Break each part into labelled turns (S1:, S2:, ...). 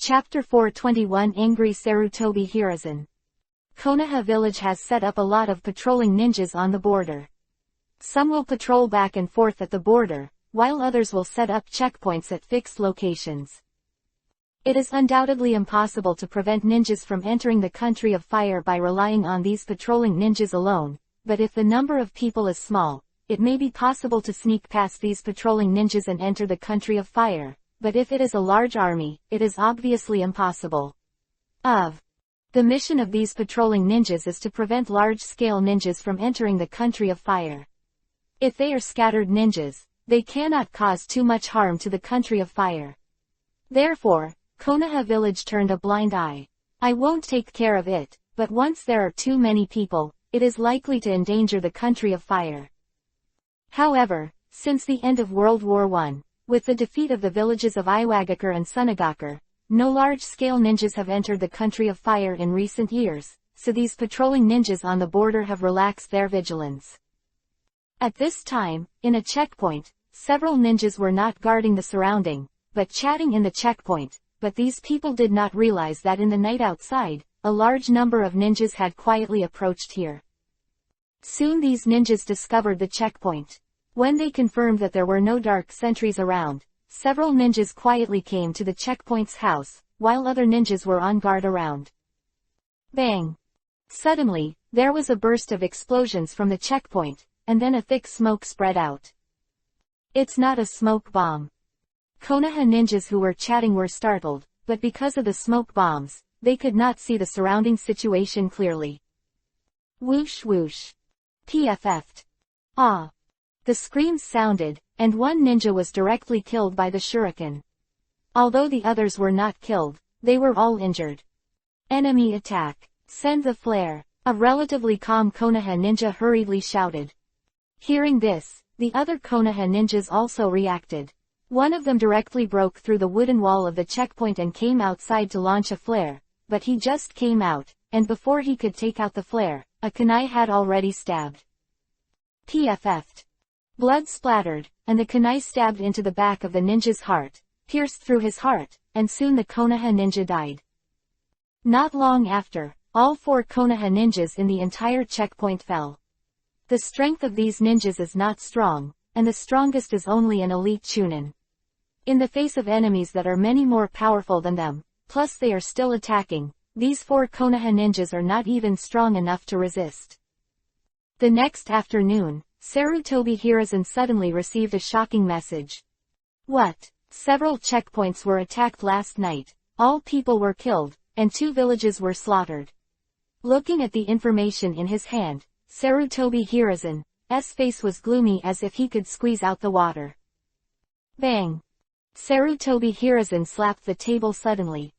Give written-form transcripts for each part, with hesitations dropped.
S1: Chapter 421 Angry Sarutobi Hiruzen. Konoha village has set up a lot of patrolling ninjas on the border. Some will patrol back and forth at the border, while others will set up checkpoints at fixed locations. It is undoubtedly impossible to prevent ninjas from entering the country of fire by relying on these patrolling ninjas alone, but if the number of people is small, it may be possible to sneak past these patrolling ninjas and enter the country of fire. But if it is a large army, it is obviously impossible. The mission of these patrolling ninjas is to prevent large-scale ninjas from entering the country of fire. If they are scattered ninjas, they cannot cause too much harm to the country of fire. Therefore, Konoha village turned a blind eye. I won't take care of it, but once there are too many people, it is likely to endanger the country of fire. However, since the end of World War I, with the defeat of the villages of Iwagakure and Sunagakure, no large-scale ninjas have entered the country of fire in recent years, so these patrolling ninjas on the border have relaxed their vigilance. At this time, in a checkpoint, several ninjas were not guarding the surrounding, but chatting in the checkpoint, but these people did not realize that in the night outside, a large number of ninjas had quietly approached here. Soon these ninjas discovered the checkpoint. When they confirmed that there were no dark sentries around, several ninjas quietly came to the checkpoint's house, while other ninjas were on guard around. Bang! Suddenly, there was a burst of explosions from the checkpoint, and then a thick smoke spread out. It's not a smoke bomb. Konoha ninjas who were chatting were startled, but because of the smoke bombs, they could not see the surrounding situation clearly. Whoosh whoosh. PFF'd. Ah! The screams sounded, and one ninja was directly killed by the shuriken. Although the others were not killed, they were all injured. Enemy attack. Send the flare. A relatively calm Konoha ninja hurriedly shouted. Hearing this, the other Konoha ninjas also reacted. One of them directly broke through the wooden wall of the checkpoint and came outside to launch a flare, but he just came out, and before he could take out the flare, a kunai had already stabbed. PFF'd. Blood splattered, and the kunai stabbed into the back of the ninja's heart, pierced through his heart, and soon the Konoha ninja died. Not long after, all 4 Konoha ninjas in the entire checkpoint fell. The strength of these ninjas is not strong, and the strongest is only an elite chunin. In the face of enemies that are many more powerful than them, plus they are still attacking, these 4 Konoha ninjas are not even strong enough to resist. The next afternoon, Sarutobi Hiruzen suddenly received a shocking message. What? Several checkpoints were attacked last night, all people were killed, and 2 villages were slaughtered. Looking at the information in his hand, Sarutobi Hiruzen's face was gloomy as if he could squeeze out the water. Bang! Sarutobi Hiruzen slapped the table suddenly.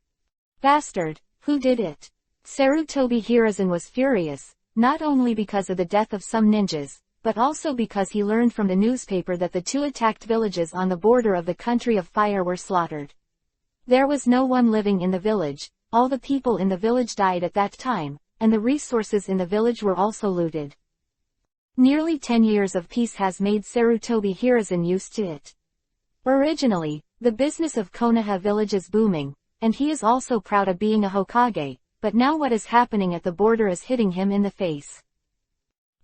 S1: Bastard, who did it? Sarutobi Hiruzen was furious, not only because of the death of some ninjas, but also because he learned from the newspaper that the 2 attacked villages on the border of the country of fire were slaughtered. There was no one living in the village, all the people in the village died at that time, and the resources in the village were also looted. Nearly 10 years of peace has made Sarutobi Hiruzen used to it. Originally, the business of Konoha village is booming, and he is also proud of being a Hokage, but now what is happening at the border is hitting him in the face.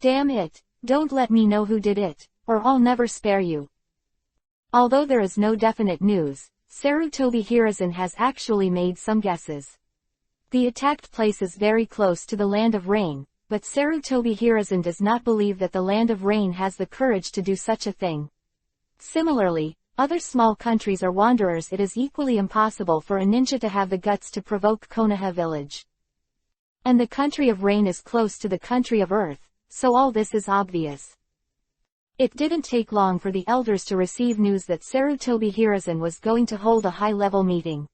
S1: Damn it! Don't let me know who did it, or I'll never spare you. Although there is no definite news, Sarutobi Hiruzen has actually made some guesses. The attacked place is very close to the Land of Rain, but Sarutobi Hiruzen does not believe that the Land of Rain has the courage to do such a thing. Similarly, other small countries are wanderers. It is equally impossible for a ninja to have the guts to provoke Konoha village. And the country of Rain is close to the country of Earth. So all this is obvious. It didn't take long for the elders to receive news that Sarutobi Hiruzen was going to hold a high-level meeting.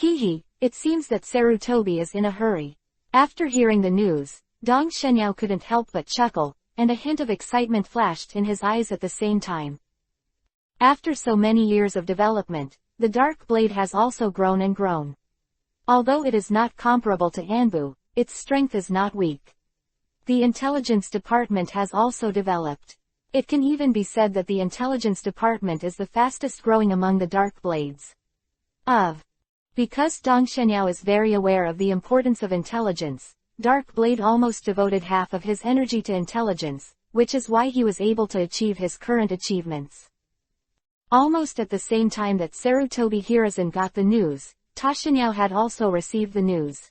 S1: It seems that Sarutobi is in a hurry. After hearing the news, Dong Shenyao couldn't help but chuckle, and a hint of excitement flashed in his eyes at the same time. After so many years of development, the Dark Blade has also grown and grown. Although it is not comparable to Anbu, its strength is not weak. The intelligence department has also developed. It can even be said that the intelligence department is the fastest growing among the dark blades. Because Dong Shenyao is very aware of the importance of intelligence, Dark Blade almost devoted half of his energy to intelligence, which is why he was able to achieve his current achievements. Almost at the same time that Sarutobi Hiruzen got the news, Ta Shenyao had also received the news.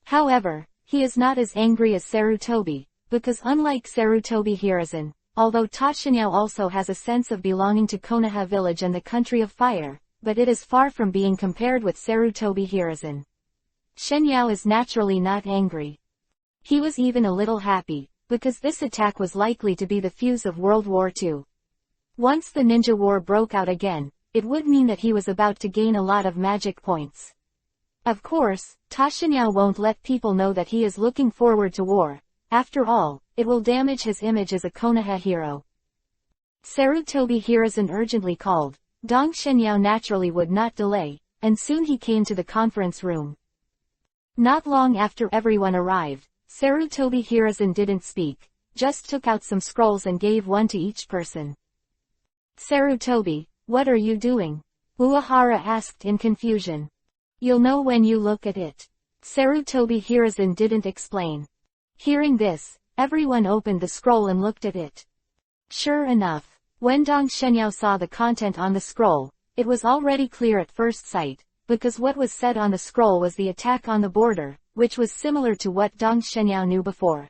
S1: However, he is not as angry as Sarutobi, because unlike Sarutobi Hiruzen, although Ta Shenyao also has a sense of belonging to Konoha village and the country of fire, but it is far from being compared with Sarutobi Hiruzen. Shenyao is naturally not angry. He was even a little happy, because this attack was likely to be the fuse of World War II. Once the ninja war broke out again, it would mean that he was about to gain a lot of magic points. Of course, Ta Shenyao won't let people know that he is looking forward to war. After all, it will damage his image as a Konoha hero. Sarutobi Hiruzen urgently called. Dong Shenyao naturally would not delay, and soon he came to the conference room. Not long after everyone arrived, Sarutobi Hiruzen didn't speak, just took out some scrolls and gave one to each person. Sarutobi, what are you doing? Uehara asked in confusion. You'll know when you look at it. Sarutobi Hiruzen didn't explain. Hearing this, everyone opened the scroll and looked at it. Sure enough, when Dong Shenyao saw the content on the scroll, it was already clear at first sight, because what was said on the scroll was the attack on the border, which was similar to what Dong Shenyao knew before.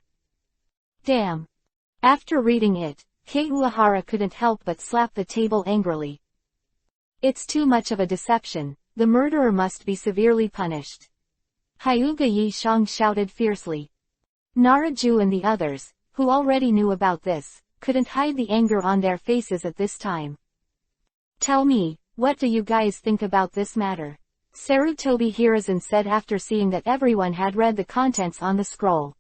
S1: Damn! After reading it, Kei Uehara couldn't help but slap the table angrily. It's too much of a deception, the murderer must be severely punished. Hyuga Yi Shang shouted fiercely. Naraju and the others, who already knew about this, couldn't hide the anger on their faces at this time. Tell me, what do you guys think about this matter? Sarutobi Hiruzen said after seeing that everyone had read the contents on the scroll.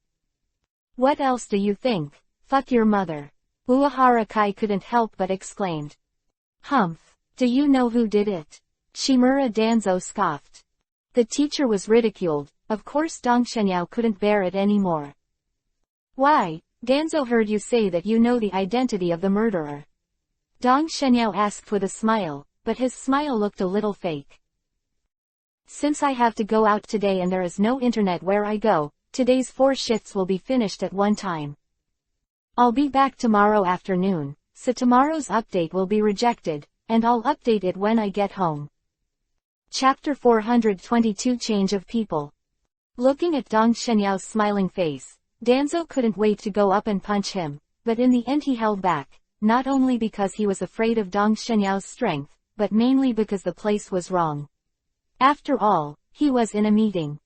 S1: What else do you think? Fuck your mother. Uehara Kai couldn't help but exclaimed. Humph, do you know who did it? Shimura Danzo scoffed. The teacher was ridiculed, of course Dong Shenyao couldn't bear it anymore. Why, Danzo heard you say that you know the identity of the murderer. Dong Shenyao asked with a smile, but his smile looked a little fake. Since I have to go out today and there is no internet where I go, today's 4 shifts will be finished at one time. I'll be back tomorrow afternoon, so tomorrow's update will be rejected, and I'll update it when I get home. Chapter 422 Change of People. Looking at Dong Shenyao's smiling face, Danzo couldn't wait to go up and punch him, but in the end he held back, not only because he was afraid of Dong Shenyao's strength, but mainly because the place was wrong. After all, he was in a meeting.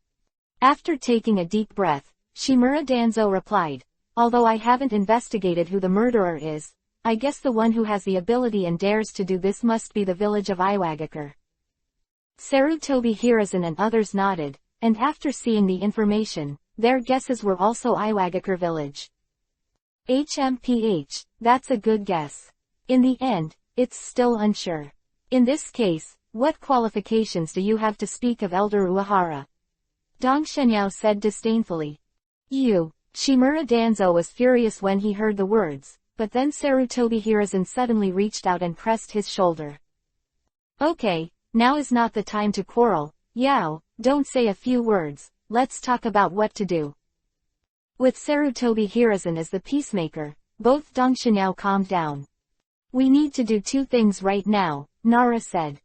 S1: After taking a deep breath, Shimura Danzo replied, although I haven't investigated who the murderer is, I guess the one who has the ability and dares to do this must be the village of Iwagakure. Sarutobi Hiruzen and others nodded, and after seeing the information, their guesses were also Iwagakure village. HMPH, that's a good guess. In the end, it's still unsure. In this case, what qualifications do you have to speak of Elder Uehara? Dong Shenyao said disdainfully. You. Shimura Danzo was furious when he heard the words, but then Sarutobi Hiruzen suddenly reached out and pressed his shoulder. Okay, now is not the time to quarrel, Yao, don't say a few words, let's talk about what to do. With Sarutobi Hiruzen as the peacemaker, both Dong Shenyao calmed down. We need to do 2 things right now, Nara said.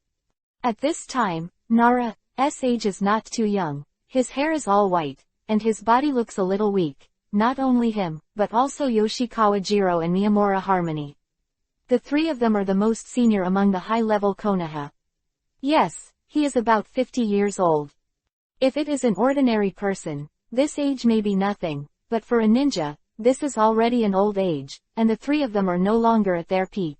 S1: At this time, Nara's age is not too young, his hair is all white, and his body looks a little weak, not only him, but also Yoshikawa Jiro and Miyamura Harmony. The 3 of them are the most senior among the high-level Konoha. Yes, he is about 50 years old. If it is an ordinary person, this age may be nothing, but for a ninja, this is already an old age, and the 3 of them are no longer at their peak.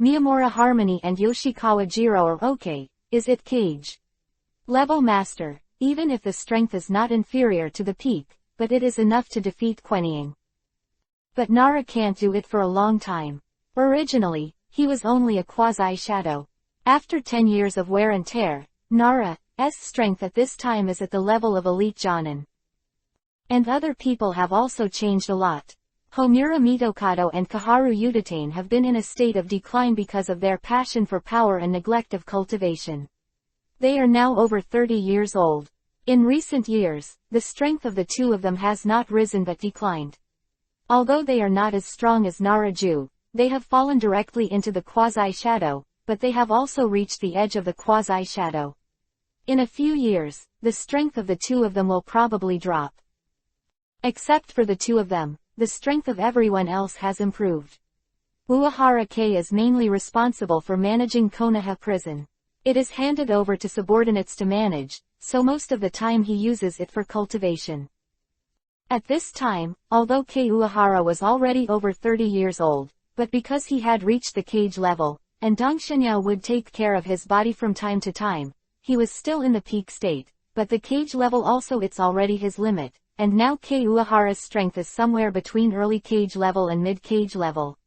S1: Miyamura Harmony and Yoshikawa Jiro are okay, is it Cage? Level Master, even if the strength is not inferior to the peak, but it is enough to defeat Quenying. But Nara can't do it for a long time. Originally, he was only a quasi-shadow. After 10 years of wear and tear, Nara's strength at this time is at the level of elite Jonin. And other people have also changed a lot. Homura Mitokado and Kaharu Udatane have been in a state of decline because of their passion for power and neglect of cultivation. They are now over 30 years old. In recent years, the strength of the two of them has not risen but declined. Although they are not as strong as Naruto, they have fallen directly into the quasi-shadow, but they have also reached the edge of the quasi-shadow. In a few years, the strength of the two of them will probably drop. Except for the two of them, the strength of everyone else has improved. Uehara K is mainly responsible for managing Konoha prison. It is handed over to subordinates to manage, so most of the time he uses it for cultivation. At this time, although K. Uehara was already over 30 years old, but because he had reached the cage level, and Dong Shenyao would take care of his body from time to time, he was still in the peak state, but the cage level also it's already his limit, and now K. Uehara's strength is somewhere between early cage level and mid-cage level.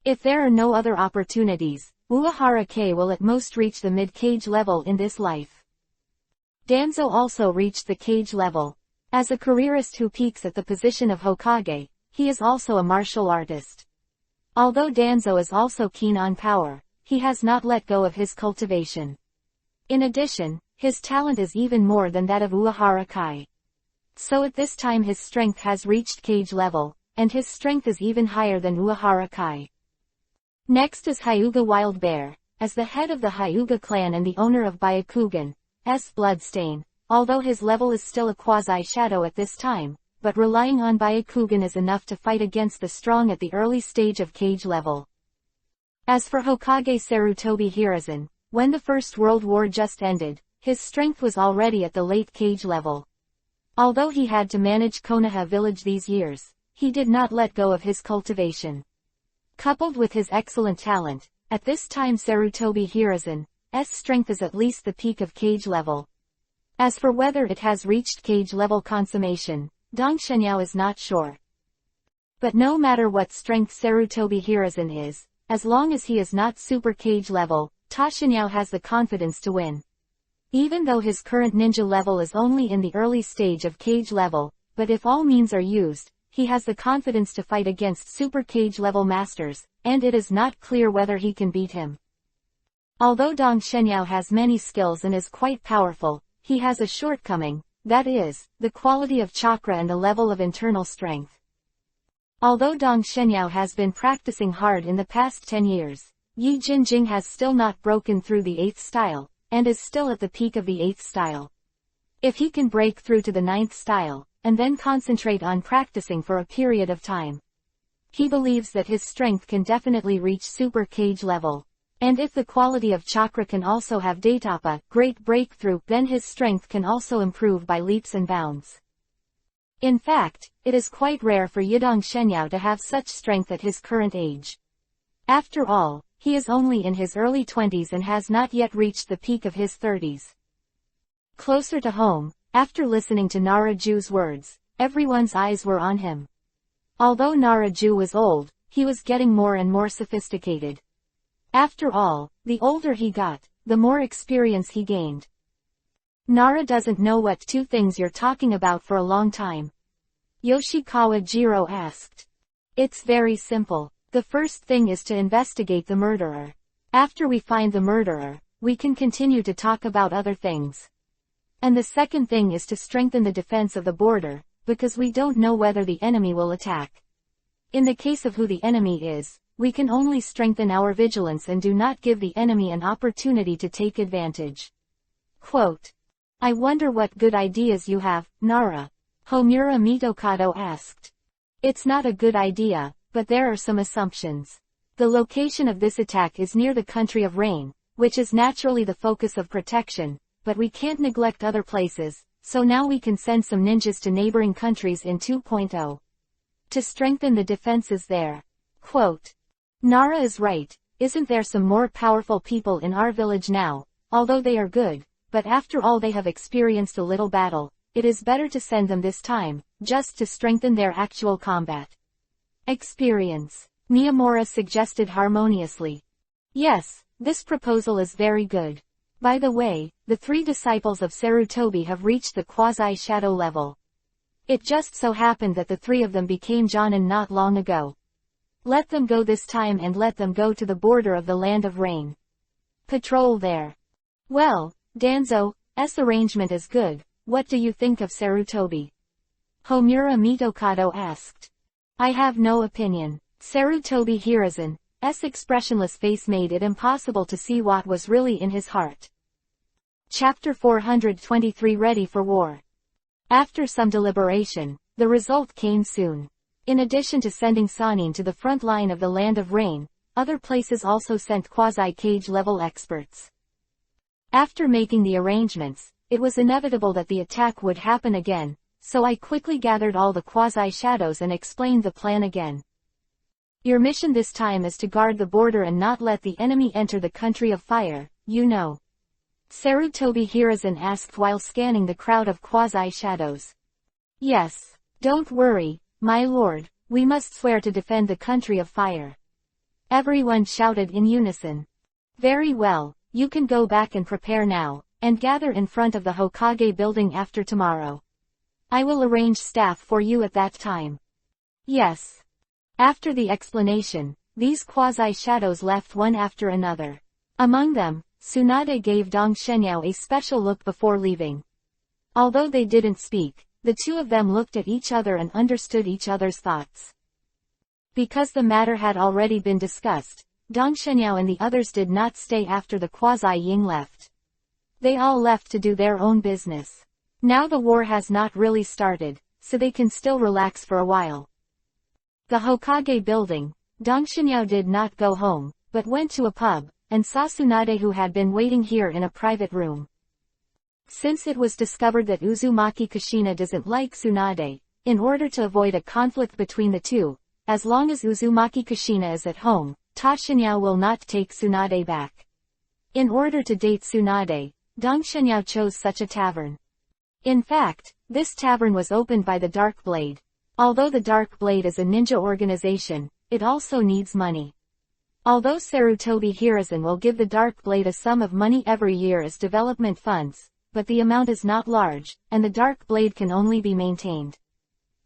S1: If there are no other opportunities, Uehara K will at most reach the mid-cage level in this life. Danzo also reached the cage level. As a careerist who peaks at the position of Hokage, he is also a martial artist. Although Danzo is also keen on power, he has not let go of his cultivation. In addition, his talent is even more than that of Uehara Kai. So at this time his strength has reached cage level, and his strength is even higher than Uehara Kai. Next is Hyuga Wild Bear. As the head of the Hyuga clan and the owner of Byakugan's Bloodstain, although his level is still a quasi-shadow at this time, but relying on Byakugan is enough to fight against the strong at the early stage of cage level. As for Hokage Sarutobi Hiruzen, when the First World War just ended, his strength was already at the late cage level. Although he had to manage Konoha village these years, he did not let go of his cultivation. Coupled with his excellent talent, at this time Sarutobi Hiruzen's strength is at least the peak of cage level. As for whether it has reached cage level consummation, Dong Shenyao is not sure. But no matter what strength Sarutobi Hiruzen is, as long as he is not super cage level, Ta Shenyao has the confidence to win. Even though his current ninja level is only in the early stage of cage level, but if all means are used, he has the confidence to fight against super cage level masters, and it is not clear whether he can beat him. Although Dong Shenyao has many skills and is quite powerful, he has a shortcoming, that is, the quality of chakra and the level of internal strength. Although Dong Shenyao has been practicing hard in the past 10 years, Yi Jinjing has still not broken through the 8th style, and is still at the peak of the 8th style. If he can break through to the 9th style, and then concentrate on practicing for a period of time, he believes that his strength can definitely reach super cage level. And if the quality of chakra can also have Daitapa, great breakthrough, then his strength can also improve by leaps and bounds. In fact, it is quite rare for Yidong Shenyao to have such strength at his current age. After all, he is only in his early 20s and has not yet reached the peak of his 30s. Closer to home, after listening to Naraju's words, everyone's eyes were on him. Although Naraju was old, he was getting more and more sophisticated. After all, the older he got, the more experience he gained. Nara doesn't know what two things you're talking about for a long time. Yoshikawa Jiro asked. It's very simple. The first thing is to investigate the murderer. After we find the murderer, we can continue to talk about other things. And the second thing is to strengthen the defense of the border, because we don't know whether the enemy will attack. In the case of who the enemy is, we can only strengthen our vigilance and do not give the enemy an opportunity to take advantage. Quote. I wonder what good ideas you have, Nara. Homura Mitokado asked. It's not a good idea, but there are some assumptions. The location of this attack is near the country of rain, which is naturally the focus of protection, but we can't neglect other places, so now we can send some ninjas to neighboring countries in 2.0. To strengthen the defenses there. Quote. Nara is right, isn't there some more powerful people in our village now, although they are good, but after all they have experienced a little battle, it is better to send them this time, just to strengthen their actual combat experience. Miyamura suggested harmoniously. Yes, this proposal is very good. By the way, the 3 disciples of Sarutobi have reached the quasi-shadow level. It just so happened that the 3 of them became Jonin not long ago. Let them go this time and let them go to the border of the land of rain. Patrol there. Well, Danzo's arrangement is good. What do you think of Sarutobi? Homura Mitokado asked. I have no opinion. Sarutobi Hiruzen's expressionless face made it impossible to see what was really in his heart. Chapter 423 Ready for War. After some deliberation, the result came soon. In addition to sending Sanin to the front line of the Land of Rain, other places also sent quasi-cage level experts. After making the arrangements, it was inevitable that the attack would happen again, so I quickly gathered all the quasi-shadows and explained the plan again. Your mission this time is to guard the border and not let the enemy enter the country of fire, you know. Sarutobi Hiruzen asked while scanning the crowd of quasi-shadows. Yes. Don't worry, my lord, we must swear to defend the country of fire. Everyone shouted in unison. Very well, you can go back and prepare now, and gather in front of the Hokage building after tomorrow. I will arrange staff for you at that time. Yes. After the explanation, these quasi-shadows left one after another. Among them, Tsunade gave Dong Shenyao a special look before leaving. Although they didn't speak, the two of them looked at each other and understood each other's thoughts. Because the matter had already been discussed, Dong Shenyao and the others did not stay after the quasi-ying left. They all left to do their own business. Now the war has not really started, so they can still relax for a while. The Hokage building, Dong Shenyao did not go home, but went to a pub, and saw Tsunade who had been waiting here in a private room. Since it was discovered that Uzumaki Kushina doesn't like Tsunade, in order to avoid a conflict between the two, as long as Uzumaki Kushina is at home, Ta Shenyao will not take Tsunade back. In order to date Tsunade, Dong Shenyao chose such a tavern. In fact, this tavern was opened by the Dark Blade. Although the Dark Blade is a ninja organization, it also needs money. Although Sarutobi Hiruzen will give the Dark Blade a sum of money every year as development funds, but the amount is not large, and the Dark Blade can only be maintained.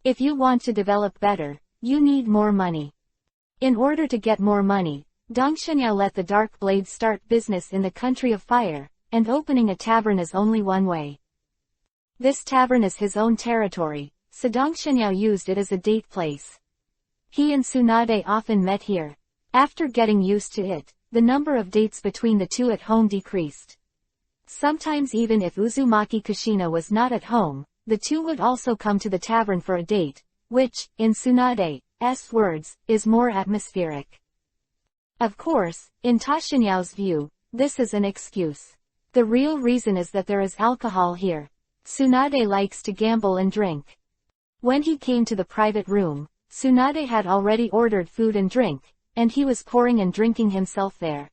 S1: If you want to develop better, you need more money. In order to get more money, Dong Shenyao let the Dark Blade start business in the country of fire, and opening a tavern is only one way. This tavern is his own territory, so Dong Shenyao used it as a date place. He and Tsunade often met here. After getting used to it, the number of dates between the two at home decreased. Sometimes even if Uzumaki Kushina was not at home, the two would also come to the tavern for a date, which, in Tsunade's words, is more atmospheric. Of course, in Ta Shenyao's view, this is an excuse. The real reason is that there is alcohol here. Tsunade likes to gamble and drink. When he came to the private room, Tsunade had already ordered food and drink, and he was pouring and drinking himself there.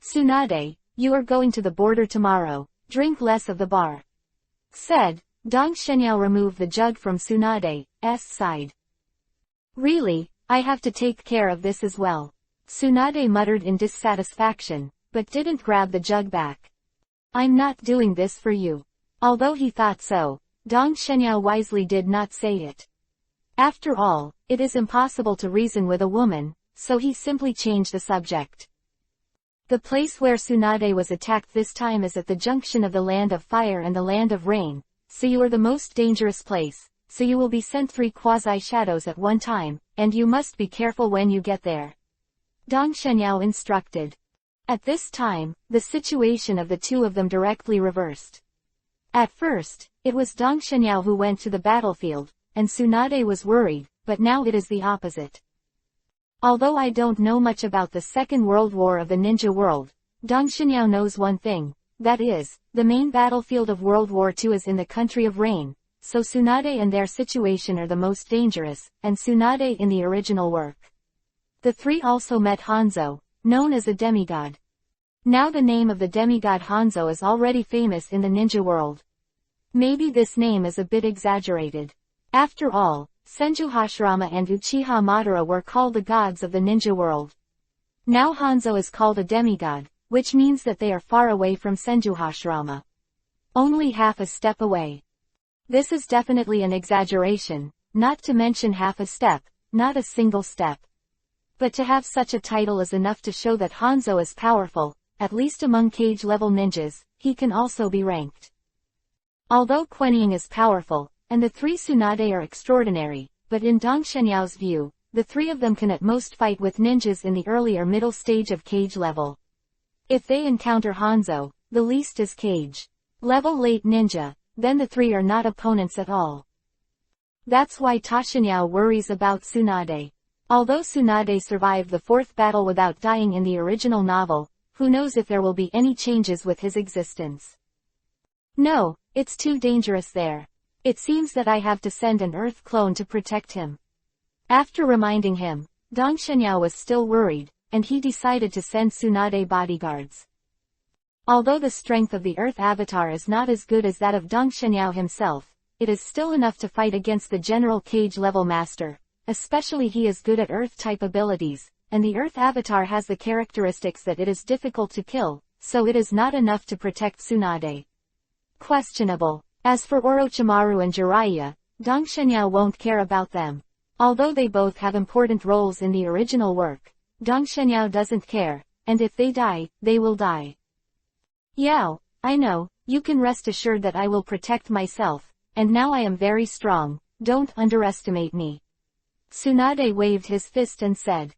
S1: Tsunade, you are going to the border tomorrow, drink less of the bar. Said, Dong Shenyao removed the jug from Tsunade's side. Really, I have to take care of this as well. Tsunade muttered in dissatisfaction, but didn't grab the jug back. I'm not doing this for you. Although he thought so, Dong Shenyao wisely did not say it. After all, it is impossible to reason with a woman, so he simply changed the subject. The place where Tsunade was attacked this time is at the junction of the Land of Fire and the Land of Rain, so you are the most dangerous place, so you will be sent 3 quasi-shadows at one time, and you must be careful when you get there. Dong Shenyao instructed. At this time, the situation of the two of them directly reversed. At first, it was Dong Shenyao who went to the battlefield, and Tsunade was worried, but now it is the opposite. Although I don't know much about the Second World War of the ninja world, Dong Shenyao knows one thing, that is, the main battlefield of World War II is in the country of Rain, so Tsunade and their situation are the most dangerous, and Tsunade in the original work. The three also met Hanzo, known as a demigod. Now the name of the demigod Hanzo is already famous in the ninja world. Maybe this name is a bit exaggerated. After all, Senju Hashirama and Uchiha Madara were called the gods of the ninja world. Now Hanzo is called a demigod, which means that they are far away from Senju Hashirama. Only half a step away. This is definitely an exaggeration, not to mention half a step, not a single step. But to have such a title is enough to show that Hanzo is powerful, at least among cage-level ninjas, he can also be ranked. Although Quenying is powerful, and the three Tsunade are extraordinary, but in Dong Shenyao's view, the three of them can at most fight with ninjas in the early or middle stage of cage level. If they encounter Hanzo, the least is cage level late ninja, then the three are not opponents at all. That's why Tashinyao worries about Tsunade. Although Tsunade survived the fourth battle without dying in the original novel, who knows if there will be any changes with his existence. No, it's too dangerous there. It seems that I have to send an Earth clone to protect him. After reminding him, Dong Shenyao was still worried, and he decided to send Tsunade bodyguards. Although the strength of the Earth Avatar is not as good as that of Dong Shenyao himself, it is still enough to fight against the general cage-level master, especially he is good at Earth-type abilities, and the Earth Avatar has the characteristics that it is difficult to kill, so it is not enough to protect Tsunade. Questionable. As for Orochimaru and Jiraiya, Dong Shenyao won't care about them. Although they both have important roles in the original work, Dong Shenyao doesn't care, and if they die, they will die. Yao, I know, you can rest assured that I will protect myself, and now I am very strong, don't underestimate me. Tsunade waved his fist and said.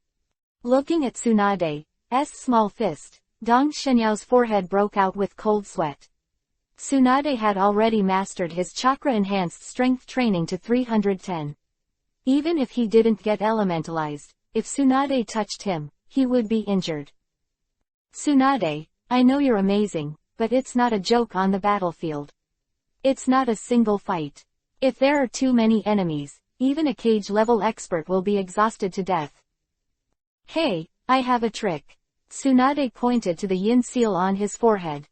S1: Looking at Tsunade's small fist, Dong Shenyao's forehead broke out with cold sweat. Tsunade had already mastered his chakra-enhanced strength training to 310. Even if he didn't get elementalized, if Tsunade touched him, he would be injured. Tsunade, I know you're amazing, but it's not a joke on the battlefield. It's not a single fight. If there are too many enemies, even a cage-level expert will be exhausted to death. Hey, I have a trick. Tsunade pointed to the yin seal on his forehead.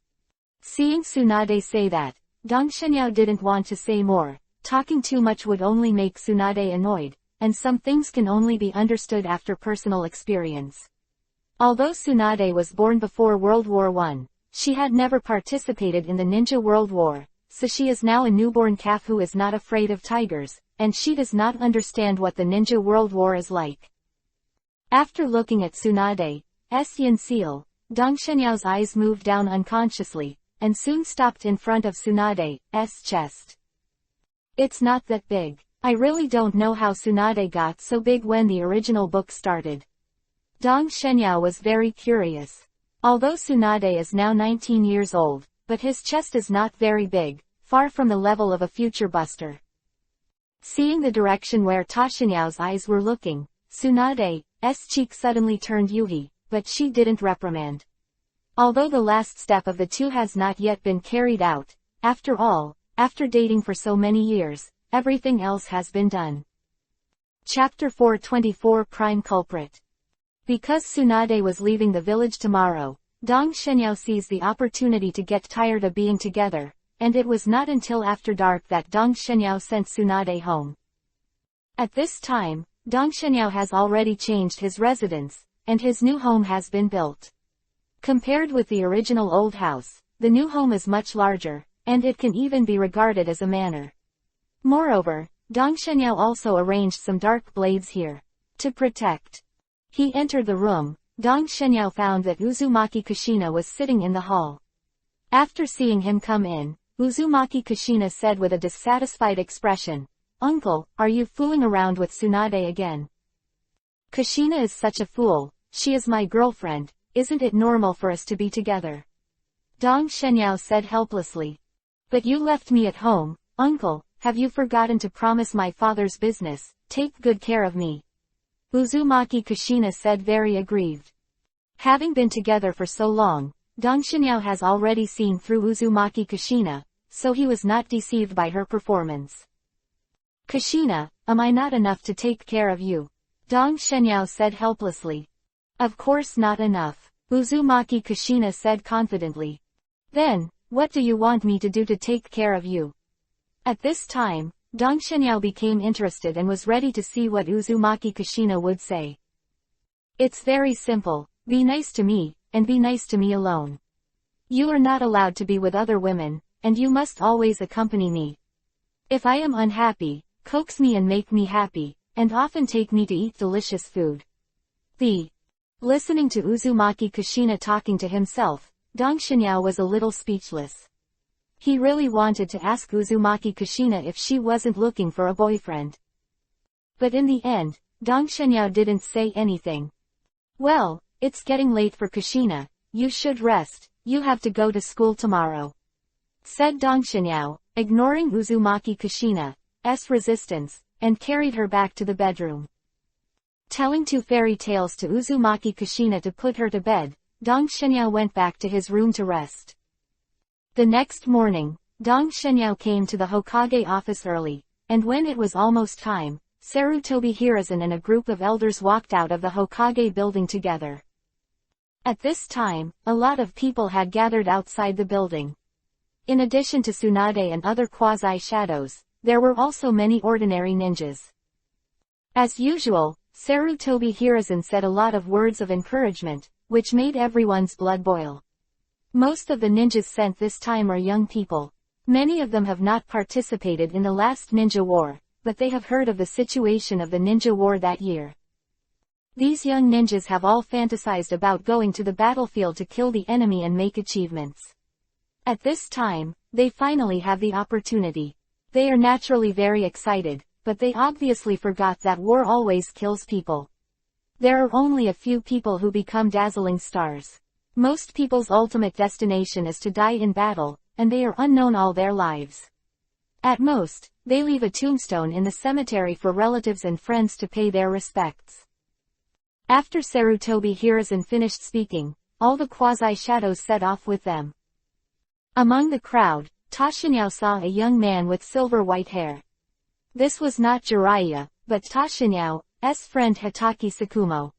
S1: Seeing Tsunade say that, Dong Shenyao didn't want to say more. Talking too much would only make Tsunade annoyed, and some things can only be understood after personal experience. Although Tsunade was born before World War I, she had never participated in the Ninja World War, so she is now a newborn calf who is not afraid of tigers, and she does not understand what the Ninja World War is like. After looking at Tsunade's yin seal, Dong Shenyao's eyes moved down unconsciously, and soon stopped in front of Tsunade's chest. It's not that big. I really don't know how Tsunade got so big when the original book started. Dong Shenyao was very curious. Although Tsunade is now 19 years old, but his chest is not very big, far from the level of a future buster. Seeing the direction where Tashinyao's eyes were looking, Tsunade's cheek suddenly turned Yuhi, but she didn't reprimand. Although the last step of the two has not yet been carried out, after all, after dating for so many years, everything else has been done. Chapter 424 Prime Culprit. Because Tsunade was leaving the village tomorrow, Dong Shenyao seized the opportunity to get tired of being together, and it was not until after dark that Dong Shenyao sent Tsunade home. At this time, Dong Shenyao has already changed his residence, and his new home has been built. Compared with the original old house, the new home is much larger, and it can even be regarded as a manor. Moreover, Dong Shenyao also arranged some dark blades here. To protect. He entered the room. Dong Shenyao found that Uzumaki Kushina was sitting in the hall. After seeing him come in, Uzumaki Kushina said with a dissatisfied expression, "Uncle, are you fooling around with Tsunade again?" Kushina is such a fool, she is my girlfriend, isn't it normal for us to be together? Dong Shenyao said helplessly. But you left me at home, uncle, have you forgotten to promise my father's business, take good care of me? Uzumaki Kushina said very aggrieved. Having been together for so long, Dong Shenyao has already seen through Uzumaki Kushina, so he was not deceived by her performance. Kushina, am I not enough to take care of you? Dong Shenyao said helplessly. Of course not enough, Uzumaki Kushina said confidently. Then, what do you want me to do to take care of you? At this time, Dong Shenyao became interested and was ready to see what Uzumaki Kushina would say. It's very simple, be nice to me, and be nice to me alone. You are not allowed to be with other women, and you must always accompany me. If I am unhappy, coax me and make me happy, and often take me to eat delicious food. The Listening to Uzumaki Kushina talking to himself, Dong Xinyao was a little speechless. He really wanted to ask Uzumaki Kushina if she wasn't looking for a boyfriend. But in the end, Dong Xinyao didn't say anything. Well, it's getting late for Kushina, you should rest, you have to go to school tomorrow, said Dong Xinyao, ignoring Uzumaki Kushina's resistance, and carried her back to the bedroom. Telling two fairy tales to Uzumaki Kushina to put her to bed, Dong Xinyao went back to his room to rest. The next morning, Dong Xinyao came to the Hokage office early, and when it was almost time, Sarutobi Hiruzen and a group of elders walked out of the Hokage building together. At this time, a lot of people had gathered outside the building. In addition to Tsunade and other quasi-shadows, there were also many ordinary ninjas. As usual, Sarutobi Hiruzen said a lot of words of encouragement, which made everyone's blood boil. Most of the ninjas sent this time are young people. Many of them have not participated in the last ninja war, but they have heard of the situation of the ninja war that year. These young ninjas have all fantasized about going to the battlefield to kill the enemy and make achievements. At this time, they finally have the opportunity. They are naturally very excited, but they obviously forgot that war always kills people. There are only a few people who become dazzling stars. Most people's ultimate destination is to die in battle, and they are unknown all their lives. At most, they leave a tombstone in the cemetery for relatives and friends to pay their respects. After Sarutobi Hiruzen finished speaking, all the quasi-shadows set off with them. Among the crowd, Tashinyao saw a young man with silver-white hair. This was not Jiraiya, but Tashinyao's friend Hitaki Sakumo.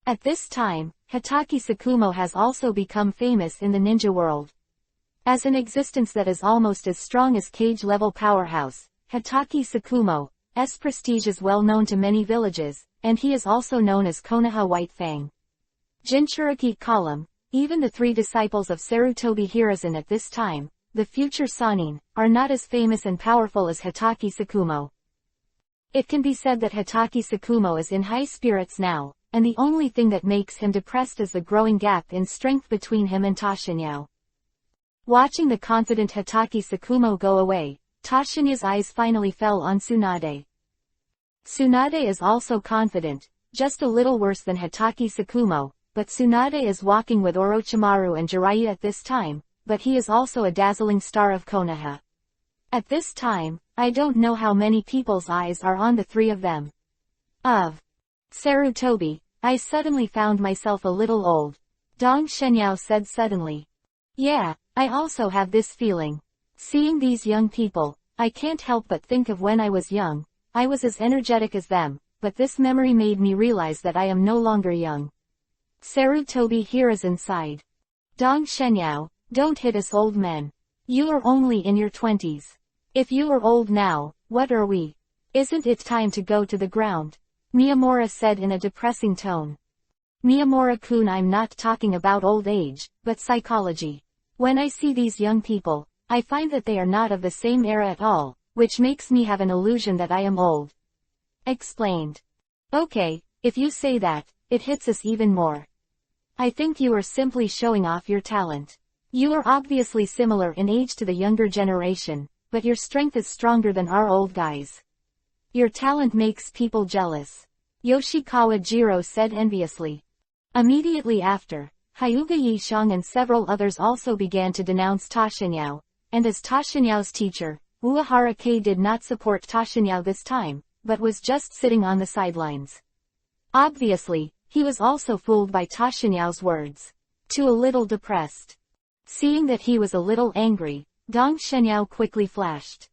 S1: At this time, Hitaki Sakumo has also become famous in the ninja world. As an existence that is almost as strong as Cage-level powerhouse, Hitaki Sakumo's prestige is well known to many villages, and he is also known as Konoha White Fang. Jinchuriki Column, even the three disciples of Sarutobi Hiruzen at this time, the future Sannin, are not as famous and powerful as Hitaki Sakumo. It can be said that Hitaki Sakumo is in high spirits now, and the only thing that makes him depressed is the growing gap in strength between him and Tashinyao. Watching the confident Hitaki Sakumo go away, Tashinya's eyes finally fell on Tsunade. Tsunade is also confident, just a little worse than Hitaki Sakumo, but Tsunade is walking with Orochimaru and Jiraiya at this time, but he is also a dazzling star of Konoha. At this time, I don't know how many people's eyes are on the three of them. Of Sarutobi, I suddenly found myself a little old. Dong Xinyao said suddenly. Yeah, I also have this feeling. Seeing these young people, I can't help but think of when I was young. I was as energetic as them, but this memory made me realize that I am no longer young. Sarutobi Hiruzen sighed. Dong Xinyao, don't hit us old men. You are only in your 20s. If you are old now, what are we? Isn't it time to go to the ground? Miyamura said in a depressing tone. Miyamura-kun, I'm not talking about old age, but psychology. When I see these young people, I find that they are not of the same era at all, which makes me have an illusion that I am old. Explained. Okay, if you say that, it hits us even more. I think you are simply showing off your talent. You are obviously similar in age to the younger generation, but your strength is stronger than our old guys. Your talent makes people jealous. Yoshikawa Jiro said enviously. Immediately after, Hyuga Yishang and several others also began to denounce Tashinyao, and as Tashinyao's teacher, Uehara Kei did not support Tashinyao this time, but was just sitting on the sidelines. Obviously, he was also fooled by Tashinyao's words. Too a little depressed. Seeing that he was a little angry, Dong Xinyao quickly flashed.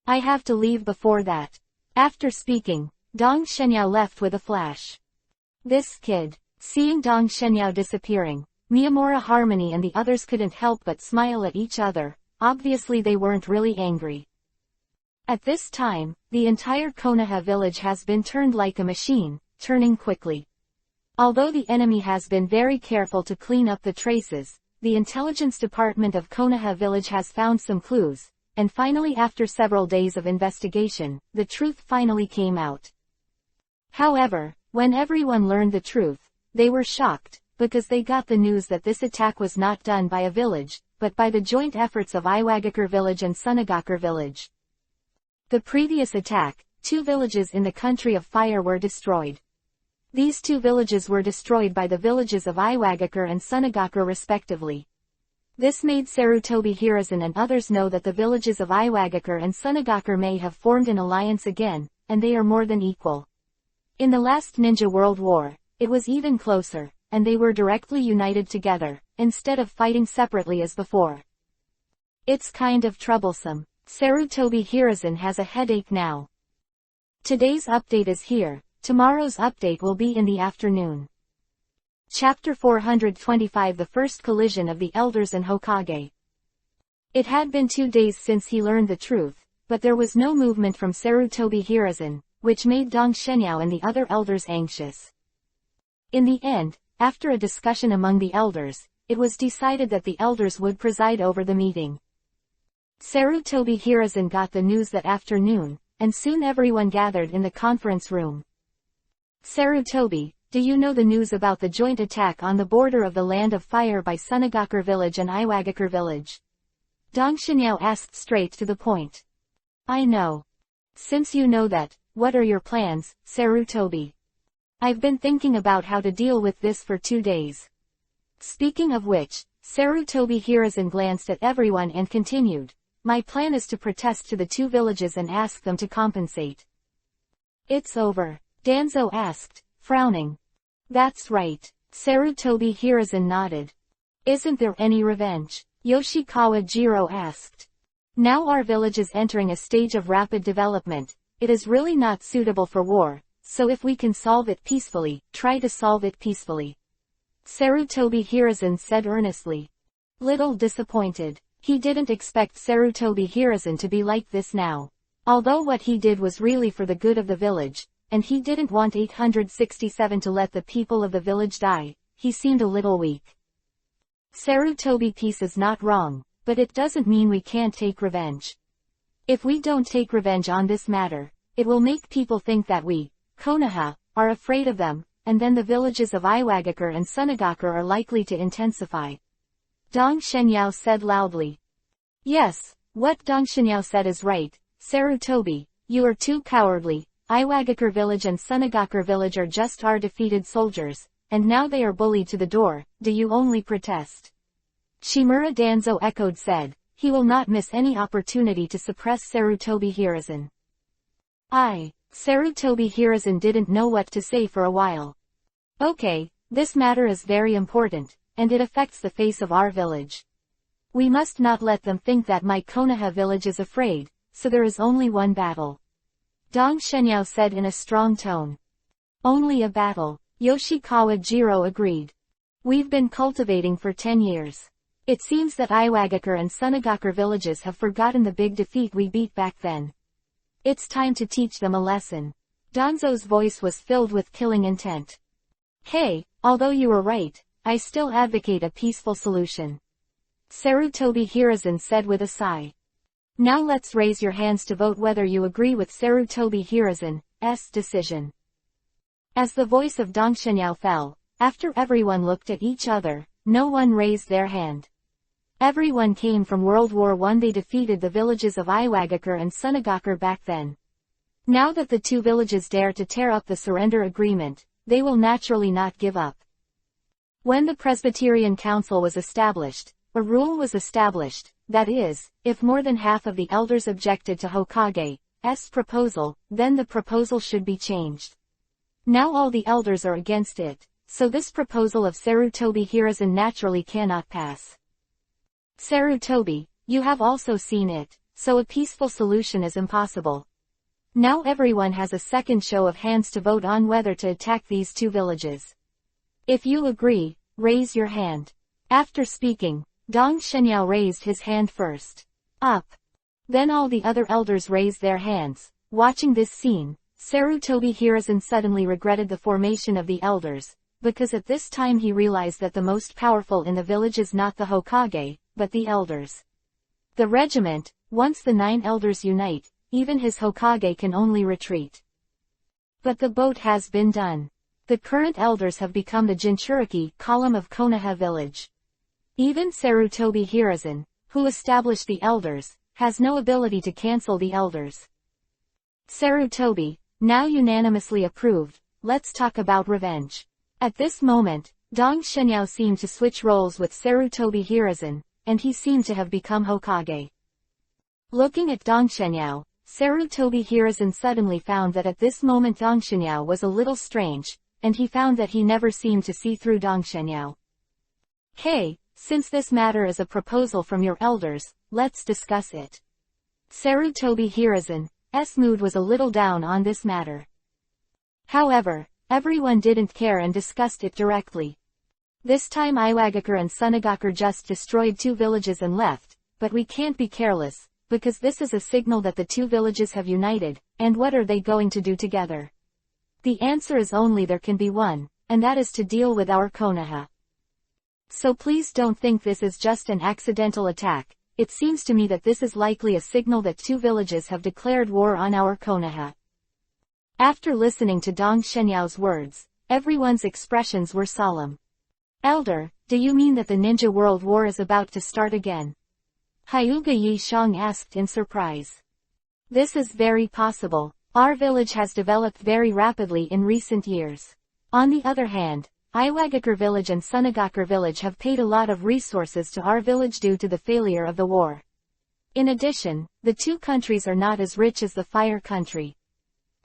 S1: I have to leave before that. After speaking, Dong Xinyao left with a flash. This kid. Seeing Dong Xinyao disappearing, Miyamura Harmony and the others couldn't help but smile at each other. Obviously they weren't really angry. At this time, the entire Konoha village has been turned like a machine, turning quickly. Although the enemy has been very careful to clean up the traces, the intelligence department of Konoha village has found some clues, and finally after several days of investigation, the truth finally came out. However, when everyone learned the truth, They were shocked, because they got the news that this attack was not done by a village, but by the joint efforts of Iwagakure village and Sunagakure village. The previous attack, 2 villages in the Country of Fire were destroyed. These 2 villages were destroyed by the villages of Iwagakure and Sunagakure respectively. This made Sarutobi Hiruzen and others know that the villages of Iwagakure and Sunagakure may have formed an alliance again, and they are more than equal. In the last Ninja World War, it was even closer, and they were directly united together, instead of fighting separately as before. It's kind of troublesome. Sarutobi Hiruzen has a headache now. Today's update is here, tomorrow's update will be in the afternoon. Chapter 425 The First Collision of the Elders and Hokage. It had been 2 days since he learned the truth, but there was no movement from Sarutobi Hiruzen, which made Dong Shenyao and the other elders anxious. In the end, after a discussion among the elders, it was decided that the elders would preside over the meeting. Sarutobi Hiruzen got the news that afternoon, and soon everyone gathered in the conference room. Sarutobi, do you know the news about the joint attack on the border of the Land of Fire by Sunagakure village and Iwagakure village? Dong Shenyao asked straight to the point. I know. Since you know that, what are your plans, Sarutobi? I've been thinking about how to deal with this for 2 days. Speaking of which, Sarutobi Hiruzen glanced at everyone and continued, my plan is to protest to the 2 villages and ask them to compensate. It's over, Danzo asked, frowning. That's right, Sarutobi Hiruzen nodded. Isn't there any revenge? Yoshikawa Jiro asked. Now our village is entering a stage of rapid development, it is really not suitable for war, so if we can solve it peacefully, try to solve it peacefully. Sarutobi Hiruzen said earnestly. Little disappointed, he didn't expect Sarutobi Hiruzen to be like this now. Although what he did was really for the good of the village, and he didn't want 867 to let the people of the village die, he seemed a little weak. Sarutobi peace is not wrong, but it doesn't mean we can't take revenge. If we don't take revenge on this matter, it will make people think that we, Konoha, are afraid of them, and then the villages of Iwagakure and Sunagakure are likely to intensify. Dong Shenyao said loudly. Yes, what Dong Shenyao said is right, Sarutobi, you are too cowardly. Iwagakure village and Sunagakure village are just our defeated soldiers, and now they are bullied to the door, do you only protest? Shimura Danzo echoed said, he will not miss any opportunity to suppress Sarutobi Hiruzen. Sarutobi Hiruzen didn't know what to say for a while. Okay, this matter is very important, and it affects the face of our village. We must not let them think that my Konoha village is afraid, so there is only one battle. Dong Shenyao said in a strong tone. Only a battle, Yoshikawa Jiro agreed. We've been cultivating for 10 years. It seems that Iwagakure and Sunagakure villages have forgotten the big defeat we beat back then. It's time to teach them a lesson. Danzo's voice was filled with killing intent. Hey, although you were right, I still advocate a peaceful solution. Sarutobi Hiruzen said with a sigh. Now let's raise your hands to vote whether you agree with Sarutobi Hiruzen's decision. As the voice of Dong Shenyao fell, after everyone looked at each other, no one raised their hand. Everyone came from World War I. They defeated the villages of Iwagakure and Sunagakure back then. Now that the 2 villages dare to tear up the surrender agreement, they will naturally not give up. When the Presbyterian Council was established, a rule was established, that is, if more than half of the elders objected to Hokage's proposal, then the proposal should be changed. Now all the elders are against it, so this proposal of Sarutobi Hiruzen naturally cannot pass. Sarutobi, you have also seen it, so a peaceful solution is impossible. Now everyone has a second show of hands to vote on whether to attack these 2 villages. If you agree, raise your hand. After speaking, Dong Shenyao raised his hand first. Up. Then all the other elders raised their hands. Watching this scene, Sarutobi Hiruzen suddenly regretted the formation of the elders, because at this time he realized that the most powerful in the village is not the Hokage, but the elders. The regiment, once the 9 elders unite, even his Hokage can only retreat. But the boat has been done. The current elders have become the Jinchuriki column of Konoha village. Even Sarutobi Hiruzen, who established the elders, has no ability to cancel the elders. Sarutobi, now unanimously approved, let's talk about revenge. At this moment, Dong Shenyao seemed to switch roles with Sarutobi Hiruzen, and he seemed to have become Hokage. Looking at Dong Shenyao, Sarutobi Hiruzen suddenly found that at this moment Dong Shenyao was a little strange, and he found that he never seemed to see through Dong Shenyao. Hey, since this matter is a proposal from your elders, let's discuss it. Sarutobi Hiruzen's mood was a little down on this matter. However, everyone didn't care and discussed it directly. This time Iwagakure and Sunagakure just destroyed 2 villages and left, but we can't be careless, because this is a signal that the 2 villages have united, and what are they going to do together? The answer is only there can be one, and that is to deal with our Konoha. So please don't think this is just an accidental attack. It seems to me that this is likely a signal that 2 villages have declared war on our Konoha. After listening to Dong Shenyao's words, everyone's expressions were solemn. Elder, do you mean that the Ninja World War is about to start again? Hyuga Yi Shang asked in surprise. This is very possible. Our village has developed very rapidly in recent years. On the other hand, Iwagakure village and Sunagakure village have paid a lot of resources to our village due to the failure of the war. In addition, the 2 countries are not as rich as the Fire country.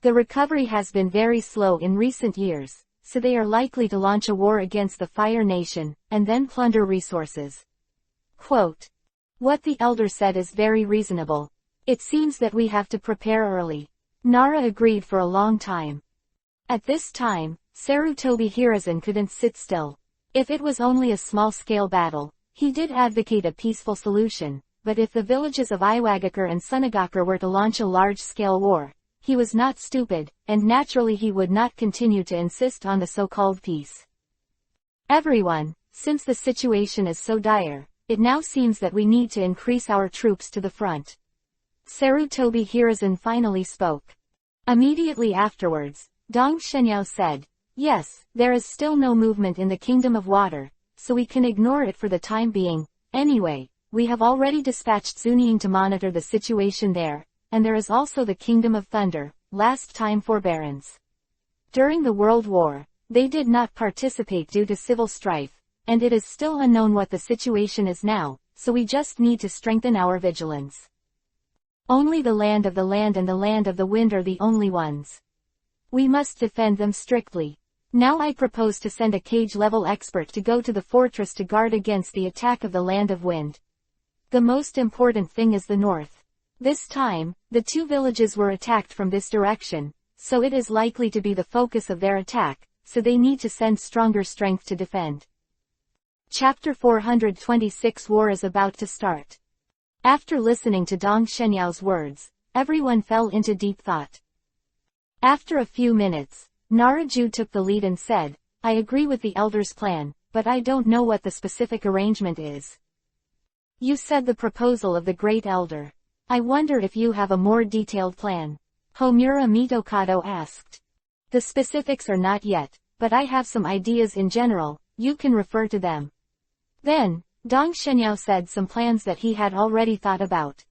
S1: The recovery has been very slow in recent years, so they are likely to launch a war against the Fire Nation, and then plunder resources. Quote. What the elder said is very reasonable. It seems that we have to prepare early. Nara agreed for a long time. At this time, Sarutobi Hiruzen couldn't sit still. If it was only a small-scale battle, he did advocate a peaceful solution, but if the villages of Iwagakure and Sunagakure were to launch a large-scale war, he was not stupid, and naturally he would not continue to insist on the so-called peace. Everyone, since the situation is so dire, it now seems that we need to increase our troops to the front. Sarutobi Hiruzen finally spoke. Immediately afterwards, Dong Shenyao said, yes, there is still no movement in the Kingdom of Water, so we can ignore it for the time being. Anyway, we have already dispatched Zunying to monitor the situation there, and there is also the Kingdom of Thunder, last time forbearance. During the World War, they did not participate due to civil strife, and it is still unknown what the situation is now, so we just need to strengthen our vigilance. Only the land of the land and the land of the wind are the only ones. We must defend them strictly. Now I propose to send a cage-level expert to go to the fortress to guard against the attack of the land of wind. The most important thing is the north. This time, the 2 villages were attacked from this direction, so it is likely to be the focus of their attack, so they need to send stronger strength to defend. Chapter 426 War is about to start. After listening to Dong Shenyao's words, everyone fell into deep thought. After a few minutes, Naraju took the lead and said, I agree with the elder's plan, but I don't know what the specific arrangement is. You said the proposal of the great elder. I wonder if you have a more detailed plan. Homura Mitokado asked. The specifics are not yet, but I have some ideas in general, you can refer to them. Then, Dong Shenyao said some plans that he had already thought about.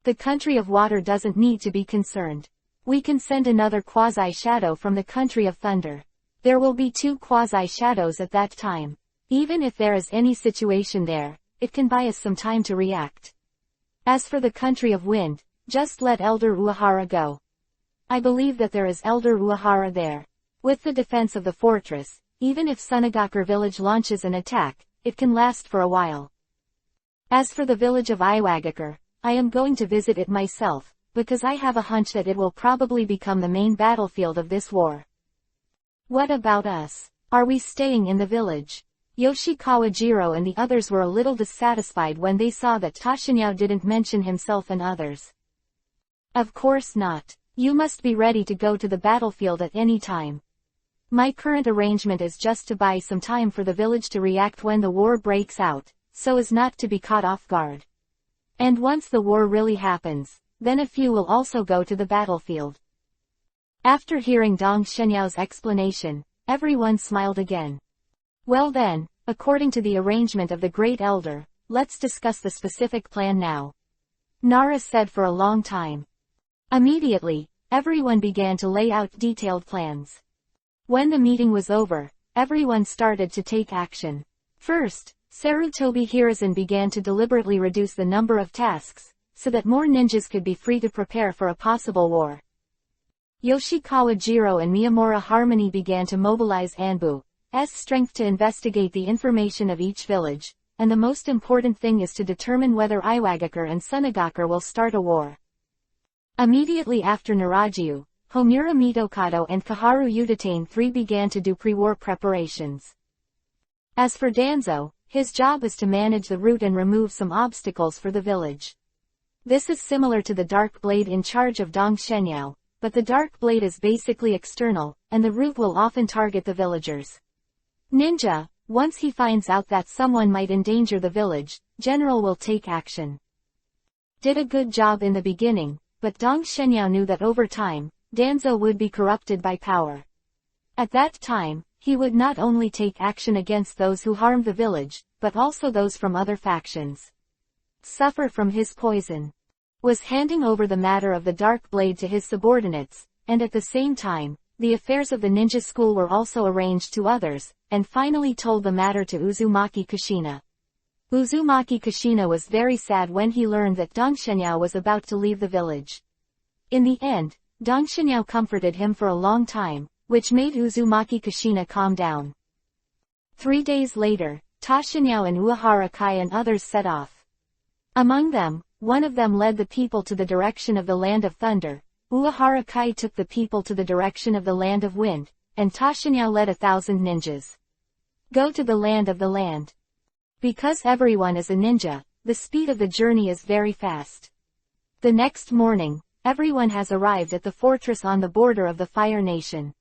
S1: The country of water doesn't need to be concerned. We can send another quasi-shadow from the country of thunder. There will be 2 quasi-shadows at that time. Even if there is any situation there, it can buy us some time to react. As for the country of wind, just let Elder Uehara go. I believe that there is Elder Uehara there. With the defense of the fortress, even if Sunagakure village launches an attack, it can last for a while. As for the village of Iwagakure, I am going to visit it myself, because I have a hunch that it will probably become the main battlefield of this war. What about us? Are we staying in the village? Yoshikawa Jiro and the others were a little dissatisfied when they saw that Tashinyao didn't mention himself and others. Of course not. You must be ready to go to the battlefield at any time. My current arrangement is just to buy some time for the village to react when the war breaks out, so as not to be caught off guard. And once the war really happens, then a few will also go to the battlefield. After hearing Dong Shenyao's explanation, everyone smiled again. Well then, according to the arrangement of the Great Elder, let's discuss the specific plan now. Nara said for a long time. Immediately, everyone began to lay out detailed plans. When the meeting was over, everyone started to take action. First, Sarutobi Hiruzen began to deliberately reduce the number of tasks, so that more ninjas could be free to prepare for a possible war. Yoshikawa Jiro and Miyamura Harmony began to mobilize Anbu's strength to investigate the information of each village, and the most important thing is to determine whether Iwagakure and Sunagakure will start a war. Immediately after Narajiu, Homura Mitokado and Kaharu Udatane III began to do pre-war preparations. As for Danzo, his job is to manage the route and remove some obstacles for the village. This is similar to the Dark Blade in charge of Dong Shenyao, but the Dark Blade is basically external, and the route will often target the villagers. Ninja, once he finds out that someone might endanger the village, General will take action. Did a good job in the beginning, but Dong Shenyao knew that over time, Danzo would be corrupted by power. At that time, he would not only take action against those who harmed the village, but also those from other factions. Suffer from his poison. Was handing over the matter of the Dark Blade to his subordinates, and at the same time, the affairs of the ninja school were also arranged to others, and finally told the matter to Uzumaki Kushina. Uzumaki Kushina was very sad when he learned that Dong Shenyao was about to leave the village. In the end, Dong Shenyao comforted him for a long time, which made Uzumaki Kushina calm down. 3 days later, Tashinyao and Uehara Kai and others set off. Among them, one of them led the people to the direction of the Land of Thunder, Uehara Kai took the people to the direction of the Land of Wind, and Tashinyao led 1,000 ninjas. Go to the Land of the Land. Because everyone is a ninja, the speed of the journey is very fast. The next morning, everyone has arrived at the fortress on the border of the Fire Nation.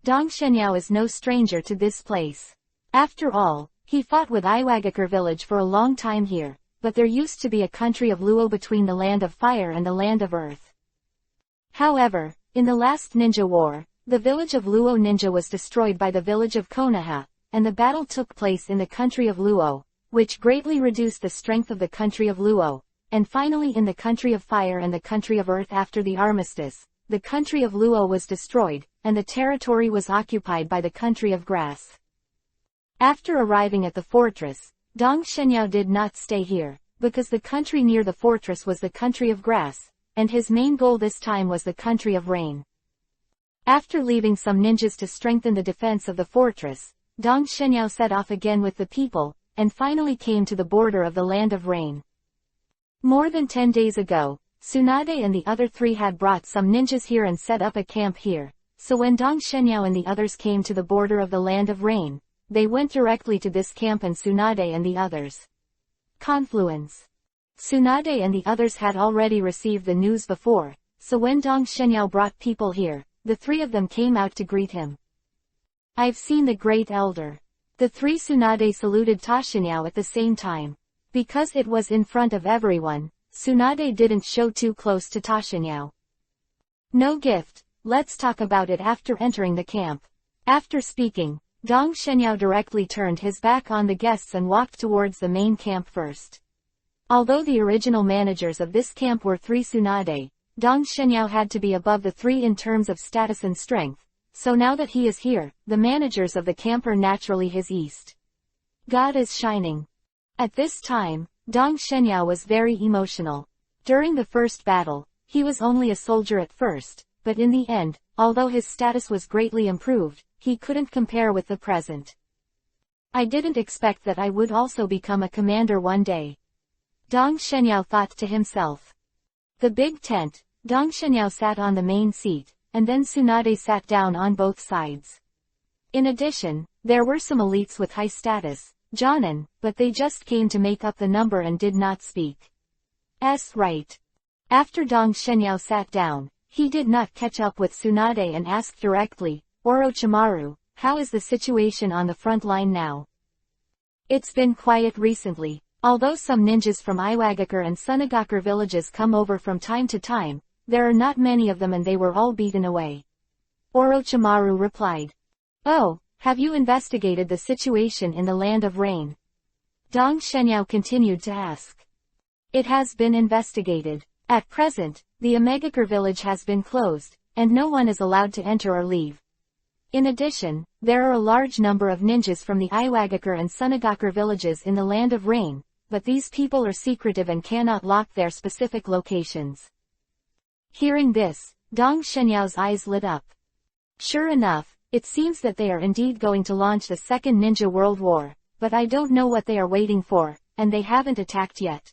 S1: Dong Shenyao is no stranger to this place. After all, he fought with Iwagakure village for a long time here, but there used to be a country of Luo between the Land of Fire and the Land of Earth. However, in the last ninja war, the village of Luo ninja was destroyed by the village of Konoha, and the battle took place in the country of Luo, which greatly reduced the strength of the country of Luo, and finally in the country of Fire and the country of Earth after the armistice, the country of Luo was destroyed, and the territory was occupied by the country of Grass. After arriving at the fortress, Dong Shenyao did not stay here, because the country near the fortress was the country of Grass, and his main goal this time was the country of Rain. After leaving some ninjas to strengthen the defense of the fortress, Dong Shenyao set off again with the people, and finally came to the border of the Land of Rain. More than 10 days ago, Tsunade and the other 3 had brought some ninjas here and set up a camp here, so when Dong Shenyao and the others came to the border of the Land of Rain, they went directly to this camp and Tsunade and the others. Confluence. Tsunade and the others had already received the news before, so when Dong Shenyao brought people here, the 3 of them came out to greet him. I've seen the Great Elder. The 3 Tsunade saluted Tashinyao at the same time. Because it was in front of everyone, Tsunade didn't show too close to Tashinyao. No gift, let's talk about it after entering the camp. After speaking, Dong Shenyao directly turned his back on the guests and walked towards the main camp first. Although the original managers of this camp were 3 Tsunade, Dong Shenyao had to be above the 3 in terms of status and strength, so now that he is here, the managers of the camp are naturally his east. God is shining. At this time, Dong Shenyao was very emotional. During the first battle, he was only a soldier at first, but in the end, although his status was greatly improved, he couldn't compare with the present. I didn't expect that I would also become a commander one day. Dong Shenyao thought to himself. The big tent, Dong Shenyao sat on the main seat, and then Tsunade sat down on both sides. In addition, there were some elites with high status, Jonin, but they just came to make up the number and did not speak. Right. After Dong Shenyao sat down, he did not catch up with Tsunade and asked directly, Orochimaru, how is the situation on the front line now? It's been quiet recently, although some ninjas from Iwagakure and Sunagakure villages come over from time to time, there are not many of them and they were all beaten away. Orochimaru replied. Oh, have you investigated the situation in the Land of Rain? Dong Shenyao continued to ask. It has been investigated. At present, the Omegakure village has been closed, and no one is allowed to enter or leave. In addition, there are a large number of ninjas from the Iwagakure and Sunagakure villages in the Land of Rain, but these people are secretive and cannot lock their specific locations. Hearing this, Dong Shenyao's eyes lit up. Sure enough, it seems that they are indeed going to launch the Second Ninja World War, but I don't know what they are waiting for, and they haven't attacked yet.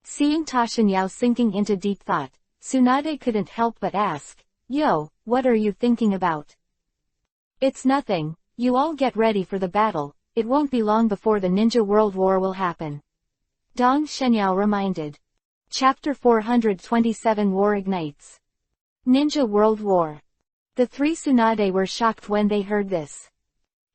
S1: Seeing Ta Shenyao sinking into deep thought, Tsunade couldn't help but ask, "Yo, what are you thinking about?" "It's nothing, you all get ready for the battle, it won't be long before the Ninja World War will happen," Dong Shenyao reminded. Chapter 427 War Ignites. Ninja World War. The three Tsunade were shocked when they heard this.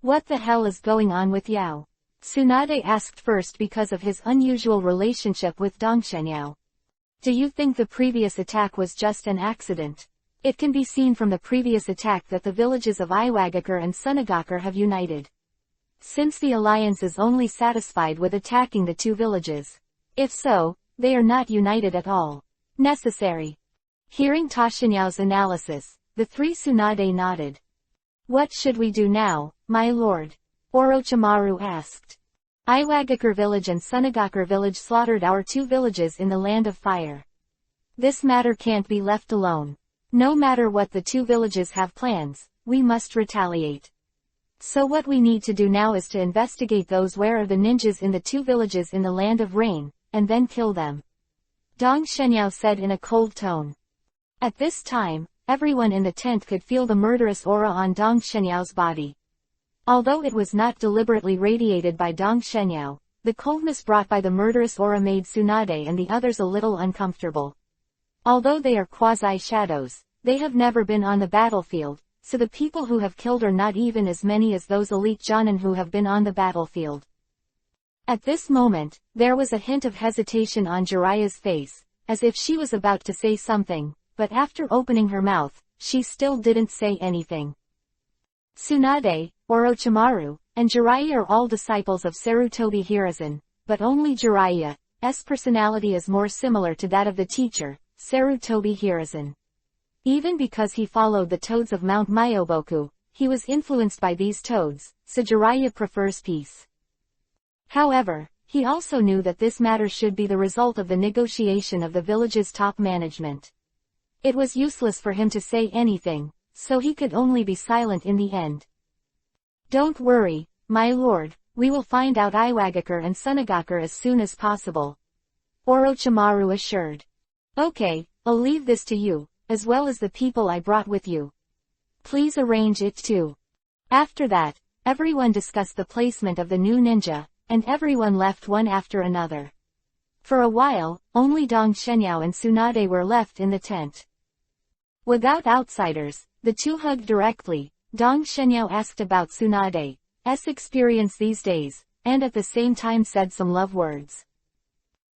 S1: What the hell is going on with Yao? Tsunade asked first because of his unusual relationship with Dong Shenyao. Do you think the previous attack was just an accident? It can be seen from the previous attack that the villages of Iwagakure and Sunagakure have united. Since the alliance is only satisfied with attacking the two villages. If so, they are not united at all. Necessary. Hearing Ta Shenyao's analysis, the three Tsunade nodded. What should we do now, my lord? Orochimaru asked. Iwagakure village and Sunagakure village slaughtered our two villages in the Land of Fire. This matter can't be left alone. No matter what the two villages have plans, we must retaliate. So what we need to do now is to investigate those where are the ninjas in the two villages in the Land of Rain, and then kill them. Dong Shenyao said in a cold tone. At this time, everyone in the tent could feel the murderous aura on Dong Shenyao's body. Although it was not deliberately radiated by Dong Shenyao, the coldness brought by the murderous aura made Tsunade and the others a little uncomfortable. Although they are quasi-shadows, they have never been on the battlefield, so the people who have killed are not even as many as those elite Jonin who have been on the battlefield. At this moment, there was a hint of hesitation on Jiraiya's face, as if she was about to say something, but after opening her mouth, she still didn't say anything. Tsunade, Orochimaru, and Jiraiya are all disciples of Sarutobi Hiruzen, but only Jiraiya's personality is more similar to that of the teacher, Sarutobi Hiruzen. Even because he followed the toads of Mount Myoboku, he was influenced by these toads, so Jiraiya prefers peace. However, he also knew that this matter should be the result of the negotiation of the village's top management. It was useless for him to say anything, so he could only be silent in the end. Don't worry, my lord, we will find out Iwagakure and Sunagakure as soon as possible, Orochimaru assured. Okay, I'll leave this to you, as well as the people I brought with you. Please arrange it too. After that, everyone discussed the placement of the new ninja, and everyone left one after another. For a while, only Dong Shenyao and Tsunade were left in the tent. Without outsiders, the two hugged directly. Dong Shenyao asked about Tsunade's experience these days, and at the same time said some love words.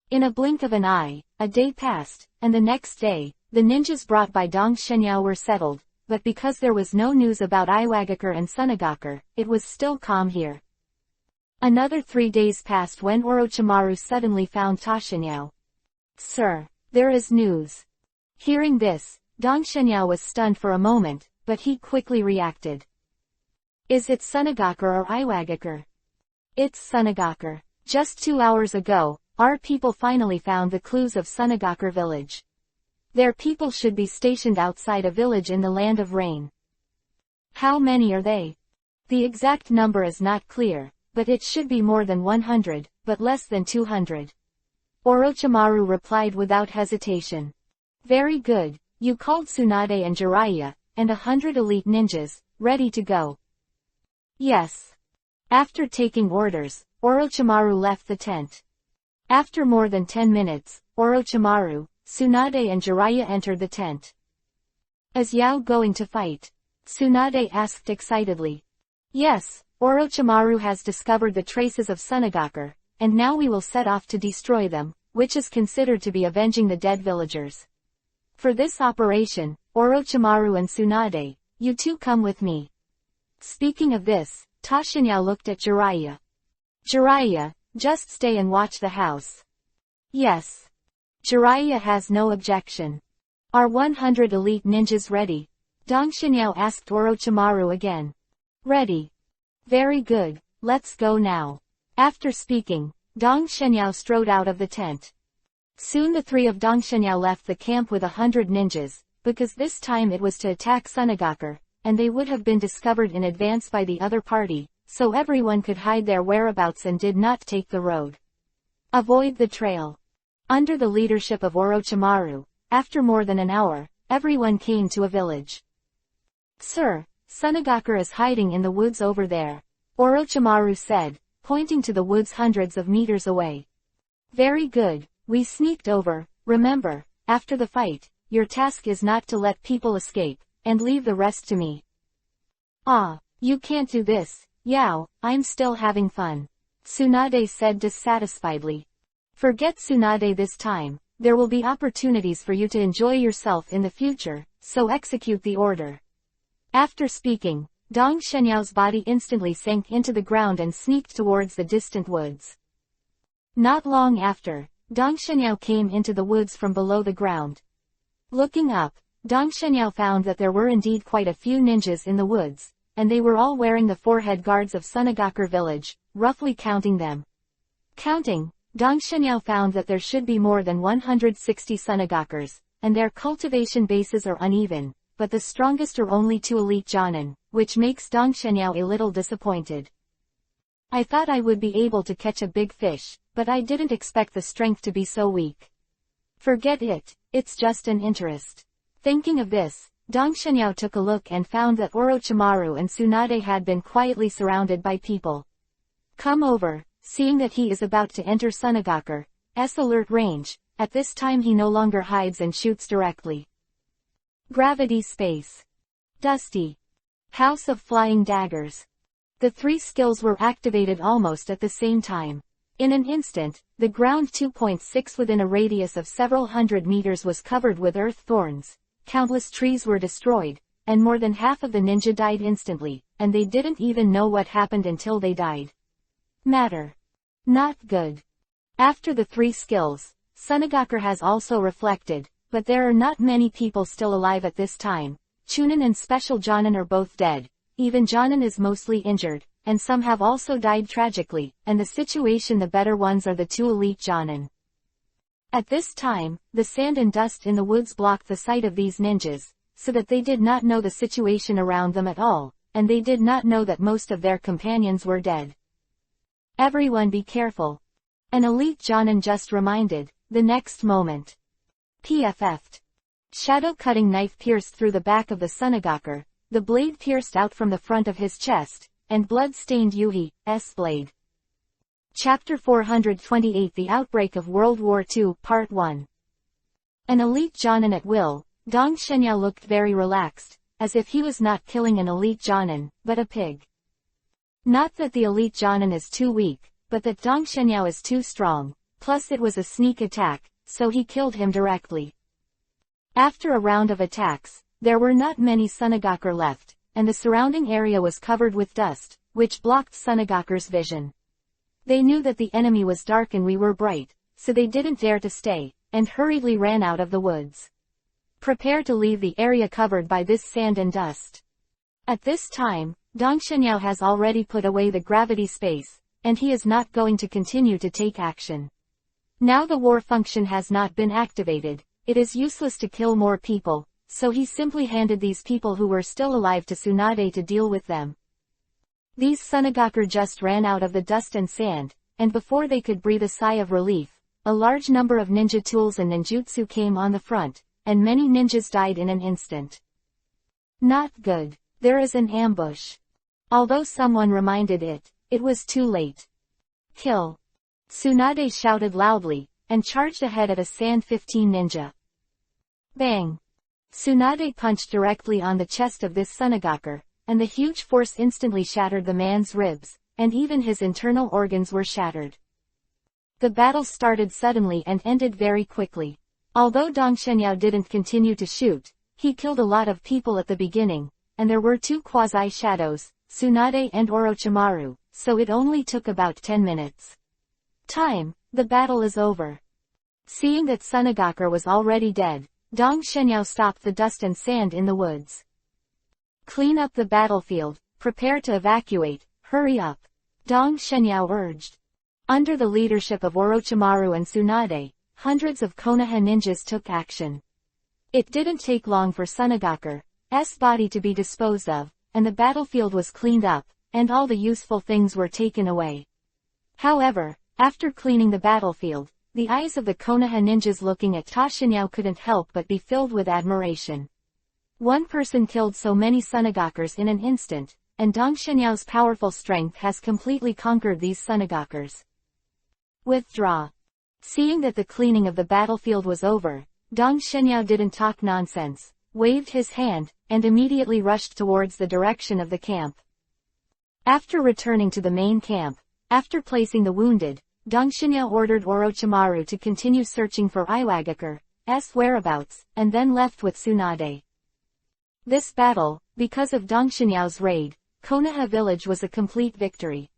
S1: In a blink of an eye, a day passed, and the next day, the ninjas brought by Dong Shenyao were settled, but because there was no news about Iwagakure and Sunagakure, it was still calm here. Another 3 days passed when Orochimaru suddenly found Ta Shenyao. Sir, there is news. Hearing this, Dong Shenyao was stunned for a moment, but he quickly reacted. Is it Sunagakure or Iwagakure? It's Sunagakure. Just 2 hours ago, our people finally found the clues of Sunagakure village. Their people should be stationed outside a village in the Land of Rain. How many are they? The exact number is not clear, but it should be more than 100, but less than 200. Orochimaru replied without hesitation. Very good, you called Tsunade and Jiraiya, and 100 elite ninjas, ready to go. Yes. After taking orders, Orochimaru left the tent. After more than 10 minutes, Orochimaru, Tsunade and Jiraiya entered the tent. Is Yao going to fight? Tsunade asked excitedly. Yes, Orochimaru has discovered the traces of Sunagakure, and now we will set off to destroy them, which is considered to be avenging the dead villagers. For this operation, Orochimaru and Tsunade, you two come with me. Speaking of this, Ta Xinyao looked at Jiraiya. Jiraiya, just stay and watch the house. Yes. Jiraiya has no objection. Are 100 elite ninjas ready? Dong Xinyao asked Orochimaru again. Ready. Very good, let's go now. After speaking, Dong Xinyao strode out of the tent. Soon the three of Dong Xinyao left the camp with 100 ninjas, because this time it was to attack Sunagakur, and they would have been discovered in advance by the other party, so everyone could hide their whereabouts and did not take the road. Avoid the trail. Under the leadership of Orochimaru, after more than an hour, everyone came to a village. Sir, Sunagakur is hiding in the woods over there, Orochimaru said, pointing to the woods hundreds of meters away. Very good, we sneaked over, remember, after the fight, your task is not to let people escape, and leave the rest to me. Ah, you can't do this, Yao, I'm still having fun, Tsunade said dissatisfiedly. Forget Tsunade this time, there will be opportunities for you to enjoy yourself in the future, so execute the order. After speaking, Dong Shenyao's body instantly sank into the ground and sneaked towards the distant woods. Not long after, Dong Shenyao came into the woods from below the ground. Looking up, Dong Shenyao found that there were indeed quite a few ninjas in the woods, and they were all wearing the forehead guards of Sunagakur village, roughly counting them. Counting, Dong Shenyao found that there should be more than 160 Sunagakurs, and their cultivation bases are uneven, but the strongest are only 2 elite Jonin, which makes Dong Shenyao a little disappointed. I thought I would be able to catch a big fish, but I didn't expect the strength to be so weak. Forget it, it's just an interest. Thinking of this, Dong Shenyao took a look and found that Orochimaru and Tsunade had been quietly surrounded by people. Come over, seeing that he is about to enter Sunagakur's alert range, at this time he no longer hides and shoots directly. Gravity Space. Dusty. House of Flying Daggers. The 3 skills were activated almost at the same time. In an instant, the ground 2.6 within a radius of several hundred meters was covered with earth thorns, countless trees were destroyed, and more than half of the ninja died instantly, and they didn't even know what happened until they died. Matter. Not good. After the 3 skills, Sunagakur has also reflected, but there are not many people still alive at this time. Chunin and Special Jonin are both dead, even Jonin is mostly injured, and some have also died tragically, and the situation the better ones are the 2 elite Jonin. At this time, the sand and dust in the woods blocked the sight of these ninjas, so that they did not know the situation around them at all, and they did not know that most of their companions were dead. Everyone be careful. An elite Jonin just reminded, the next moment. PFF'd. Shadow-cutting knife pierced through the back of the Sunagakur, the blade pierced out from the front of his chest, and blood-stained Yuhi's blade. Chapter 428 The Outbreak of World War II, Part 1. An elite Jonin at will, Dong Shenyao looked very relaxed, as if he was not killing an elite Jonin, but a pig. Not that the elite Jonin is too weak, but that Dong Shenyao is too strong, plus it was a sneak attack, so he killed him directly. After a round of attacks, there were not many Sunagakur left, and the surrounding area was covered with dust, which blocked Sunagakur's vision. They knew that the enemy was dark and we were bright, so they didn't dare to stay, and hurriedly ran out of the woods. Prepare to leave the area covered by this sand and dust. At this time, Dong Shenyao has already put away the gravity space, and he is not going to continue to take action. Now the war function has not been activated, it is useless to kill more people, so he simply handed these people who were still alive to Tsunade to deal with them. These Sunagakur just ran out of the dust and sand, and before they could breathe a sigh of relief, a large number of ninja tools and ninjutsu came on the front, and many ninjas died in an instant. Not good. There is an ambush. Although someone reminded it, it was too late. Kill. Tsunade shouted loudly, and charged ahead at a Sand 15 ninja. Bang. Tsunade punched directly on the chest of this Sunagakur, and the huge force instantly shattered the man's ribs, and even his internal organs were shattered. The battle started suddenly and ended very quickly. Although Dong Shenyao didn't continue to shoot, he killed a lot of people at the beginning, and there were 2 quasi-shadows, Tsunade and Orochimaru, so it only took about 10 minutes. The battle is over. Seeing that Sunagakure was already dead, Dong Shenyao stopped the dust and sand in the woods. Clean up the battlefield, prepare to evacuate, hurry up. Dong Shenyao urged. Under the leadership of Orochimaru and Tsunade, hundreds of Konoha ninjas took action. It didn't take long for Sunagakure's body to be disposed of, and the battlefield was cleaned up, and all the useful things were taken away. However, after cleaning the battlefield, the eyes of the Konoha ninjas looking at Ta Shinyao couldn't help but be filled with admiration. One person killed so many Sunagakures in an instant, and Dong Shenyao's powerful strength has completely conquered these Sunagakures. Withdraw. Seeing that the cleaning of the battlefield was over, Dong Shenyao didn't talk nonsense, waved his hand, and immediately rushed towards the direction of the camp. After returning to the main camp, after placing the wounded, Dong Shenyao ordered Orochimaru to continue searching for Iwagakure's whereabouts, and then left with Tsunade. This battle, because of Dong Shenyao's raid, Konoha village was a complete victory.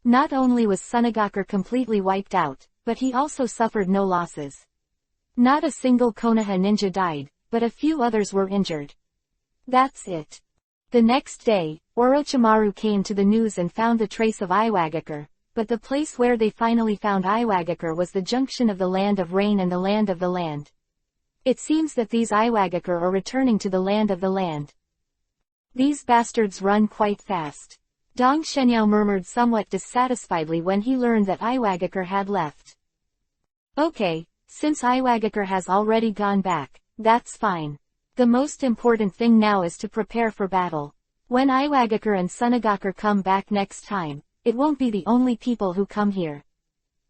S1: Not only was Sunagakure completely wiped out, but he also suffered no losses. Not a single Konoha ninja died, but a few others were injured. That's it. The next day, Orochimaru came to the news and found the trace of Iwagakure, but the place where they finally found Iwagakure was the junction of the Land of Rain and the Land of the Land. It seems that these Iwagakure are returning to the Land of the Land. These bastards run quite fast. Dong Shenyao murmured somewhat dissatisfiedly when he learned that Iwagakure had left. Okay, since Iwagakure has already gone back, that's fine. The most important thing now is to prepare for battle. When Iwagakure and Sunagakure come back next time, it won't be the only people who come here.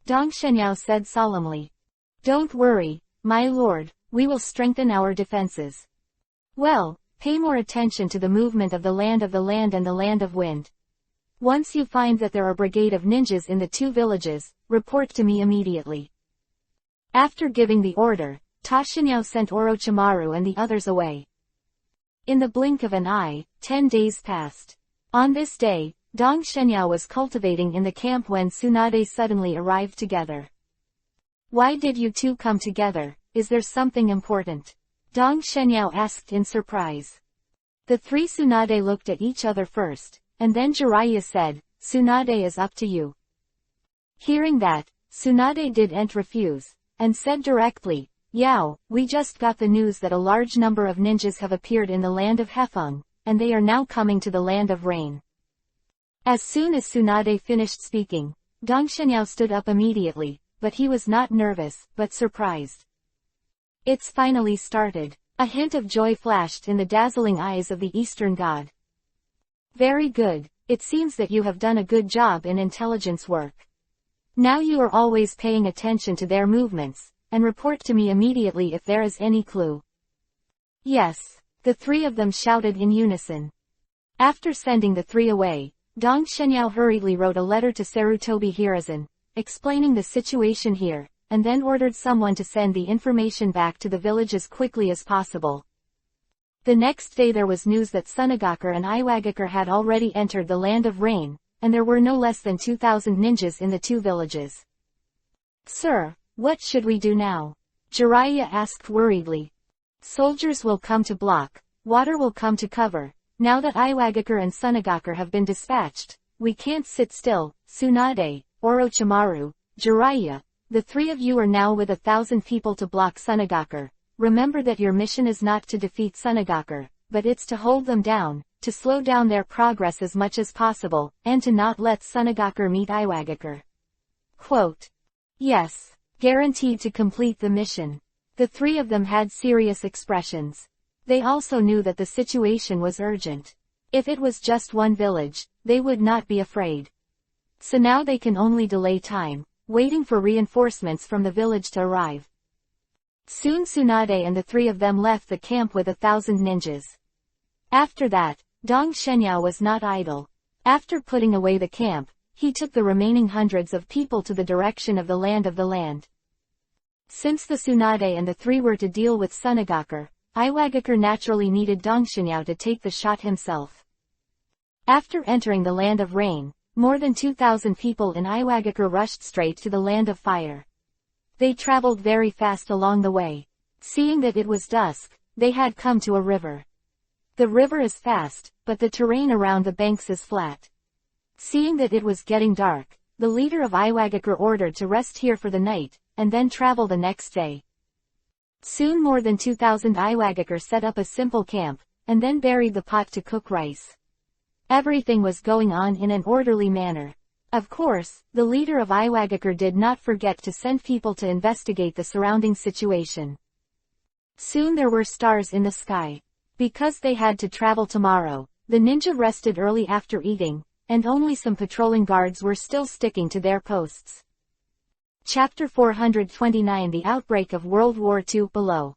S1: Dong Shenyao said solemnly. Don't worry, my lord, we will strengthen our defenses. Well, pay more attention to the movement of the Land and the Land of Wind. Once you find that there are a brigade of ninjas in the two villages, report to me immediately. After giving the order, Ta Shinyao sent Orochimaru and the others away. In the blink of an eye, 10 days passed. On this day, Dong Shenyao was cultivating in the camp when Tsunade suddenly arrived together. Why did you two come together? Is there something important? Dong Shenyao asked in surprise. The three Tsunade looked at each other first, and then Jiraiya said, Tsunade is up to you. Hearing that, Tsunade didn't refuse, and said directly, Yao, we just got the news that a large number of ninjas have appeared in the land of Hefeng, and they are now coming to the Land of Rain. As soon as Tsunade finished speaking, Dong Shenyao stood up immediately, but he was not nervous, but surprised. It's finally started. A hint of joy flashed in the dazzling eyes of the Eastern god. Very good, it seems that you have done a good job in intelligence work. Now you are always paying attention to their movements, and report to me immediately if there is any clue. Yes, the three of them shouted in unison. After sending the three away, Dong Shenyao hurriedly wrote a letter to Sarutobi Hiruzen, explaining the situation here, and then ordered someone to send the information back to the village as quickly as possible. The next day there was news that Sunagakure and Iwagakure had already entered the Land of Rain, and there were no less than 2,000 ninjas in the two villages. Sir, what should we do now? Jiraiya asked worriedly. Soldiers will come to block, water will come to cover. Now that Iwagakure and Sunagakure have been dispatched, we can't sit still. Tsunade, Orochimaru, Jiraiya, the three of you are now with 1,000 people to block Sunagakure. Remember that your mission is not to defeat Sunagakure, but it's to hold them down, to slow down their progress as much as possible, and to not let Sunagakure meet Iwagakure. Quote. Yes, guaranteed to complete the mission. The three of them had serious expressions. They also knew that the situation was urgent. If it was just one village, they would not be afraid. So now they can only delay time, waiting for reinforcements from the village to arrive. Soon Tsunade and the three of them left the camp with 1,000 ninjas. After that, Dong Shenyao was not idle. After putting away the camp, he took the remaining hundreds of people to the direction of the Land of the Land. Since the Tsunade and the three were to deal with Sunagakure, Iwagakure naturally needed Dong Shenyao to take the shot himself. After entering the land of rain, more than 2,000 people in Iwagakure rushed straight to the land of fire. They traveled very fast along the way. Seeing that it was dusk, they had come to a river. The river is fast, but the terrain around the banks is flat. Seeing that it was getting dark, the leader of Iwagakure ordered to rest here for the night, and then travel the next day. Soon more than 2,000 Iwagakure set up a simple camp, and then buried the pot to cook rice. Everything was going on in an orderly manner. Of course, the leader of Iwagakure did not forget to send people to investigate the surrounding situation. Soon there were stars in the sky. Because they had to travel tomorrow, the ninja rested early after eating, and only some patrolling guards were still sticking to their posts. Chapter 429 The Outbreak of World War II below.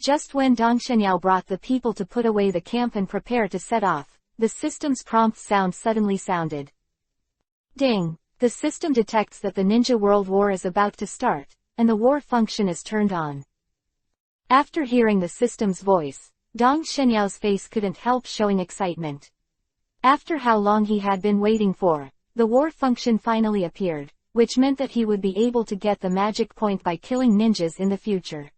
S1: Just when Dong Shenyao brought the people to put away the camp and prepare to set off, the system's prompt sound suddenly sounded. Ding! The system detects that the Ninja World War is about to start, and the war function is turned on. After hearing the system's voice, Dong Shenyao's face couldn't help showing excitement. After how long he had been waiting for, the war function finally appeared, which meant that he would be able to get the magic point by killing ninjas in the future.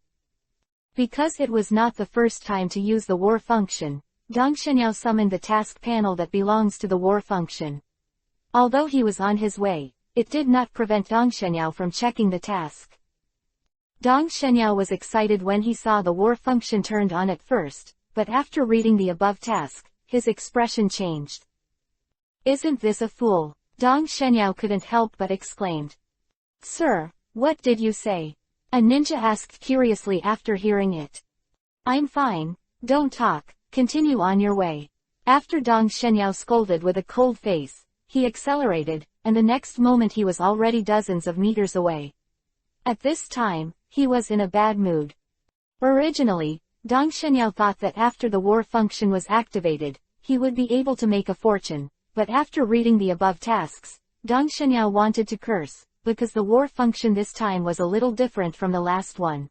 S1: Because it was not the first time to use the war function, Dong Shenyao summoned the task panel that belongs to the war function. Although he was on his way, it did not prevent Dong Shenyao from checking the task. Dong Shenyao was excited when he saw the war function turned on at first, but after reading the above task, his expression changed. Isn't this a fool? Dong Shenyao couldn't help but exclaimed. Sir, what did you say? A ninja asked curiously after hearing it. I'm fine, don't talk, continue on your way. After Dong Shenyao scolded with a cold face, he accelerated, and the next moment he was already dozens of meters away. At this time, he was in a bad mood. Originally, Dong Shenyao thought that after the war function was activated, he would be able to make a fortune, but after reading the above tasks, Dong Shenyao wanted to curse, because the war function this time was a little different from the last one.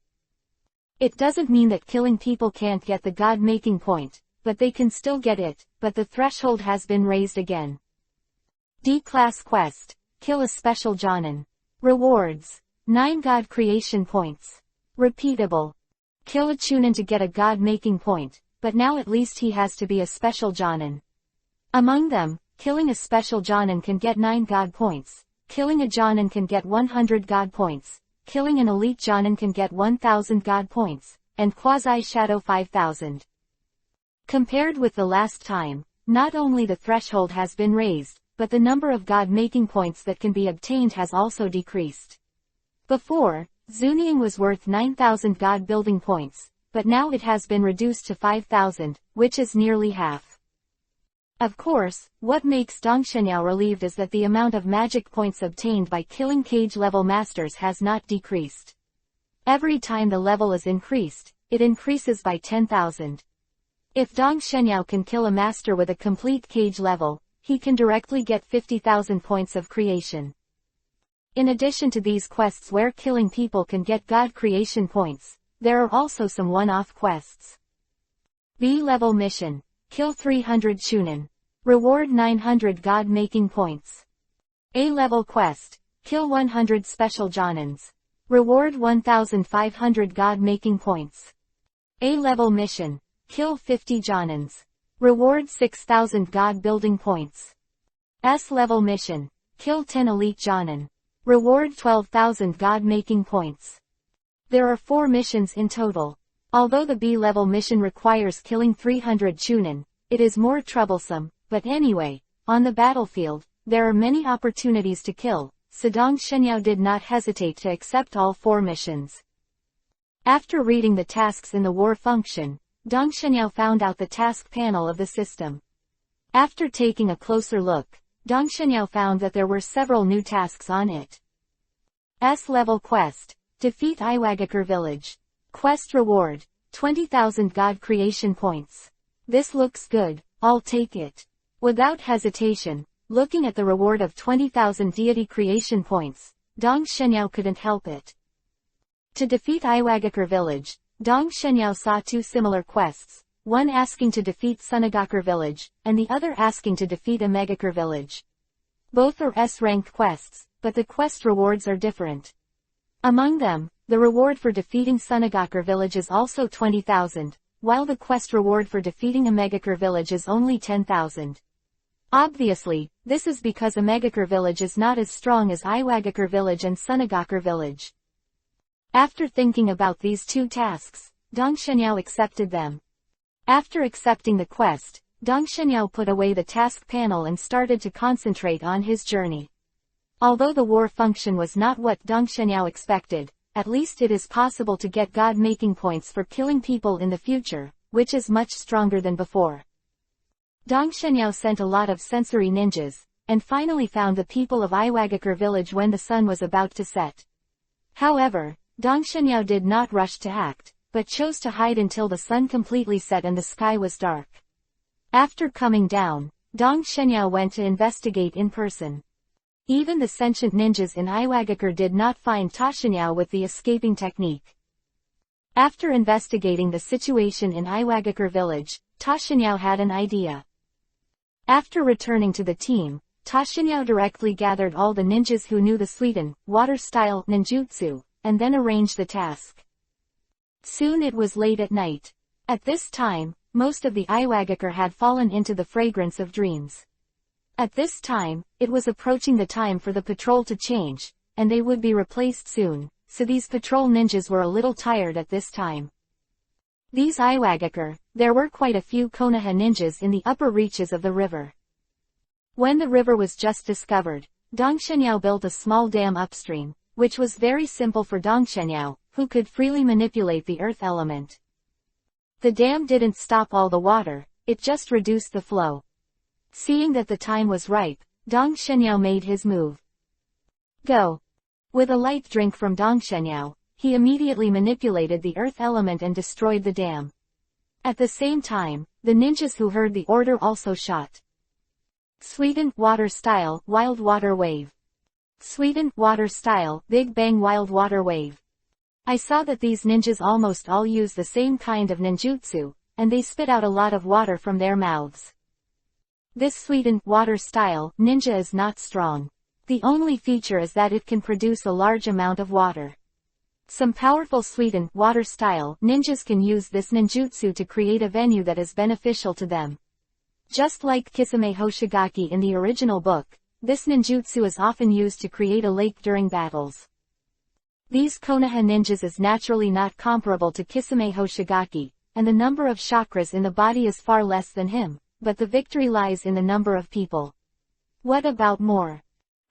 S1: It doesn't mean that killing people can't get the god-making point, but they can still get it, but the threshold has been raised again. D-Class Quest, kill a special Jonin. Rewards. 9 God Creation Points. Repeatable. Kill a Chunin to get a God-making point, but now at least he has to be a special Jonin. Among them, killing a special Jonin can get 9 God points, killing a Jonin can get 100 God points, killing an elite Jonin can get 1000 God points, and Quasi-Shadow 5000. Compared with the last time, not only the threshold has been raised, but the number of God-making points that can be obtained has also decreased. Before, Zuniang was worth 9,000 God-building points, but now it has been reduced to 5,000, which is nearly half. Of course, what makes Dong Shenyao relieved is that the amount of magic points obtained by killing cage-level masters has not decreased. Every time the level is increased, it increases by 10,000. If Dong Shenyao can kill a master with a complete cage level, he can directly get 50,000 points of creation. In addition to these quests where killing people can get God creation points, there are also some one-off quests. B-level mission. Kill 300 Chunin. Reward 900 God-making points. A-level quest. Kill 100 special Jonins. Reward 1,500 God-making points. A-level mission. Kill 50 Jonins. Reward 6,000 God-building points. S-level mission. Kill 10 elite Jonin. Reward 12,000 God-making points. There are 4 missions in total. Although the B-level mission requires killing 300 Chunin, it is more troublesome, but anyway, on the battlefield, there are many opportunities to kill, so Dong Shenyao did not hesitate to accept all 4 missions. After reading the tasks in the war function, Dong Shenyao found out the task panel of the system. After taking a closer look, Dong Shenyao found that there were several new tasks on it. S-level quest. Defeat Iwagakure village. Quest reward. 20,000 God creation points. This looks good, I'll take it. Without hesitation, looking at the reward of 20,000 deity creation points, Dong Shenyao couldn't help it. To defeat Iwagakure village, Dong Shenyao saw 2 similar quests, one asking to defeat Sunagakure village, and the other asking to defeat Amegakure village. Both are S-rank quests, but the quest rewards are different. Among them, the reward for defeating Sunagakure village is also 20,000, while the quest reward for defeating Amegakure village is only 10,000. Obviously, this is because Amegakure village is not as strong as Iwagakure village and Sunagakure village. After thinking about these two tasks, Dong Shenyao accepted them. After accepting the quest, Dong Shenyao put away the task panel and started to concentrate on his journey. Although the war function was not what Dong Shenyao expected, at least it is possible to get God-making points for killing people in the future, which is much stronger than before. Dong Shenyao sent a lot of sensory ninjas, and finally found the people of Iwagakure village when the sun was about to set. However, Dong Shenyao did not rush to act, but chose to hide until the sun completely set and the sky was dark. After coming down, Dong Shenyao went to investigate in person. Even the sentient ninjas in Iwagakure did not find Ta Shenyao with the escaping technique. After investigating the situation in Iwagakure village, Ta Shenyao had an idea. After returning to the team, Ta Shenyao directly gathered all the ninjas who knew the Suiten, water-style ninjutsu, and then arranged the task. Soon it was late at night. At this time, most of the Iwagakure had fallen into the fragrance of dreams. At this time, it was approaching the time for the patrol to change, and they would be replaced soon, so these patrol ninjas were a little tired at this time. These Iwagakure, there were quite a few Konoha ninjas in the upper reaches of the river. When the river was just discovered, Dong Shenyao built a small dam upstream, which was very simple for Dong Shenyao, who could freely manipulate the earth element. The dam didn't stop all the water, it just reduced the flow. Seeing that the time was ripe, Dong Shenyao made his move. Go! With a light drink from Dong Shenyao, he immediately manipulated the earth element and destroyed the dam. At the same time, the ninjas who heard the order also shot. Suiten, water style, wild water wave. Suiten, water style, big bang wild water wave. I saw that these ninjas almost all use the same kind of ninjutsu, and they spit out a lot of water from their mouths. This Suiten, water style, ninja is not strong. The only feature is that it can produce a large amount of water. Some powerful Suiten, water style, ninjas can use this ninjutsu to create a venue that is beneficial to them. Just like Kisame Hoshigaki in the original book, this ninjutsu is often used to create a lake during battles. These Konoha ninjas is naturally not comparable to Kisame Hoshigaki, and the number of chakras in the body is far less than him, but the victory lies in the number of people. What about more?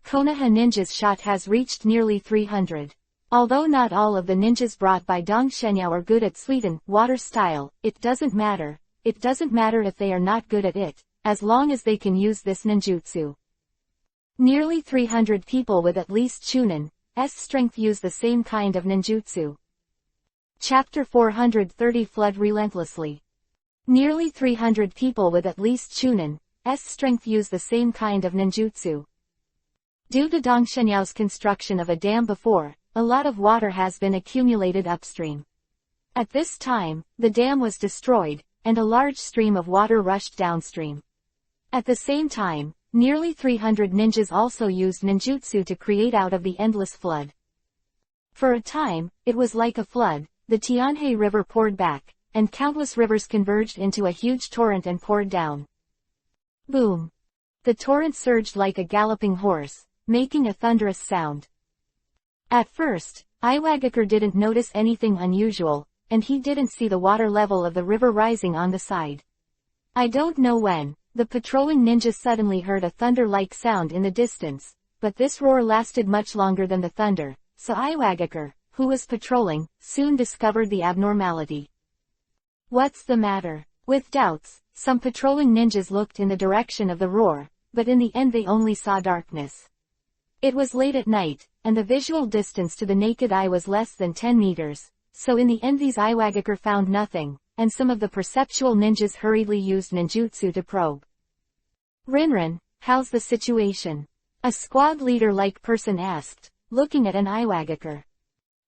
S1: Konoha ninjas shot has reached nearly 300. Although not all of the ninjas brought by Dong Shenyao are good at Suiten, water style, it doesn't matter. It doesn't matter if they are not good at it, as long as they can use this ninjutsu. Nearly 300 people with at least Chunin's strength use the same kind of ninjutsu. Chapter 430 Flood relentlessly. Nearly 300 people with at least Chunin's strength use the same kind of ninjutsu. Due to Dong Shenyao's construction of a dam before, a lot of water has been accumulated upstream. At this time, the dam was destroyed, and a large stream of water rushed downstream. At the same time, nearly 300 ninjas also used ninjutsu to create out of the endless flood. For a time, it was like a flood, the Tianhe River poured back, and countless rivers converged into a huge torrent and poured down. Boom! The torrent surged like a galloping horse, making a thunderous sound. At first, Iwagakure didn't notice anything unusual, and he didn't see the water level of the river rising on the side. I don't know when, the patrolling ninjas suddenly heard a thunder-like sound in the distance, but this roar lasted much longer than the thunder, so Iwagakure, who was patrolling, soon discovered the abnormality. What's the matter? With doubts, some patrolling ninjas looked in the direction of the roar, but in the end they only saw darkness. It was late at night, and the visual distance to the naked eye was less than 10 meters, so in the end these Iwagakure found nothing, and some of the perceptual ninjas hurriedly used ninjutsu to probe. Rinrin, how's the situation? A squad leader-like person asked, looking at an Iwagakure.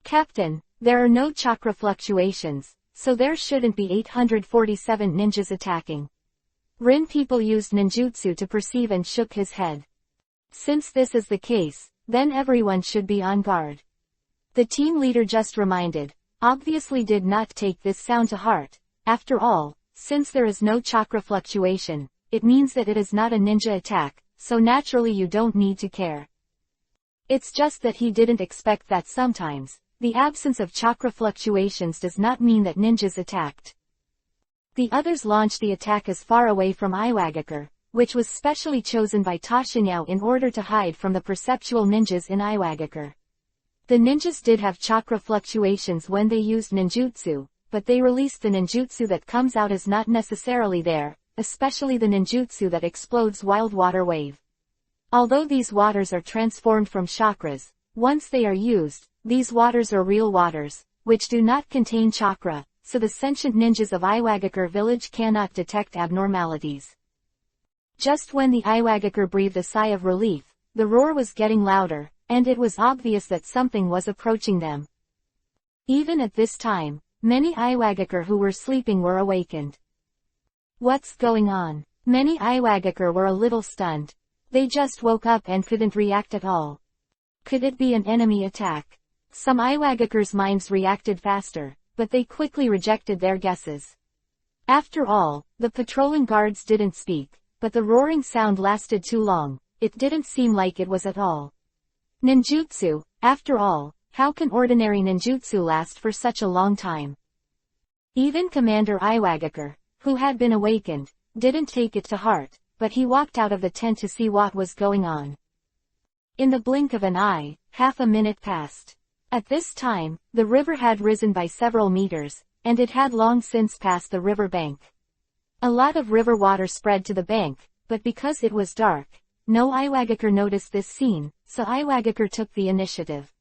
S1: Captain, there are no chakra fluctuations, so there shouldn't be 847 ninjas attacking. Rin people used ninjutsu to perceive and shook his head. Since this is the case, then everyone should be on guard. The team leader just reminded, obviously did not take this sound to heart. After all, since there is no chakra fluctuation, it means that it is not a ninja attack, so naturally you don't need to care. It's just that he didn't expect that sometimes, the absence of chakra fluctuations does not mean that ninjas attacked. The others launched the attack as far away from Iwagakure, which was specially chosen by Toshinyao in order to hide from the perceptual ninjas in Iwagakure. The ninjas did have chakra fluctuations when they used ninjutsu, but they released the ninjutsu that comes out as not necessarily there, especially the ninjutsu that explodes wild water wave. Although these waters are transformed from chakras, once they are used, these waters are real waters, which do not contain chakra, so the sentient ninjas of Iwagakure village cannot detect abnormalities. Just when the Iwagakure breathed a sigh of relief, the roar was getting louder, and it was obvious that something was approaching them. Even at this time, many Iwagakure who were sleeping were awakened. What's going on? Many Iwagakure were a little stunned. They just woke up and couldn't react at all. Could it be an enemy attack? Some Iwagakure's minds reacted faster, but they quickly rejected their guesses. After all, the patrolling guards didn't speak, but the roaring sound lasted too long. It didn't seem like it was at all ninjutsu. After all, how can ordinary ninjutsu last for such a long time? Even Commander Iwagakure, who had been awakened, didn't take it to heart, but he walked out of the tent to see what was going on. In the blink of an eye, half a minute passed. At this time, the river had risen by several meters, and it had long since passed the river bank. A lot of river water spread to the bank, but because it was dark, no Iwagakure noticed this scene, so Iwagakure took the initiative.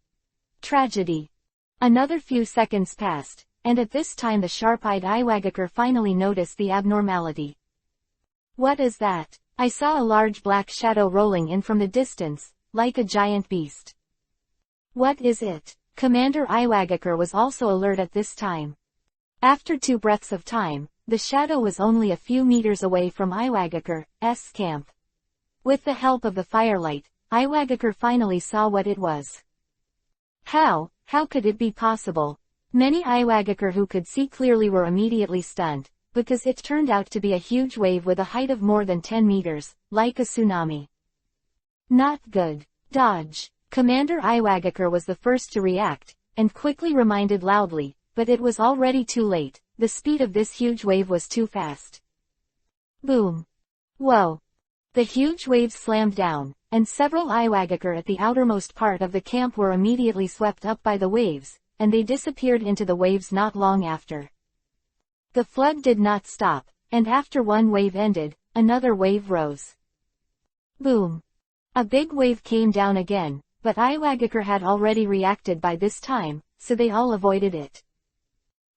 S1: Tragedy. Another few seconds passed, and at this time the sharp-eyed Iwagakure finally noticed the abnormality. What is that? I saw a large black shadow rolling in from the distance, like a giant beast. What is it? Commander Iwagakure was also alert at this time. After 2 breaths of time, the shadow was only a few meters away from Iwagakure's camp. With the help of the firelight, Iwagakure finally saw what it was. How could it be possible? Many Iwagakure who could see clearly were immediately stunned, because it turned out to be a huge wave with a height of more than 10 meters, like a tsunami. Not good. Dodge. Commander Iwagakure was the first to react, and quickly reminded loudly, but it was already too late. The speed of this huge wave was too fast. Boom. Whoa. The huge waves slammed down, and several Iwagakure at the outermost part of the camp were immediately swept up by the waves, and they disappeared into the waves not long after. The flood did not stop, and after one wave ended, another wave rose. Boom. A big wave came down again, but Iwagakure had already reacted by this time, so they all avoided it.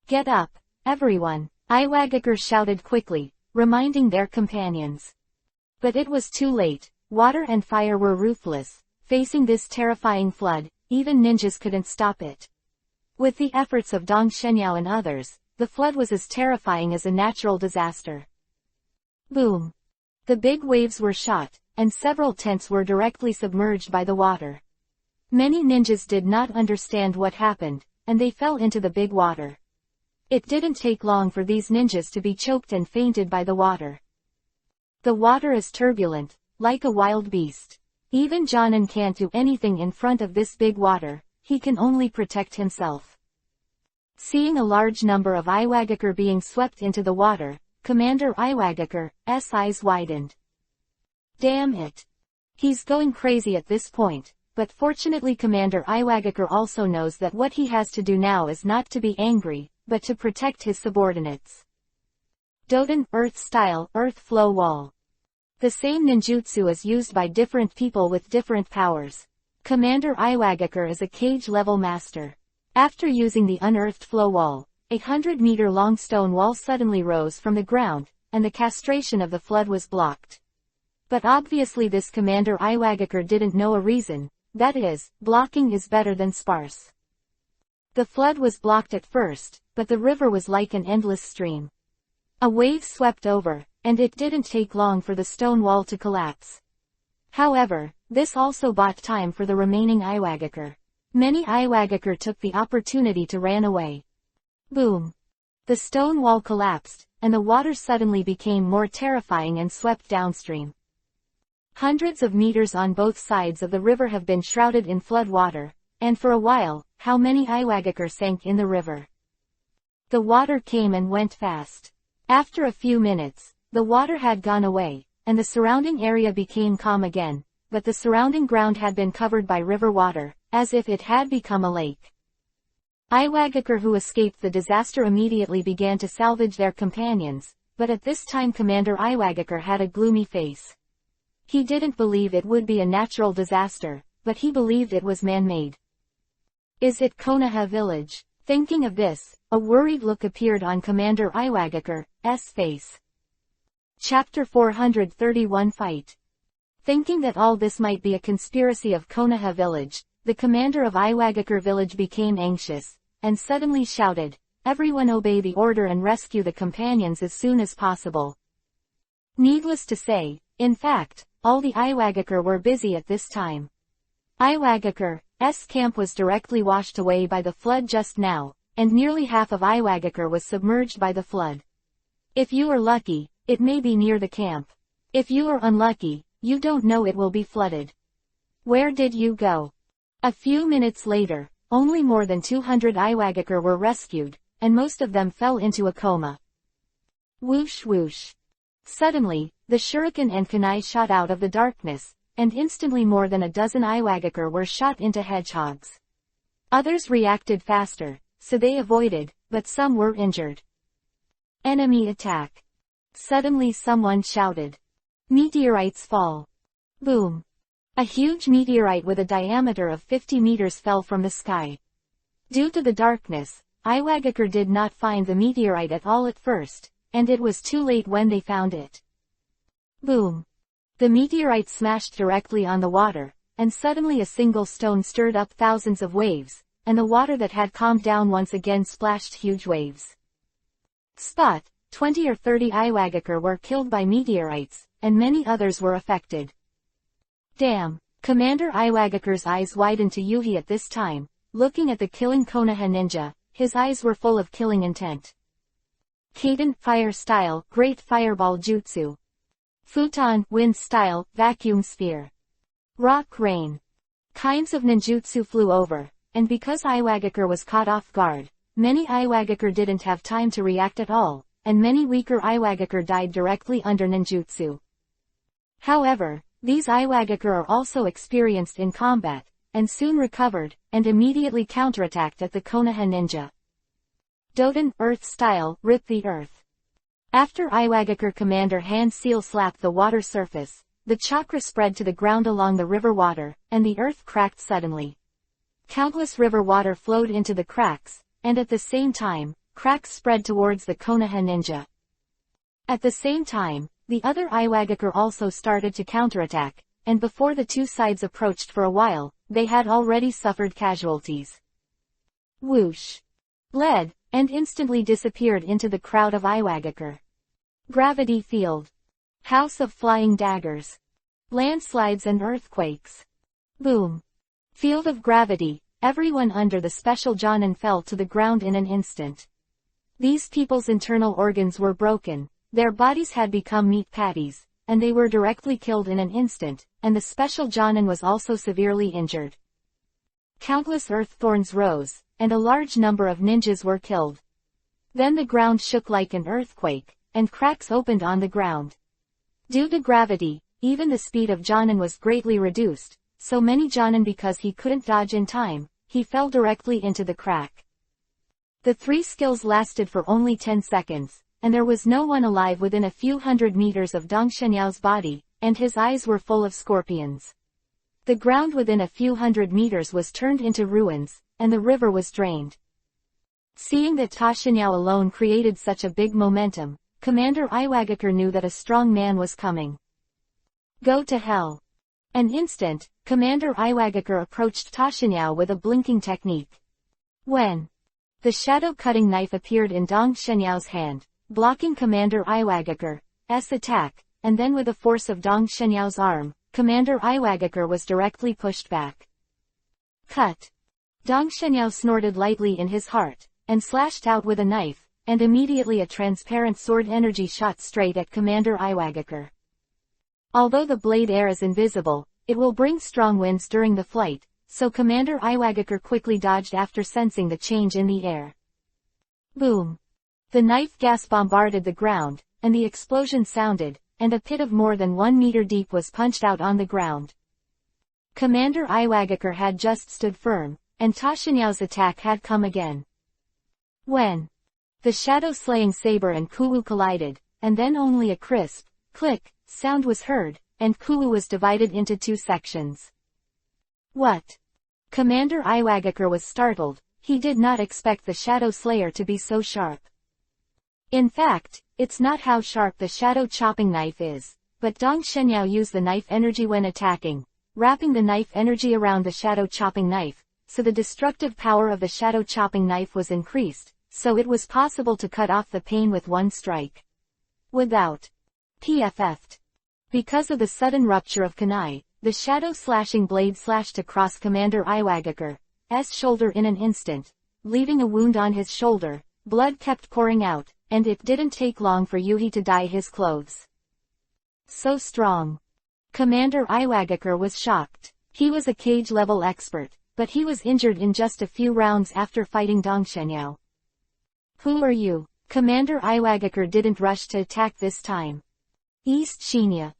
S1: Get up, everyone, Iwagakure shouted quickly, reminding their companions. But it was too late. Water and fire were ruthless. Facing this terrifying flood, even ninjas couldn't stop it. With the efforts of Dong Shenyao and others, the flood was as terrifying as a natural disaster. Boom. The big waves were shot, and several tents were directly submerged by the water. Many ninjas did not understand what happened, and they fell into the big water. It didn't take long for these ninjas to be choked and fainted by the water. The water is turbulent, like a wild beast. Even Jonin can't do anything in front of this big water, he can only protect himself. Seeing a large number of Iwagakure being swept into the water, Commander Iwagakure's eyes widened. Damn it. He's going crazy at this point, but fortunately Commander Iwagakure also knows that what he has to do now is not to be angry, but to protect his subordinates. Doden, Earth Style, Earth Flow Wall. The same ninjutsu is used by different people with different powers. Commander Iwagakure is a cage-level master. After using the unearthed flow wall, a 100-meter-long stone wall suddenly rose from the ground, and the castration of the flood was blocked. But obviously this Commander Iwagakure didn't know a reason, that is, blocking is better than sparse. The flood was blocked at first, but the river was like an endless stream. A wave swept over, and it didn't take long for the stone wall to collapse. However, this also bought time for the remaining Iwagakure. Many Iwagakure took the opportunity to ran away. Boom! The stone wall collapsed, and the water suddenly became more terrifying and swept downstream. Hundreds of meters on both sides of the river have been shrouded in flood water, and for a while, how many Iwagakure sank in the river. The water came and went fast. After a few minutes, the water had gone away, and the surrounding area became calm again, but the surrounding ground had been covered by river water, as if it had become a lake. Iwagakure who escaped the disaster immediately began to salvage their companions, but at this time Commander Iwagakure had a gloomy face. He didn't believe it would be a natural disaster, but he believed it was man-made. Is it Konoha village? Thinking of this, a worried look appeared on Commander Iwagakure's face. Chapter 431 Fight. Thinking that all this might be a conspiracy of Konoha village, the commander of Iwagakure village became anxious, and suddenly shouted, "Everyone obey the order and rescue the companions as soon as possible." Needless to say, in fact, all the Iwagakure were busy at this time. Iwagakure's camp was directly washed away by the flood just now, and nearly half of Iwagakure was submerged by the flood. If you are lucky, it may be near the camp. If you are unlucky, you don't know it will be flooded. Where did you go? A few minutes later, only more than 200 Iwagakure were rescued, and most of them fell into a coma. Whoosh whoosh. Suddenly, the shuriken and kunai shot out of the darkness, and instantly more than a dozen Iwagakure were shot into hedgehogs. Others reacted faster, so they avoided, but some were injured. Enemy attack. Suddenly someone shouted. Meteorites fall. Boom. A huge meteorite with a diameter of 50 meters fell from the sky. Due to the darkness, Iwagakure did not find the meteorite at all at first, and it was too late when they found it. Boom. The meteorite smashed directly on the water, and suddenly a single stone stirred up thousands of waves, and the water that had calmed down once again splashed huge waves. Spot, 20 or 30 Iwagakure were killed by meteorites, and many others were affected. Damn! Commander Iwagakure's eyes widened to Yuhi at this time, looking at the killing Konoha ninja, his eyes were full of killing intent. Kaden, fire style, great fireball jutsu. Futon, wind style, vacuum sphere. Rock rain. Kinds of ninjutsu flew over, and because Iwagakure was caught off guard, many Iwagakure didn't have time to react at all, and many weaker Iwagakure died directly under ninjutsu. However, these Iwagakure are also experienced in combat, and soon recovered, and immediately counterattacked at the Konoha ninja. Doden, earth style, rip the earth. After Iwagakure commander hand seal slapped the water surface, the chakra spread to the ground along the river water, and the earth cracked suddenly. Countless river water flowed into the cracks, and at the same time, cracks spread towards the Konoha ninja. At the same time, the other Iwagakure also started to counterattack, and before the two sides approached for a while, they had already suffered casualties. Whoosh! Led, and instantly disappeared into the crowd of Iwagakure. Gravity field. House of flying daggers. Landslides and earthquakes. Boom. Field of gravity, everyone under the special Jonin fell to the ground in an instant. These people's internal organs were broken, their bodies had become meat patties, and they were directly killed in an instant, and the special Jonin was also severely injured. Countless earth thorns rose, and a large number of ninjas were killed. Then the ground shook like an earthquake, and cracks opened on the ground. Due to gravity, even the speed of Jonin was greatly reduced, so many Jonin because he couldn't dodge in time, he fell directly into the crack. The three skills lasted for only 10 seconds, and there was no one alive within a few hundred meters of Dong Shenyao's body, and his eyes were full of scorpions. The ground within a few hundred meters was turned into ruins, and the river was drained. Seeing that Ta Shenyao alone created such a big momentum, Commander Iwagakure knew that a strong man was coming. Go to hell. An instant, Commander Iwagakure approached Ta Shenyao with a blinking technique. When the shadow-cutting knife appeared in Dong Shenyao's hand, blocking Commander Iwagaker's attack, and then with the force of Dong Shenyao's arm, Commander Iwagaker was directly pushed back. Cut! Dong Shenyao snorted lightly in his heart, and slashed out with a knife, and immediately a transparent sword energy shot straight at Commander Iwagaker. Although the blade air is invisible, it will bring strong winds during the flight, so Commander Iwagaker quickly dodged after sensing the change in the air. Boom! The knife gas bombarded the ground, and the explosion sounded, and a pit of more than 1 meter deep was punched out on the ground. Commander Iwagaker had just stood firm, and Ta Shenyao's attack had come again. When the shadow-slaying saber and Kuwu collided, and then only a crisp, click, sound was heard, and Kuwu was divided into 2 sections. What? Commander Iwagaker was startled. He did not expect the Shadow Slayer to be so sharp. In fact, it's not how sharp the shadow chopping knife is, but Dong Shenyao used the knife energy when attacking, wrapping the knife energy around the shadow chopping knife, so the destructive power of the shadow chopping knife was increased, so it was possible to cut off the pain with one strike. Without PFF'd. Because of the sudden rupture of kunai, the shadow-slashing blade slashed across Commander Iwagaker's shoulder in an instant, leaving a wound on his shoulder. Blood kept pouring out, and it didn't take long for Yuhi to dye his clothes. So strong. Commander Iwagaker was shocked. He was a cage-level expert, but he was injured in just a few rounds after fighting Dong Shenyao. Who are you? Commander Iwagaker didn't rush to attack this time. East Shinya.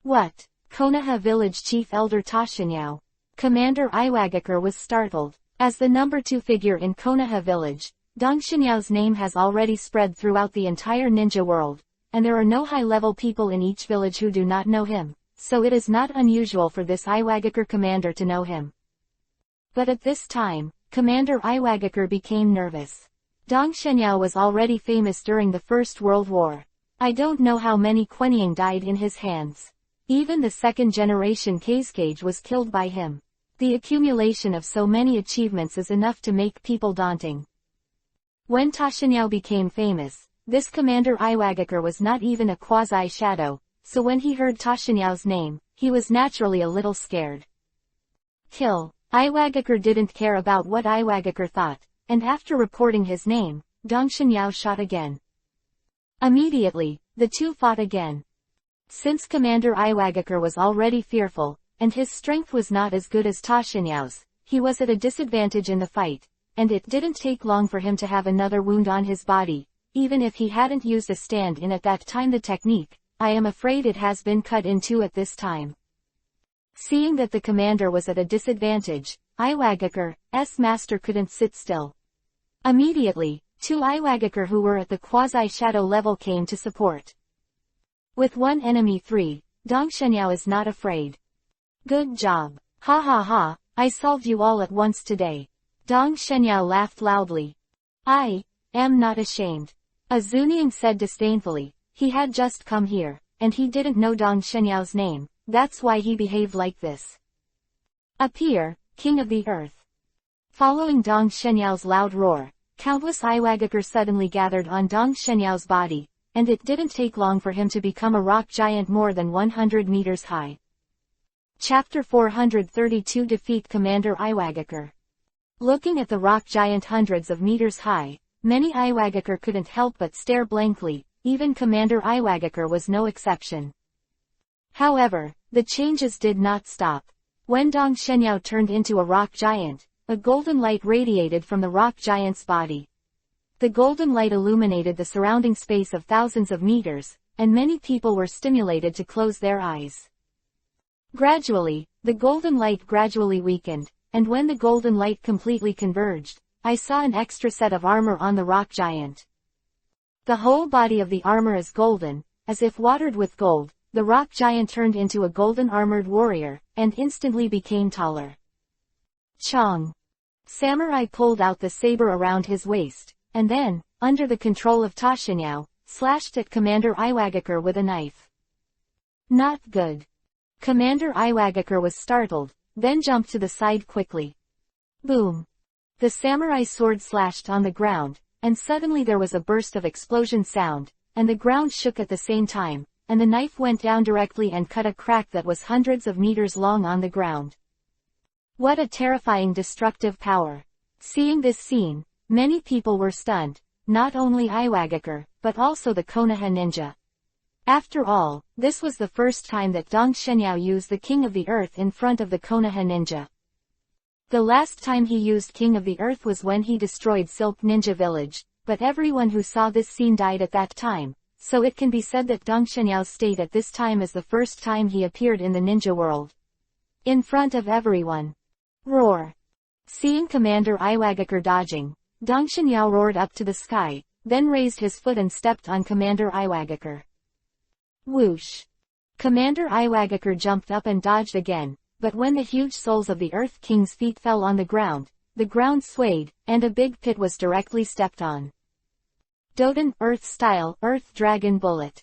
S1: What? Konoha Village Chief Elder Ta Shenyao. Commander Iwagaker was startled. As the number 2 figure in Konoha Village, Dong Shenyao's name has already spread throughout the entire ninja world, and there are no high-level people in each village who do not know him, so it is not unusual for this Iwagaker commander to know him. But at this time, Commander Iwagaker became nervous. Dong Shenyao was already famous during the First World War. I don't know how many Quenying died in his hands. Even the second-generation Kazekage was killed by him. The accumulation of so many achievements is enough to make people daunting. When Ta Shenyao became famous, this Commander Iwagaker was not even a quasi-shadow, so when he heard Ta Shenyao's name, he was naturally a little scared. Kill. Iwagaker didn't care about what Iwagaker thought, and after reporting his name, Dong Shenyao shot again. Immediately, the two fought again. Since Commander Iwagaker was already fearful, and his strength was not as good as Ta Shenyao's, he was at a disadvantage in the fight, and it didn't take long for him to have another wound on his body, even if he hadn't used a stand-in at that time. The technique, I am afraid it has been cut in two at this time. Seeing that the commander was at a disadvantage, Iwagaker's master couldn't sit still. Immediately, 2 Iwagaker who were at the quasi-shadow level came to support. With one enemy 3, Dong Shenyao is not afraid. Good job. Ha ha ha, I solved you all at once today. Dong Shenyao laughed loudly. I am not ashamed. Azunian said disdainfully. He had just come here, and he didn't know Dong Shenyao's name, that's why he behaved like this. Appear, King of the Earth. Following Dong Shenyao's loud roar, countless Iwagaker suddenly gathered on Dong Shenyao's body, and it didn't take long for him to become a rock giant more than 100 meters high. Chapter 432 Defeat Commander Iwagaker. Looking at the rock giant hundreds of meters high, many Iwagaker couldn't help but stare blankly, even Commander Iwagaker was no exception. However, the changes did not stop. When Dong Shenyao turned into a rock giant, a golden light radiated from the rock giant's body. The golden light illuminated the surrounding space of thousands of meters, and many people were stimulated to close their eyes. Gradually, the golden light gradually weakened, and when the golden light completely converged, I saw an extra set of armor on the rock giant. The whole body of the armor is golden, as if watered with gold. The rock giant turned into a golden armored warrior, and instantly became taller. Chong. Samurai pulled out the saber around his waist, and then, under the control of Ta Shenyao, slashed at Commander Iwagaker with a knife. Not good. Commander Iwagaker was startled, then jumped to the side quickly. Boom. The samurai sword slashed on the ground, and suddenly there was a burst of explosion sound, and the ground shook at the same time, and the knife went down directly and cut a crack that was hundreds of meters long on the ground. What a terrifying destructive power! Seeing this scene, many people were stunned, not only Iwagakure, but also the Konoha ninja. After all, this was the first time that Dong Shenyao used the King of the Earth in front of the Konoha ninja. The last time he used King of the Earth was when he destroyed Silk Ninja Village, but everyone who saw this scene died at that time, so it can be said that Dong Shenyao's state at this time is the first time he appeared in the ninja world. In front of everyone. Roar! Seeing Commander Iwagakure dodging, Dong Shenyao roared up to the sky, then raised his foot and stepped on Commander Iwagakure. Whoosh! Commander Iwagakure jumped up and dodged again, but when the huge soles of the Earth King's feet fell on the ground swayed, and a big pit was directly stepped on. Doden Earth Style Earth Dragon Bullet.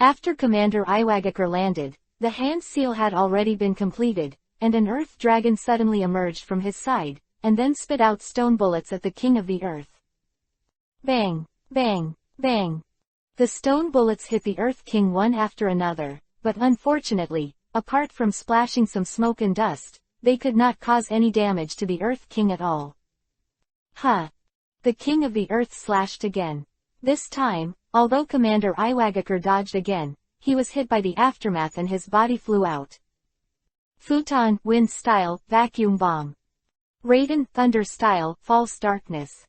S1: After Commander Iwagakure landed, the hand seal had already been completed, and an Earth Dragon suddenly emerged from his side, and then spit out stone bullets at the King of the Earth. Bang! Bang! Bang! The stone bullets hit the Earth King one after another, but unfortunately, apart from splashing some smoke and dust, they could not cause any damage to the Earth King at all. Huh! The King of the Earth slashed again. This time, although Commander Iwagakure dodged again, he was hit by the aftermath and his body flew out. Futon Wind Style Vacuum Bomb. Raiden Thunder Style False Darkness.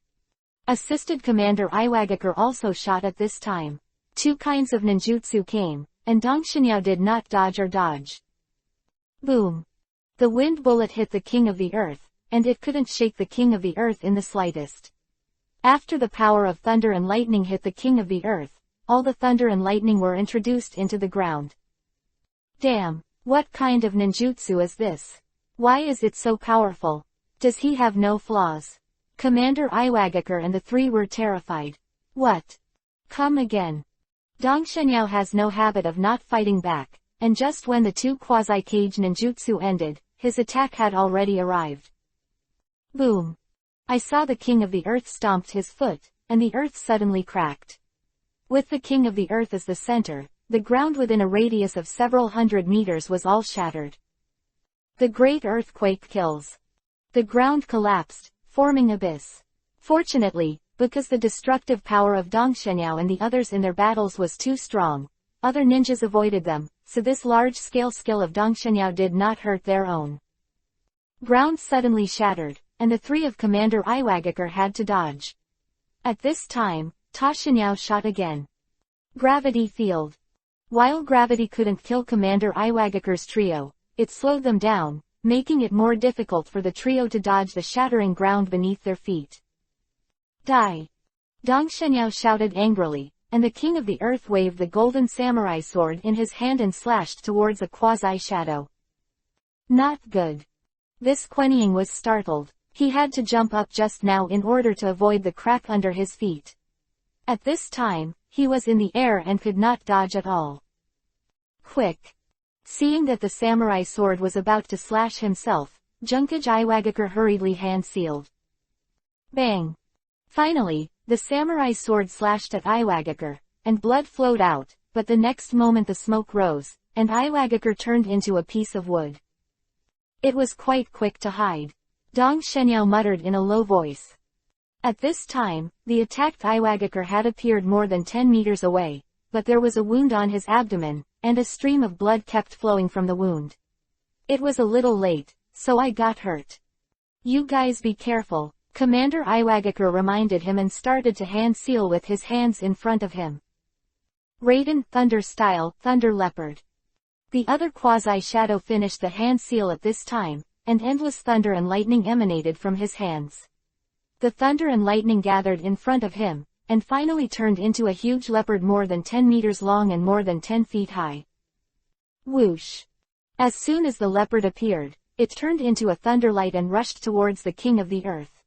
S1: Assisted Commander Iwagakure also shot at this time. Two kinds of ninjutsu came, and Dong Shenyao did not dodge or dodge. Boom! The wind bullet hit the King of the Earth, and it couldn't shake the King of the Earth in the slightest. After the power of thunder and lightning hit the King of the Earth, all the thunder and lightning were introduced into the ground. Damn! What kind of ninjutsu is this? Why is it so powerful? Does he have no flaws? Commander Iwagakure and the three were terrified. What? Come again. Dong Shenyao has no habit of not fighting back, and just when the two quasi-cage ninjutsu ended, his attack had already arrived. Boom! I saw the King of the Earth stomped his foot, and the earth suddenly cracked. With the King of the Earth as the center, the ground within a radius of several hundred meters was all shattered. The great earthquake kills. The ground collapsed, forming abyss. Fortunately, because the destructive power of Dong Shenyao and the others in their battles was too strong, other ninjas avoided them, so this large-scale skill of Dong Shenyao did not hurt their own. Ground suddenly shattered, and the three of Commander Iwagakure had to dodge. At this time, Ta Shenyao shot again. Gravity Field. While gravity couldn't kill Commander Iwagakure's trio, it slowed them down, making it more difficult for the trio to dodge the shattering ground beneath their feet. Die! Dong Shenyao shouted angrily, and the King of the Earth waved the golden samurai sword in his hand and slashed towards a quasi-shadow. Not good. This Quenying was startled. He had to jump up just now in order to avoid the crack under his feet. At this time, he was in the air and could not dodge at all. Quick! Seeing that the samurai sword was about to slash himself, Junkage Iwagakure hurriedly hand-sealed. Bang! Finally, the samurai sword slashed at Iwagakure, and blood flowed out, but the next moment the smoke rose, and Iwagakure turned into a piece of wood. It was quite quick to hide. Dong Shenyao muttered in a low voice. At this time, the attacked Iwagakure had appeared more than 10 meters away, but there was a wound on his abdomen, and a stream of blood kept flowing from the wound. It was a little late, so I got hurt. You guys be careful, Commander Iwagakure reminded him and started to hand-seal with his hands in front of him. Raiden Thunder Style Thunder Leopard. The other quasi-shadow finished the hand-seal at this time, and endless thunder and lightning emanated from his hands. The thunder and lightning gathered in front of him, and finally turned into a huge leopard more than 10 meters long and more than 10 feet high. Whoosh! As soon as the leopard appeared, it turned into a thunderlight and rushed towards the King of the Earth.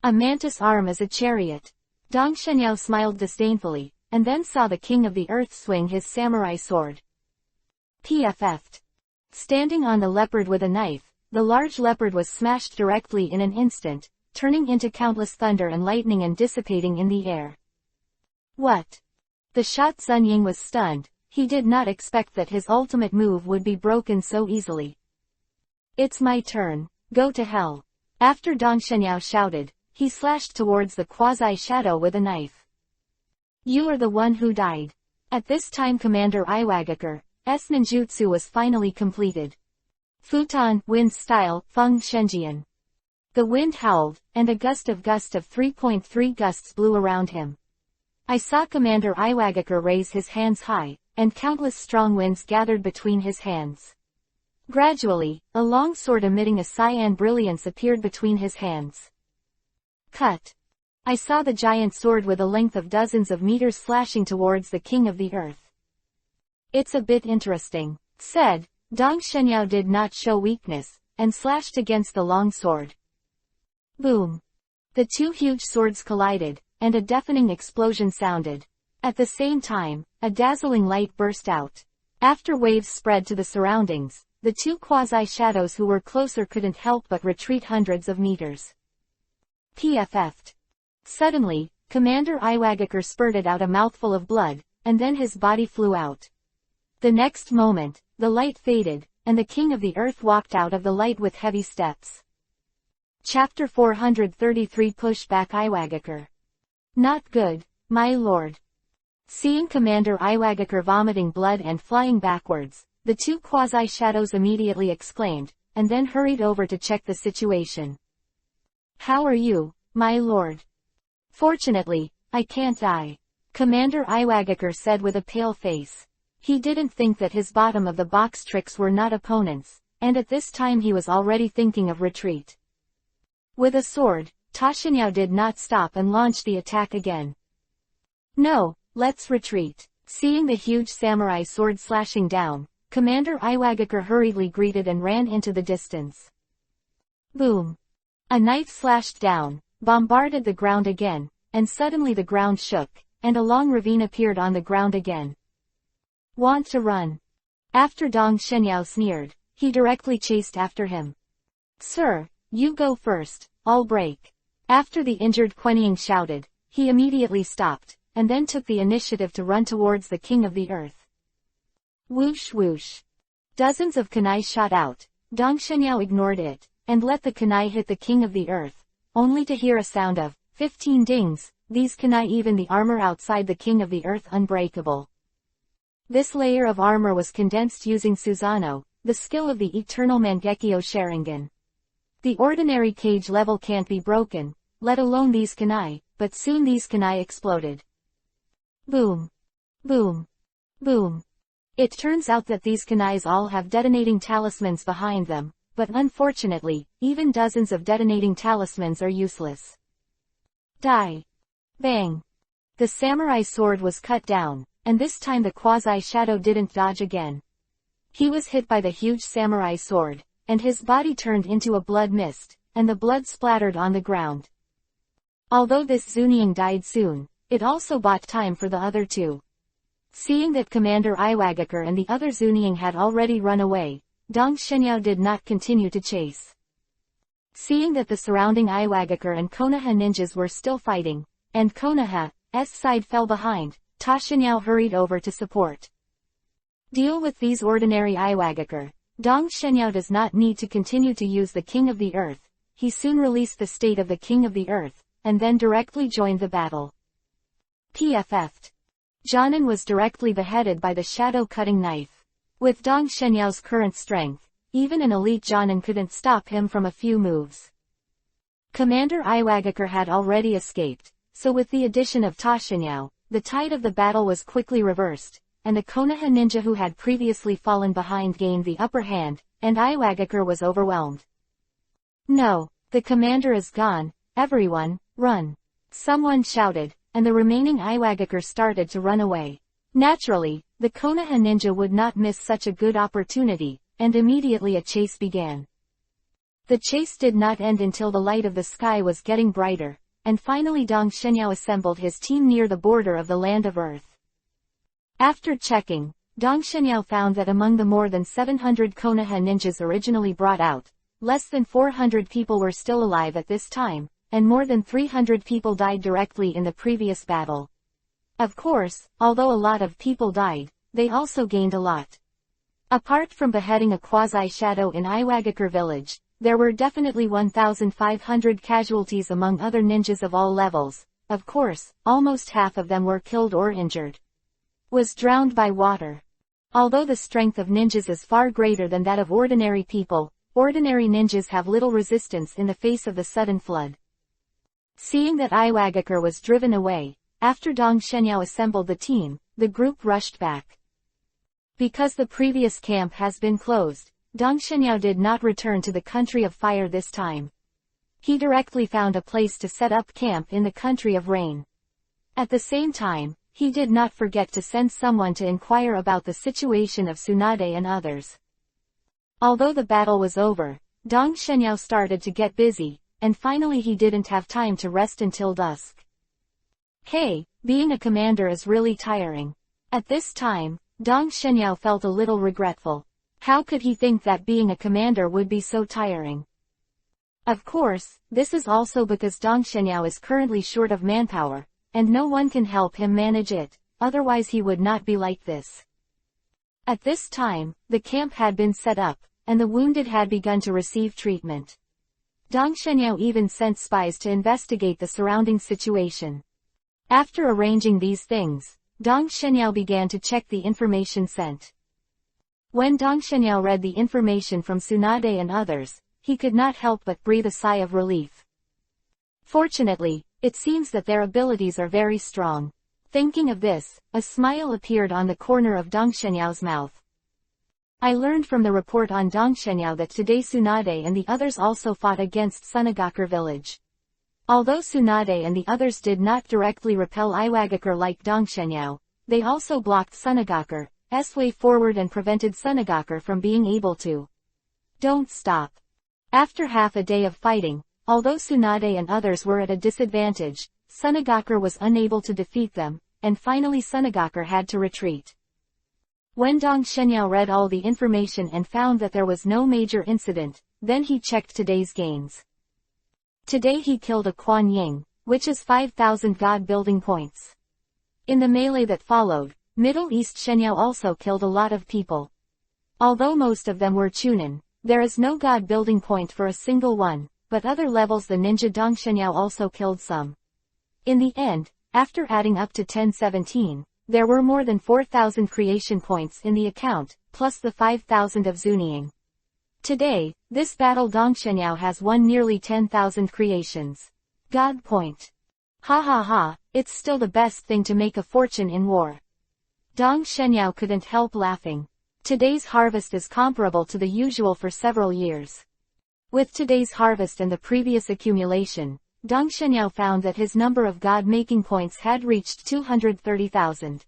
S1: A mantis arm is a chariot. Dong Shenyao smiled disdainfully, and then saw the King of the Earth swing his samurai sword. PFF'd. Standing on the leopard with a knife, the large leopard was smashed directly in an instant, turning into countless thunder and lightning and dissipating in the air. What? The shot Sun Ying was stunned. He did not expect that his ultimate move would be broken so easily. It's my turn, go to hell. After Dong Shenyao shouted, he slashed towards the quasi-shadow with a knife. You are the one who died. At this time Commander Iwagaker's ninjutsu was finally completed. Futon, wind style, Feng Shenjian. The wind howled, and a gust of 3.3 gusts blew around him. I saw Commander Iwagaker raise his hands high, and countless strong winds gathered between his hands. Gradually, a long sword emitting a cyan brilliance appeared between his hands. Cut. I saw the giant sword with a length of dozens of meters slashing towards the king of the earth. It's a bit interesting, said. Dong Shenyao did not show weakness, and slashed against the long sword. Boom. The two huge swords collided, and a deafening explosion sounded. At the same time, a dazzling light burst out. After waves spread to the surroundings, the two quasi-shadows who were closer couldn't help but retreat hundreds of meters. PFF'd. Suddenly, Commander Iwagaker spurted out a mouthful of blood, and then his body flew out. The next moment, the light faded, and the King of the Earth walked out of the light with heavy steps. Chapter 433 Push back Iwagaker. Not good, my lord. Seeing Commander Iwagaker vomiting blood and flying backwards, the two quasi-shadows immediately exclaimed, and then hurried over to check the situation. How are you, my lord? Fortunately, I can't die. Commander Iwagaker said with a pale face. He didn't think that his bottom-of-the-box tricks were not opponents, and at this time he was already thinking of retreat. With a sword, Tashinyao did not stop and launched the attack again. No, let's retreat. Seeing the huge samurai sword slashing down, Commander Iwagaker hurriedly greeted and ran into the distance. Boom. A knife slashed down, bombarded the ground again, and suddenly the ground shook, and a long ravine appeared on the ground again. Want to run? After Dong Shenyao sneered, he directly chased after him. Sir, you go first, I'll break. After the injured Quenying shouted, he immediately stopped, and then took the initiative to run towards the King of the Earth. Whoosh whoosh. Dozens of kunai shot out. Dong Shenyao ignored it, and let the kunai hit the King of the Earth, only to hear a sound of 15 dings. These kunai even the armor outside the King of the Earth unbreakable. This layer of armor was condensed using Susanoo, the skill of the eternal Mangekyo Sharingan. The ordinary cage level can't be broken, let alone these kunai, but soon these kunai exploded. Boom. Boom. Boom. It turns out that these kunais all have detonating talismans behind them, but unfortunately, even dozens of detonating talismans are useless. Die. Bang. The samurai sword was cut down, and this time the quasi-shadow didn't dodge again. He was hit by the huge samurai sword, and his body turned into a blood mist, and the blood splattered on the ground. Although this Zunying died soon, it also bought time for the other two. Seeing that Commander Iwagaker and the other Zunying had already run away, Dong Shenyao did not continue to chase. Seeing that the surrounding Iwagaker and Konoha ninjas were still fighting, and Konoha's side fell behind, Tashinyao hurried over to support. Deal with these ordinary Iwagaker. Dong Shenyao does not need to continue to use the King of the Earth. He soon released the state of the King of the Earth, and then directly joined the battle. PFF'd. Jonin was directly beheaded by the shadow-cutting knife. With Dong Shenyao's current strength, even an elite Jonin couldn't stop him from a few moves. Commander Iwagaker had already escaped, so with the addition of Tashinyao, the tide of the battle was quickly reversed, and the Konoha ninja who had previously fallen behind gained the upper hand, and Iwagaker was overwhelmed. No, the commander is gone, everyone, run. Someone shouted, and the remaining Iwagaker started to run away. Naturally, the Konoha ninja would not miss such a good opportunity, and immediately a chase began. The chase did not end until the light of the sky was getting brighter, and finally Dong Shenyao assembled his team near the border of the land of Earth. After checking, Dong Shenyao found that among the more than 700 Konoha ninjas originally brought out, less than 400 people were still alive at this time, and more than 300 people died directly in the previous battle. Of course, although a lot of people died, they also gained a lot. Apart from beheading a quasi-shadow in Iwagakure village, there were definitely 1,500 casualties among other ninjas of all levels. Of course, almost half of them were killed or injured. Was drowned by water. Although the strength of ninjas is far greater than that of ordinary people, ordinary ninjas have little resistance in the face of the sudden flood. Seeing that Iwagakure was driven away, after Dong Shenyao assembled the team, the group rushed back. Because the previous camp has been closed, Dong Shenyao did not return to the country of fire this time. He directly found a place to set up camp in the country of rain. At the same time, he did not forget to send someone to inquire about the situation of Tsunade and others. Although the battle was over, Dong Shenyao started to get busy, and finally he didn't have time to rest until dusk. Hey, being a commander is really tiring. At this time, Dong Shenyao felt a little regretful. How could he think that being a commander would be so tiring? Of course, this is also because Dong Shenyao is currently short of manpower, and no one can help him manage it, otherwise he would not be like this. At this time, the camp had been set up, and the wounded had begun to receive treatment. Dong Shenyao even sent spies to investigate the surrounding situation. After arranging these things, Dong Shenyao began to check the information sent. When Dong Shenyao read the information from Tsunade and others, he could not help but breathe a sigh of relief. Fortunately, it seems that their abilities are very strong. Thinking of this, a smile appeared on the corner of Dong Shenyao's mouth. I learned from the report on Dong Shenyao that today Tsunade and the others also fought against Sunagakure village. Although Tsunade and the others did not directly repel Iwagakure like Dong Shenyao, they also blocked Sunagakure's way forward and prevented Sunagakure from being able to. Don't stop. After half a day of fighting, although Tsunade and others were at a disadvantage, Sunagakure was unable to defeat them, and finally Sunagakure had to retreat. When Dong Shenyao read all the information and found that there was no major incident, then he checked today's gains. Today he killed a Kuan Yin, which is 5,000 god building points. In the melee that followed, Middle East Shenyao also killed a lot of people. Although most of them were Chunin, there is no god building point for a single one, but other levels the ninja Dong Shenyao also killed some. In the end, after adding up to 1017, there were more than 4,000 creation points in the account, plus the 5,000 of Zuniing. Today, this battle Dong Shenyao has won nearly 10,000 creations. God point. Ha ha ha, it's still the best thing to make a fortune in war. Dong Shenyao couldn't help laughing. Today's harvest is comparable to the usual for several years. With today's harvest and the previous accumulation, Dong Shenyao found that his number of god-making points had reached 230,000.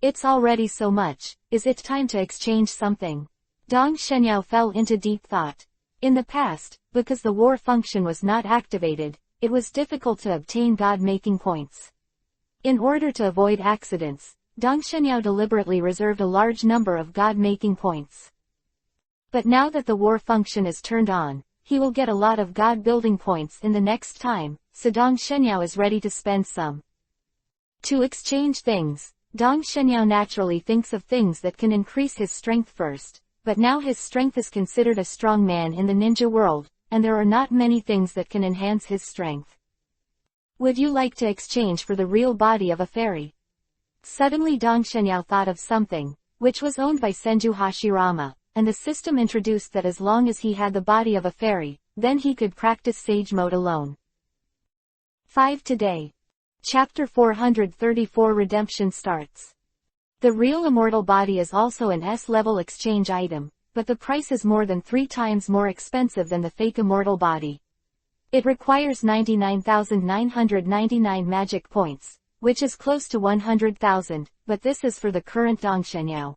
S1: It's already so much, is it time to exchange something? Dong Shenyao fell into deep thought. In the past, because the war function was not activated, it was difficult to obtain god-making points. In order to avoid accidents, Dong Shenyao deliberately reserved a large number of god-making points. But now that the war function is turned on, he will get a lot of god-building points in the next time, so Dong Shenyao is ready to spend some. To exchange things, Dong Shenyao naturally thinks of things that can increase his strength first, but now his strength is considered a strong man in the ninja world, and there are not many things that can enhance his strength. Would you like to exchange for the real body of a fairy? Suddenly Dong Shenyao thought of something, which was owned by Senju Hashirama, and the system introduced that as long as he had the body of a fairy, then he could practice sage mode alone. 5 Today. Chapter 434 Redemption starts. The real immortal body is also an S-level exchange item, but the price is more than 3 times more expensive than the fake immortal body. It requires 99,999 magic points, which is close to 100,000, but this is for the current Dong Shenyao.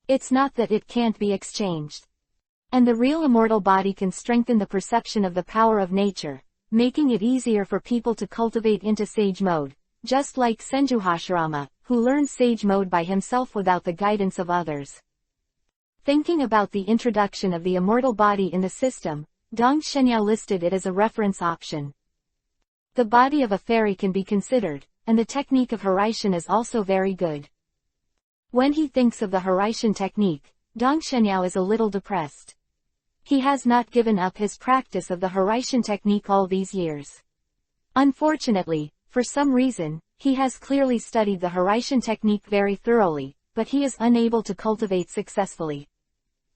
S1: It's not that it can't be exchanged. And the real immortal body can strengthen the perception of the power of nature, making it easier for people to cultivate into sage mode, just like Senju Hashirama, who learned sage mode by himself without the guidance of others. Thinking about the introduction of the immortal body in the system, Dong Shenyao listed it as a reference option. The body of a fairy can be considered, and the technique of Horaitian is also very good. When he thinks of the Horaitian technique, Dong Shenyao is a little depressed. He has not given up his practice of the Horaitian technique all these years. Unfortunately, for some reason, he has clearly studied the Horaitian technique very thoroughly, but he is unable to cultivate successfully.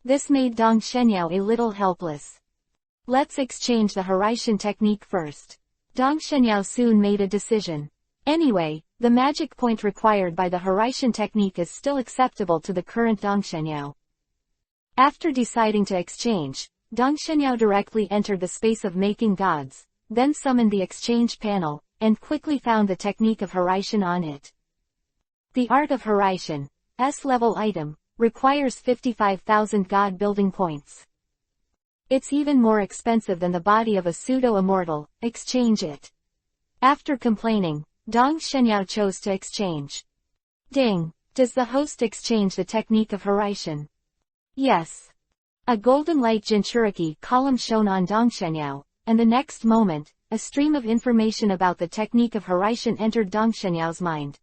S1: This made Dong Shenyao a little helpless. Let's exchange the Horaitian technique first. Dong Shenyao soon made a decision. Anyway, the magic point required by the Horaitian technique is still acceptable to the current Dong Shenyao. After deciding to exchange, Dong Shenyao directly entered the space of making gods, then summoned the exchange panel, and quickly found the technique of Horaitian on it. The art of Horaitian, S-level item, requires 55,000 god building points. It's even more expensive than the body of a pseudo-immortal. Exchange it. After complaining, Dong Shenyao chose to exchange. Ding! Does the host exchange the technique of Horaitian? Yes. A golden light Jinchuriki column shone on Dong Shenyao, and the next moment, a stream of information about the technique of Horaitian entered Dong Shenyao's mind.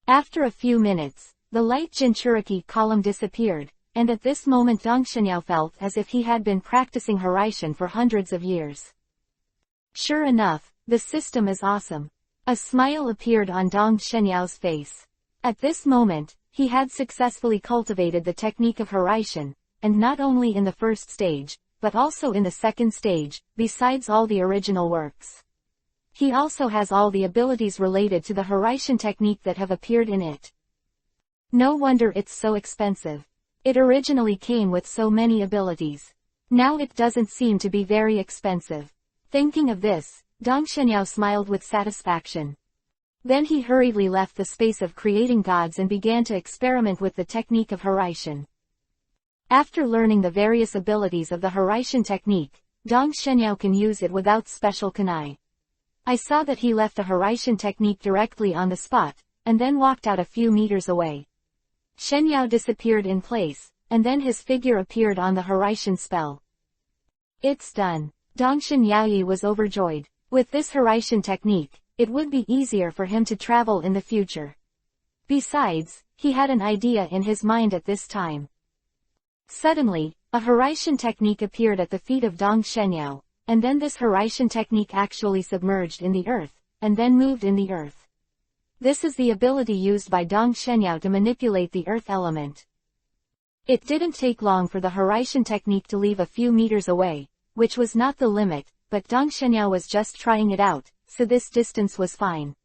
S1: After a few minutes, the light Jinchuriki column disappeared, and at this moment Dong Shenyao felt as if he had been practicing Horaitian for hundreds of years. Sure enough, the system is awesome. A smile appeared on Dong Shenyao's face. At this moment, he had successfully cultivated the technique of Horaitian, and not only in the first stage, but also in the second stage, besides all the original works. He also has all the abilities related to the Horaitian technique that have appeared in it. No wonder it's so expensive. It originally came with so many abilities. Now it doesn't seem to be very expensive. Thinking of this, Dong Shenyao smiled with satisfaction. Then he hurriedly left the space of creating gods and began to experiment with the technique of Horaitian. After learning the various abilities of the Horaitian technique, Dong Shenyao can use it without special kunai. I saw that he left the Horaitian technique directly on the spot, and then walked out a few meters away. Shenyao disappeared in place, and then his figure appeared on the Horaitian spell. It's done. Dong Shenyao was overjoyed. With this Horaitian technique, it would be easier for him to travel in the future. Besides, he had an idea in his mind at this time. Suddenly, a Horaitian technique appeared at the feet of Dong Shenyao, and then this Horaitian technique actually submerged in the earth, and then moved in the earth. This is the ability used by Dong Shenyao to manipulate the earth element. It didn't take long for the Horaitian technique to leave a few meters away, which was not the limit, but Dong Shenyao was just trying it out, so this distance was fine.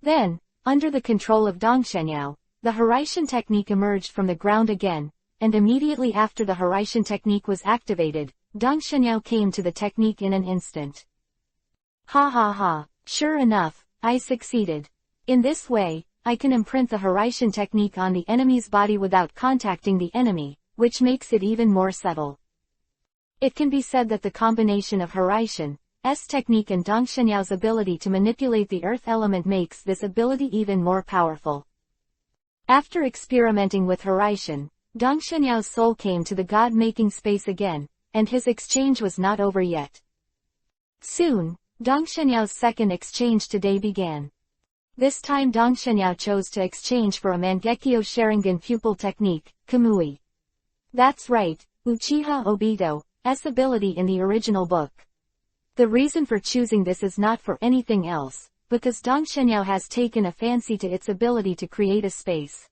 S1: Then, under the control of Dong Shenyao, the Horaitian technique emerged from the ground again, and immediately after the Horaitian technique was activated, Dong Shenyao came to the technique in an instant. Ha ha ha, sure enough, I succeeded. In this way, I can imprint the Horaitian technique on the enemy's body without contacting the enemy, which makes it even more subtle. It can be said that the combination of Horaitian's technique and Dong Shenyao's ability to manipulate the earth element makes this ability even more powerful. After experimenting with Horaitian, Dong Shenyao's soul came to the god-making space again, and his exchange was not over yet. Soon, Dong Shenyao's second exchange today began. This time Dong Shenyao chose to exchange for a Mangekyo Sharingan pupil technique, Kamui. That's right, Uchiha Obito's ability in the original book. The reason for choosing this is not for anything else, because Dong Shenyao has taken a fancy to its ability to create a space.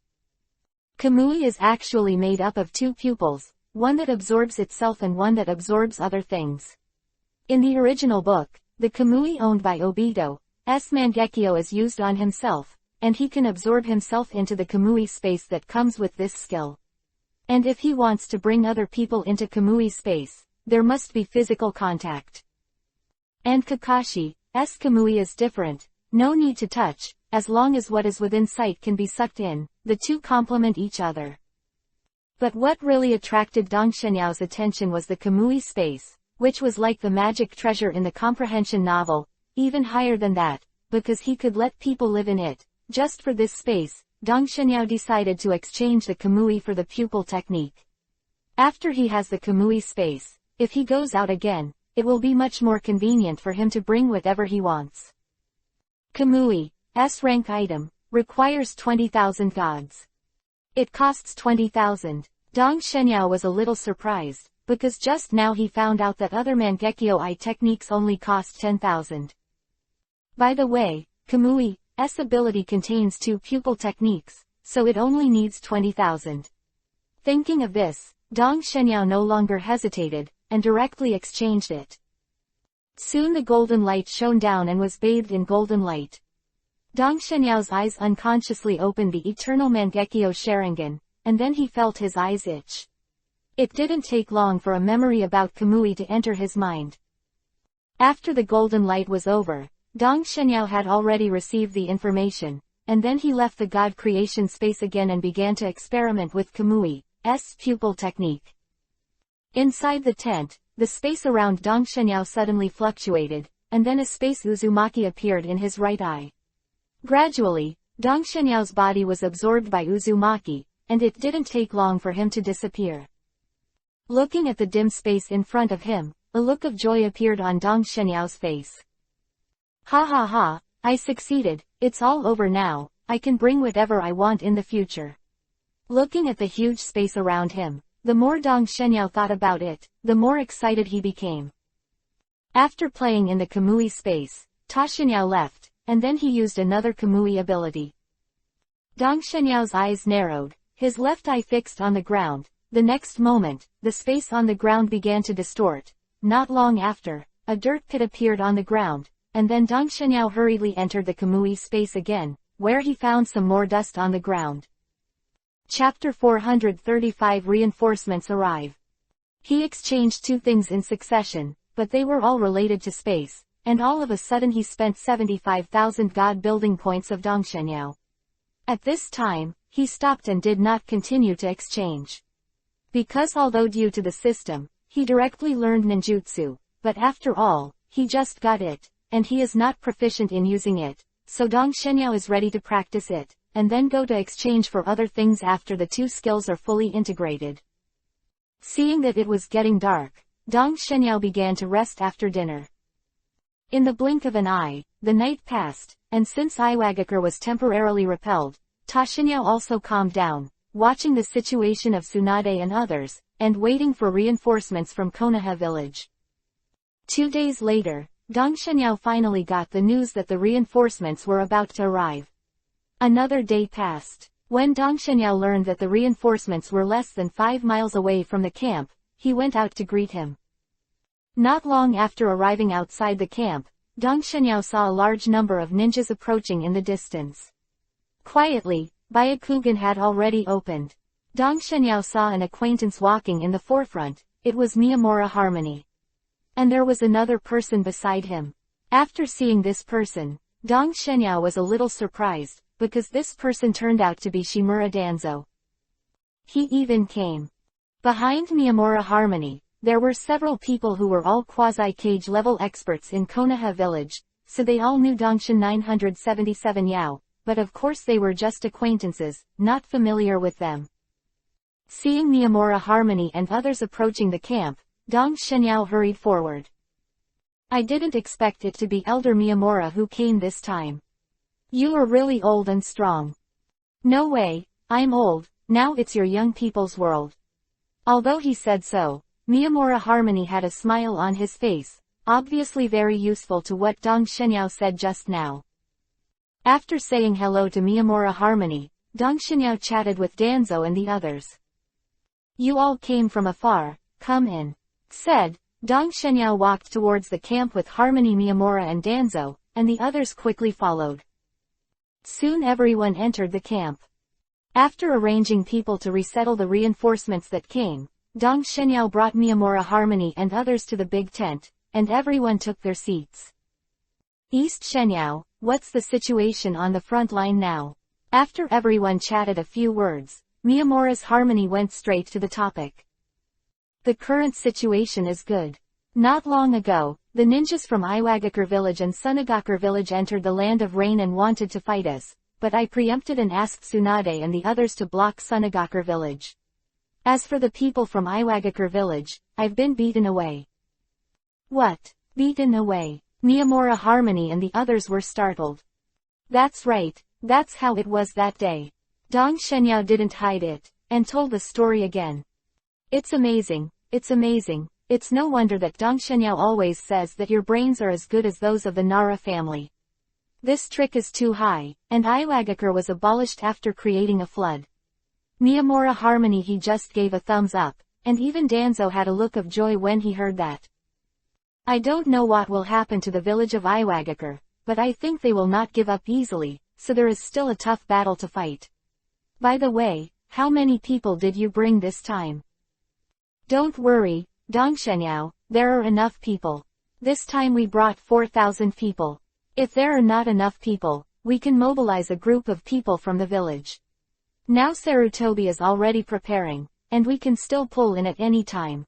S1: Kamui is actually made up of two pupils, one that absorbs itself and one that absorbs other things. In the original book, the Kamui owned by Obito's Mangekyo is used on himself, and he can absorb himself into the Kamui space that comes with this skill. And if he wants to bring other people into Kamui space, there must be physical contact. And Kakashi's Kamui is different, no need to touch, as long as what is within sight can be sucked in, the two complement each other. But what really attracted Dong Shenyao's attention was the Kamui space, which was like the magic treasure in the comprehension novel, even higher than that, because he could let people live in it. Just for this space, Dong Shenyao decided to exchange the Kamui for the pupil technique. After he has the Kamui space, if he goes out again, it will be much more convenient for him to bring whatever he wants. Kamui, S-rank item, requires 20,000 gods. It costs 20,000. Dong Shenyao was a little surprised, because just now he found out that other Mangekyo-I techniques only cost 10,000. By the way, Kamui's ability contains 2 pupil techniques, so it only needs 20,000. Thinking of this, Dong Shenyao no longer hesitated, and directly exchanged it. Soon the golden light shone down and was bathed in golden light. Dong Shenyao's eyes unconsciously opened the eternal Mangekyo Sharingan, and then he felt his eyes itch. It didn't take long for a memory about Kamui to enter his mind. After the golden light was over, Dong Shenyao had already received the information, and then he left the God creation space again and began to experiment with Kamui's pupil technique. Inside the tent, the space around Dong Shenyao suddenly fluctuated, and then a space Uzumaki appeared in his right eye. Gradually, Dong Shenyao's body was absorbed by Uzumaki, and it didn't take long for him to disappear. Looking at the dim space in front of him, a look of joy appeared on Dong Shenyao's face. Ha ha ha, I succeeded, it's all over now, I can bring whatever I want in the future. Looking at the huge space around him, the more Dong Shenyao thought about it, the more excited he became. After playing in the Kamui space, Ta Shenyao left, and then he used another Kamui ability. Dong Shenyao's eyes narrowed, his left eye fixed on the ground. The next moment, the space on the ground began to distort. Not long after, a dirt pit appeared on the ground, and then Dong Shenyao hurriedly entered the Kamui space again, where he found some more dust on the ground. Chapter 435 Reinforcements arrive. He exchanged 2 things in succession, but they were all related to space, and all of a sudden he spent 75,000 God building points of Dong Shenyao. At this time, he stopped and did not continue to exchange. Because although due to the system, he directly learned ninjutsu, but after all, he just got it, and he is not proficient in using it, so Dong Shenyao is ready to practice it, and then go to exchange for other things after the 2 skills are fully integrated. Seeing that it was getting dark, Dong Shenyao began to rest after dinner. In the blink of an eye, the night passed, and since Iwagakure was temporarily repelled, Ta Shenyao also calmed down, watching the situation of Tsunade and others, and waiting for reinforcements from Konoha village. 2 days later, Dong Shenyao finally got the news that the reinforcements were about to arrive. Another day passed. When Dong Shenyao learned that the reinforcements were less than 5 miles away from the camp, he went out to greet him. Not long after arriving outside the camp, Dong Shenyao saw a large number of ninjas approaching in the distance. Quietly, Byakugan had already opened. Dong Shenyao saw an acquaintance walking in the forefront. It was Miyamura Harmony. And there was another person beside him. After seeing this person, Dong Shenyao was a little surprised, because this person turned out to be Shimura Danzo. He even came. Behind Miyamura Harmony, there were several people who were all quasi-cage level experts in Konoha village, so they all knew Dongshin 977 Yao, but of course they were just acquaintances, not familiar with them. Seeing Miyamura Harmony and others approaching the camp, Dong Shenyao hurried forward. I didn't expect it to be Elder Miyamura who came this time. You are really old and strong. No way, I'm old, now it's your young people's world. Although he said so, Miyamura Harmony had a smile on his face, obviously very useful to what Dong Shenyao said just now. After saying hello to Miyamura Harmony, Dong Shenyao chatted with Danzo and the others. You all came from afar, come in. Said, Dong Shenyao walked towards the camp with Harmony, Miyamura and Danzo, and the others quickly followed. Soon everyone entered the camp. After arranging people to resettle the reinforcements that came, Dong Shenyao brought Miyamura Harmony and others to the big tent, and everyone took their seats. East Shenyao, what's the situation on the front line now? After everyone chatted a few words, Miyamura's Harmony went straight to the topic. The current situation is good. Not long ago, the ninjas from Iwagakure village and Sunagakure village entered the land of rain and wanted to fight us, but I preempted and asked Tsunade and the others to block Sunagakure village. As for the people from Iwagakure village, I've been beaten away. What? Beaten away? Miyamura, Harmony and the others were startled. That's right, that's how it was that day. Dong Shenyao didn't hide it, and told the story again. It's amazing, it's amazing. It's no wonder that Dong Shenyao always says that your brains are as good as those of the Nara family. This trick is too high, and Iwagakure was abolished after creating a flood. Miyamura, Harmony, he just gave a thumbs up, and even Danzo had a look of joy when he heard that. I don't know what will happen to the village of Iwagakure, but I think they will not give up easily, so there is still a tough battle to fight. By the way, how many people did you bring this time? Don't worry, Dong Shenyao, there are enough people. This time we brought 4,000 people. If there are not enough people, we can mobilize a group of people from the village. Now Sarutobi is already preparing, and we can still pull in at any time.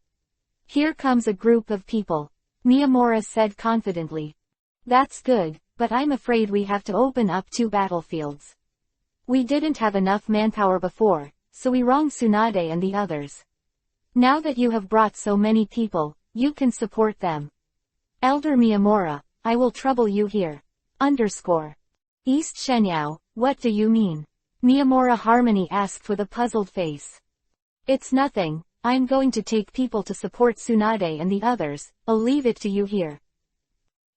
S1: Here comes a group of people, Miyamura said confidently. That's good, but I'm afraid we have to open up 2 battlefields. We didn't have enough manpower before, so we wronged Tsunade and the others. Now that you have brought so many people, you can support them. Elder Miyamura, I will trouble you here. East Shenyao, what do you mean? Miyamura, Harmony asked with a puzzled face. It's nothing, I'm going to take people to support Tsunade and the others, I'll leave it to you here.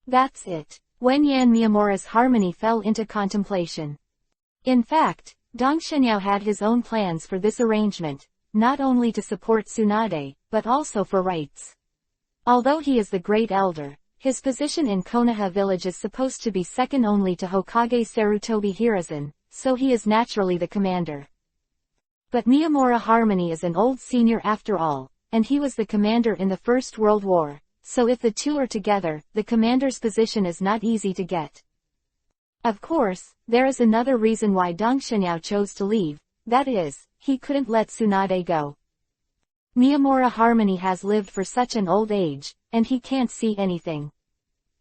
S1: That's it. When Yan Miyamura's Harmony fell into contemplation. In fact, Dong Shenyao had his own plans for this arrangement, not only to support Tsunade, but also for rights. Although he is the great elder, his position in Konoha village is supposed to be second only to Hokage Sarutobi Hiruzen, so he is naturally the commander. But Miyamura, Harmony is an old senior after all, and he was the commander in the First World War, so if the two are together, the commander's position is not easy to get. Of course, there is another reason why Dong Shenyao chose to leave, that is, he couldn't let Tsunade go. Miyamura, Harmony has lived for such an old age, and he can't see anything.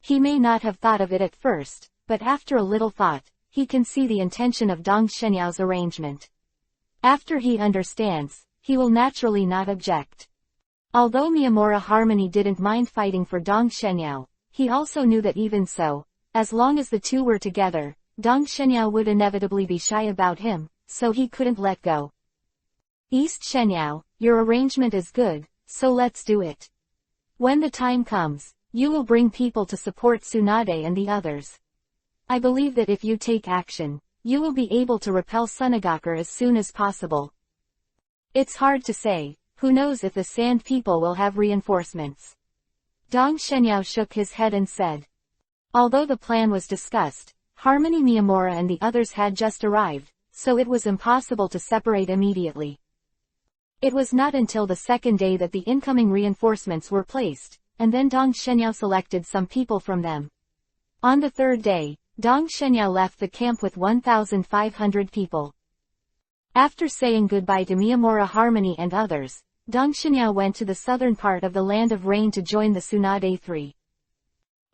S1: He may not have thought of it at first, but after a little thought, he can see the intention of Dong Shenyao's arrangement. After he understands, he will naturally not object. Although Miyamura, Harmony didn't mind fighting for Dong Shenyao, he also knew that even so, as long as the two were together, Dong Shenyao would inevitably be shy about him, so he couldn't let go. East Shenyao, your arrangement is good, so let's do it. When the time comes, you will bring people to support Tsunade and the others. I believe that if you take action, you will be able to repel Sunagakure as soon as possible. It's hard to say, who knows if the Sand people will have reinforcements. Dong Shenyao shook his head and said. Although the plan was discussed, Harmony, Miyamura and the others had just arrived, so it was impossible to separate immediately. It was not until the second day that the incoming reinforcements were placed, and then Dong Shenyao selected some people from them. On the third day, Dong Shenyao left the camp with 1,500 people. After saying goodbye to Miyamura, Harmony and others, Dong Shenyao went to the southern part of the Land of Rain to join the Tsunade 3.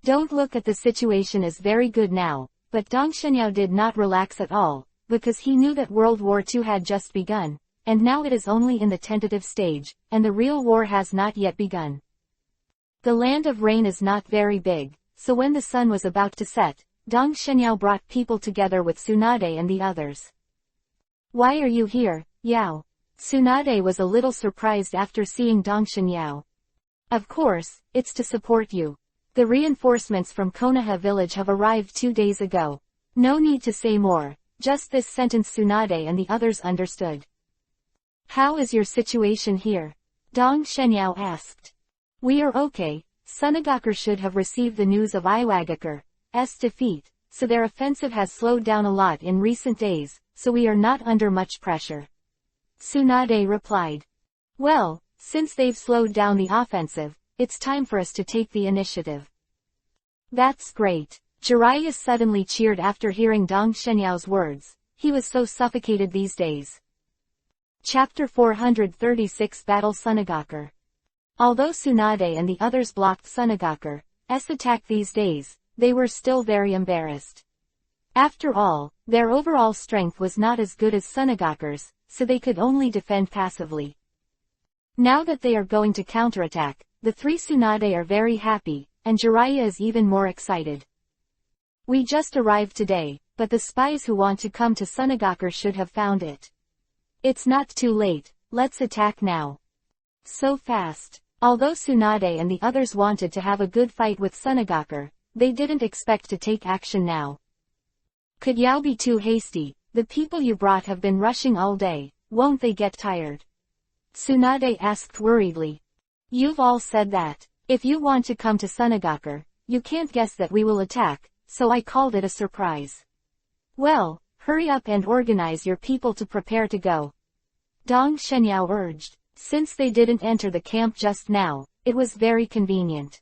S1: Don't look at the situation as very good now, but Dong Shenyao did not relax at all, because he knew that World War II had just begun, and now it is only in the tentative stage, and the real war has not yet begun. The Land of Rain is not very big, so when the sun was about to set, Dong Shenyao brought people together with Tsunade and the others. Why are you here, Yao? Tsunade was a little surprised after seeing Dong Shenyao. Of course, it's to support you. The reinforcements from Konoha village have arrived 2 days ago. No need to say more, just this sentence Tsunade and the others understood. How is your situation here? Dong Shenyao asked. We are okay. Sunagakure should have received the news of Iwagakure's defeat, so their offensive has slowed down a lot in recent days, so we are not under much pressure. Tsunade replied. Well, since they've slowed down the offensive, it's time for us to take the initiative. That's great. Jiraiya suddenly cheered after hearing Dong Shenyao's words. He was so suffocated these days. Chapter 436 Battle Sunagakure. Although Tsunade and the others blocked Sunagakure's attack these days, they were still very embarrassed. After all, their overall strength was not as good as Sunagakure's, so they could only defend passively. Now that they are going to counterattack, the three Tsunade are very happy, and Jiraiya is even more excited. We just arrived today, but the spies who want to come to Sunagakure should have found it. It's not too late, let's attack now. So fast. Although Tsunade and the others wanted to have a good fight with Sunagakure, they didn't expect to take action now. Could Yao be too hasty? The people you brought have been rushing all day, won't they get tired? Tsunade asked worriedly. You've all said that. If you want to come to Sunagakure, you can't guess that we will attack, so I called it a surprise. Well, hurry up and organize your people to prepare to go. Dong Shenyao urged. Since they didn't enter the camp just now, it was very convenient.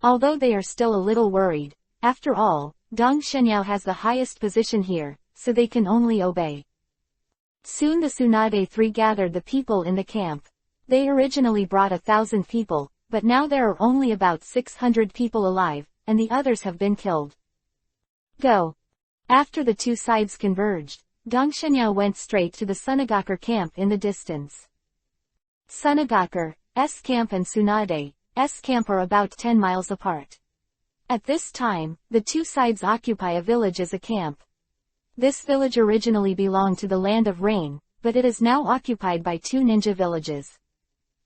S1: Although they are still a little worried, after all, Dong Shenyao has the highest position here, so they can only obey. Soon the Tsunade three gathered the people in the camp. They originally brought 1,000 people, but now there are only about 600 people alive, and the others have been killed. Go. After the two sides converged, Dong Shenyao went straight to the Sunagakure camp in the distance. Sunagakure's camp and Tsunade's camp are about 10 miles apart. At this time, the two sides occupy a village as a camp. This village originally belonged to the Land of Rain, but it is now occupied by two ninja villages.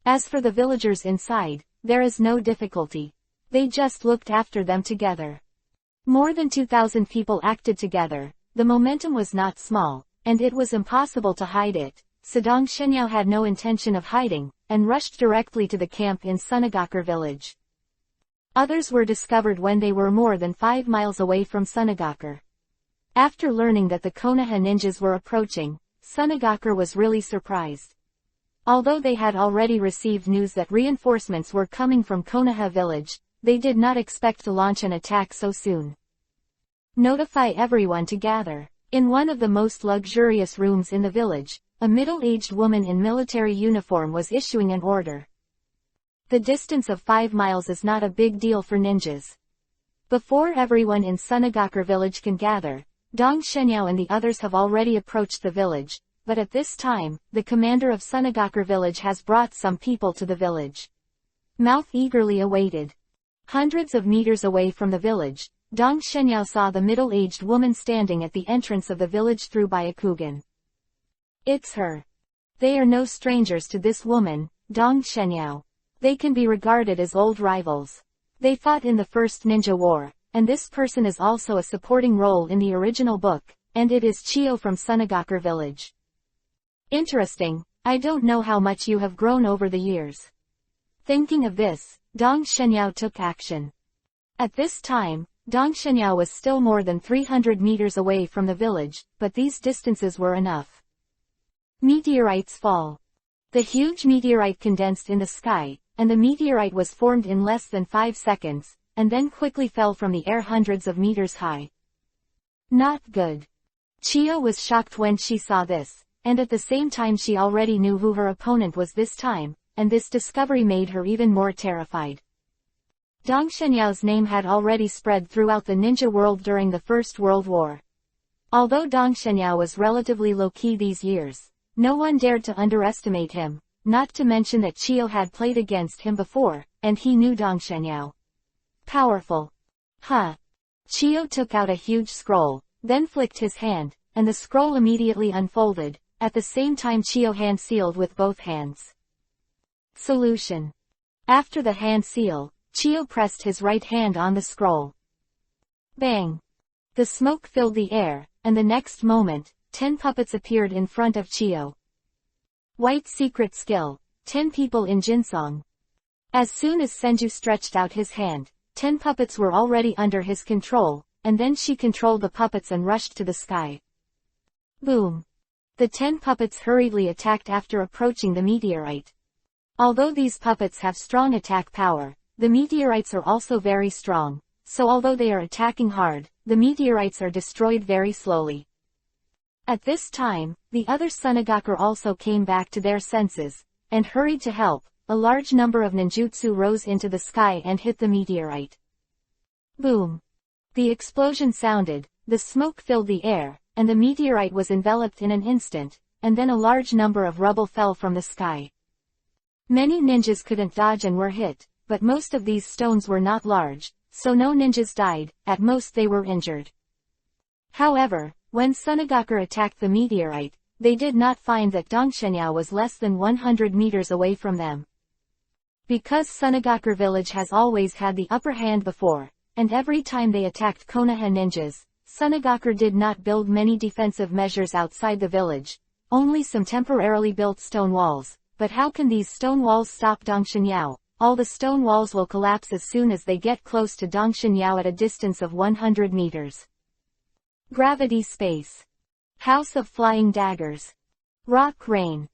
S1: As for the villagers inside, there is no difficulty. They just looked after them together. More than 2,000 people acted together, the momentum was not small, and it was impossible to hide it, so Dong Shenyao had no intention of hiding, and rushed directly to the camp in Sunagakure village. Others were discovered when they were more than 5 miles away from Sunagakure. After learning that the Konoha ninjas were approaching, Sunagakure was really surprised. Although they had already received news that reinforcements were coming from Konoha village, they did not expect to launch an attack so soon. Notify everyone to gather. In one of the most luxurious rooms in the village, a middle-aged woman in military uniform was issuing an order. The distance of 5 miles is not a big deal for ninjas. Before everyone in Sunagakure village can gather, Dong Shenyao and the others have already approached the village, but at this time, the commander of Sunagakure village has brought some people to the village. Mouth eagerly awaited. Hundreds of meters away from the village, Dong Shenyao saw the middle-aged woman standing at the entrance of the village through Byakugan. It's her. They are no strangers to this woman, Dong Shenyao. They can be regarded as old rivals. They fought in the first ninja war, and this person is also a supporting role in the original book, and it is Chio from Sunagakure village. Interesting, I don't know how much you have grown over the years. Thinking of this, Dong Shenyao took action. At this time, Dong Shenyao was still more than 300 meters away from the village, but these distances were enough. Meteorites fall. The huge meteorite condensed in the sky, and the meteorite was formed in less than 5 seconds, and then quickly fell from the air hundreds of meters high. Not good. Chio was shocked when she saw this, and at the same time she already knew who her opponent was this time, and this discovery made her even more terrified. Dong Shenyao's name had already spread throughout the ninja world during the First World War. Although Dong Shenyao was relatively low-key these years, no one dared to underestimate him, not to mention that Chio had played against him before, and he knew Dong Shenyao. Powerful. Huh. Chio took out a huge scroll, then flicked his hand, and the scroll immediately unfolded, at the same time Chio hand sealed with both hands. Solution. After the hand seal, Chio pressed his right hand on the scroll. Bang! The smoke filled the air, and the next moment, 10 puppets appeared in front of Chio. White secret skill, 10 people in Jinsong. As soon as Senju stretched out his hand, 10 puppets were already under his control, and then she controlled the puppets and rushed to the sky. Boom! The 10 puppets hurriedly attacked after approaching the meteorite. Although these puppets have strong attack power, the meteorites are also very strong, so although they are attacking hard, the meteorites are destroyed very slowly. At this time, the other Sunagakure also came back to their senses, and hurried to help. A large number of ninjutsu rose into the sky and hit the meteorite. Boom! The explosion sounded, the smoke filled the air, and the meteorite was enveloped in an instant, and then a large number of rubble fell from the sky. Many ninjas couldn't dodge and were hit, but most of these stones were not large, so no ninjas died, at most they were injured. However, when Sunagaku attacked the meteorite, they did not find that Dongshenyao was less than 100 meters away from them. Because Sunagaku village has always had the upper hand before, and every time they attacked Konoha ninjas, Sunagaku did not build many defensive measures outside the village, only some temporarily built stone walls. But how can these stone walls stop Dongshenyao? All the stone walls will collapse as soon as they get close to Dongshenyao at a distance of 100 meters. Gravity Space. House of Flying Daggers. Rock Rain.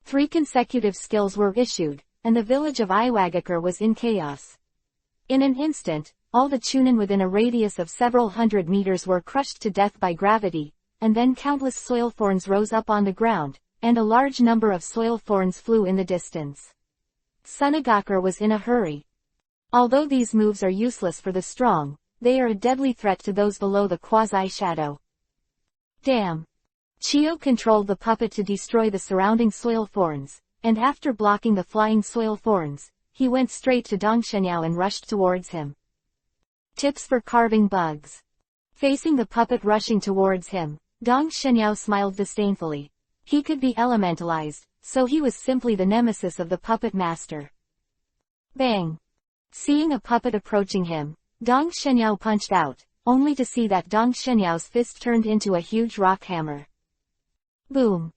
S1: 3 consecutive skills were issued, and the village of Iwagakure was in chaos. In an instant, all the Chunin within a radius of several hundred meters were crushed to death by gravity, and then countless soil thorns rose up on the ground, and a large number of soil thorns flew in the distance. Sunagaku was in a hurry. Although these moves are useless for the strong, they are a deadly threat to those below the quasi-shadow. Damn! Chiyo controlled the puppet to destroy the surrounding soil thorns, and after blocking the flying soil thorns, he went straight to Dongshenyao and rushed towards him. Tips for carving bugs. Facing the puppet rushing towards him, Dongshenyao smiled disdainfully. He could be elementalized, so he was simply the nemesis of the puppet master. Bang! Seeing a puppet approaching him, Dongshenyao punched out, only to see that Dongshenyao's fist turned into a huge rock hammer. Boom!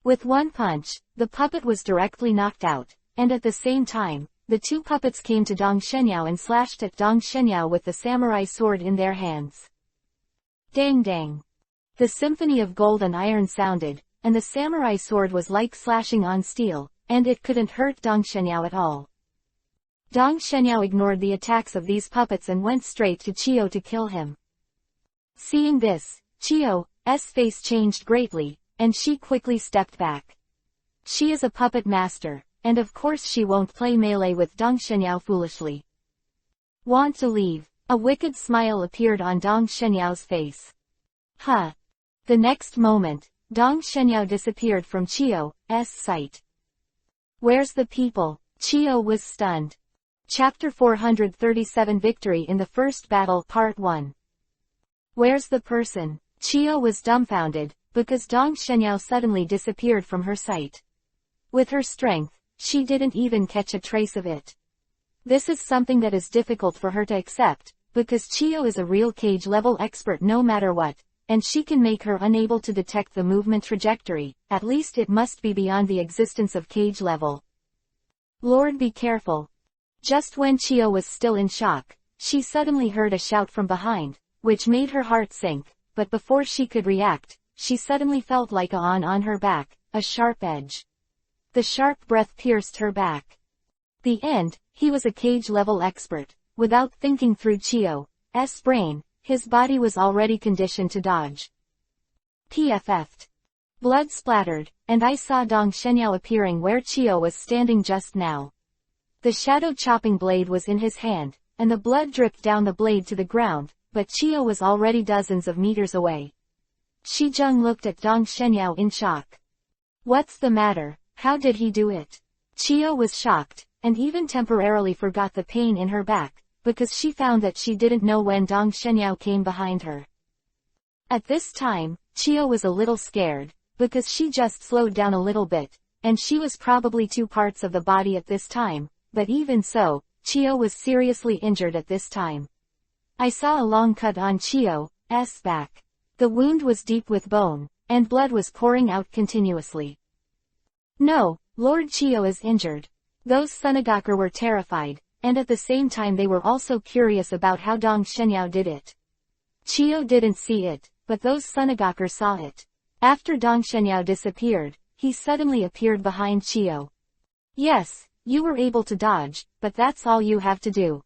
S1: With one punch, the puppet was directly knocked out, and at the same time, the two puppets came to Dongshenyao and slashed at Dongshenyao with the samurai sword in their hands. Dang dang! The symphony of gold and iron sounded, and the samurai sword was like slashing on steel, and it couldn't hurt Dongshenyao at all. Dongshenyao ignored the attacks of these puppets and went straight to Chiyo to kill him. Seeing this, Chiyo's face changed greatly, and she quickly stepped back. She is a puppet master, and of course she won't play melee with Dongshenyao foolishly. Want to leave? A wicked smile appeared on Dongshenyao's face. Huh! The next moment, Dongshenyao disappeared from Chiyo's sight. Where's the people? Chiyo was stunned. Chapter 437 Victory in the First Battle Part 1. Where's the person? Chiyo was dumbfounded, because Dongshenyao suddenly disappeared from her sight. With her strength, she didn't even catch a trace of it. This is something that is difficult for her to accept, because Chiyo is a real cage-level expert no matter what, and she can make her unable to detect the movement trajectory. At least it must be beyond the existence of cage level. Lord be careful. Just when Chiyo was still in shock, she suddenly heard a shout from behind, which made her heart sink, but before she could react, she suddenly felt like on her back, a sharp edge. The sharp breath pierced her back. The end, he was a cage-level expert. Without thinking through Chiyo's brain, his body was already conditioned to dodge. PFF'd. Blood splattered, and I saw Dongshenyao appearing where Chiyo was standing just now. The shadow-chopping blade was in his hand, and the blood dripped down the blade to the ground, but Chiyo was already dozens of meters away. Shijung looked at Dongshenyao in shock. What's the matter? How did he do it? Chiyo was shocked, and even temporarily forgot the pain in her back, because she found that she didn't know when Dongshenyao came behind her. At this time, Chiyo was a little scared, because she just slowed down a little bit, and she was probably 2 parts of the body at this time, but even so, Chiyo was seriously injured at this time. I saw a long cut on Chiyo's back. The wound was deep with bone, and blood was pouring out continuously. No, Lord Chiyo is injured. Those Sunagaku were terrified, and at the same time they were also curious about how Dongshenyao did it. Chiyo didn't see it, but those Sunagaku saw it. After Dongshenyao disappeared, he suddenly appeared behind Chiyo. Yes, you were able to dodge, but that's all you have to do.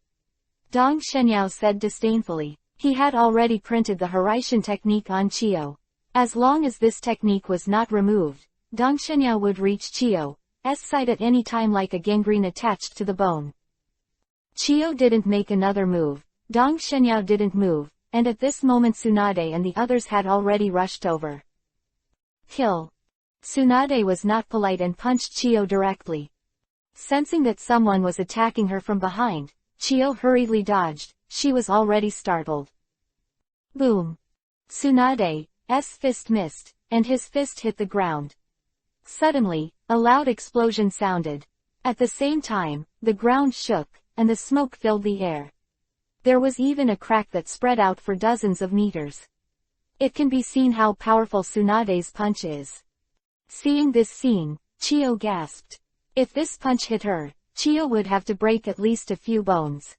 S1: Dongshenyao said disdainfully. He had already printed the Hiraishin technique on Chiyo. As long as this technique was not removed, Dongshenyao would reach Chiyo's sight at any time like a gangrene attached to the bone. Chiyo didn't make another move, Dongshenyao didn't move, and at this moment Tsunade and the others had already rushed over. Kill. Tsunade was not polite and punched Chiyo directly. Sensing that someone was attacking her from behind, Chiyo hurriedly dodged. She was already startled. Boom! Tsunade's fist missed, and his fist hit the ground. Suddenly, a loud explosion sounded. At the same time, the ground shook, and the smoke filled the air. There was even a crack that spread out for dozens of meters. It can be seen how powerful Tsunade's punch is. Seeing this scene, Chiyo gasped. If this punch hit her, Chiyo would have to break at least a few bones.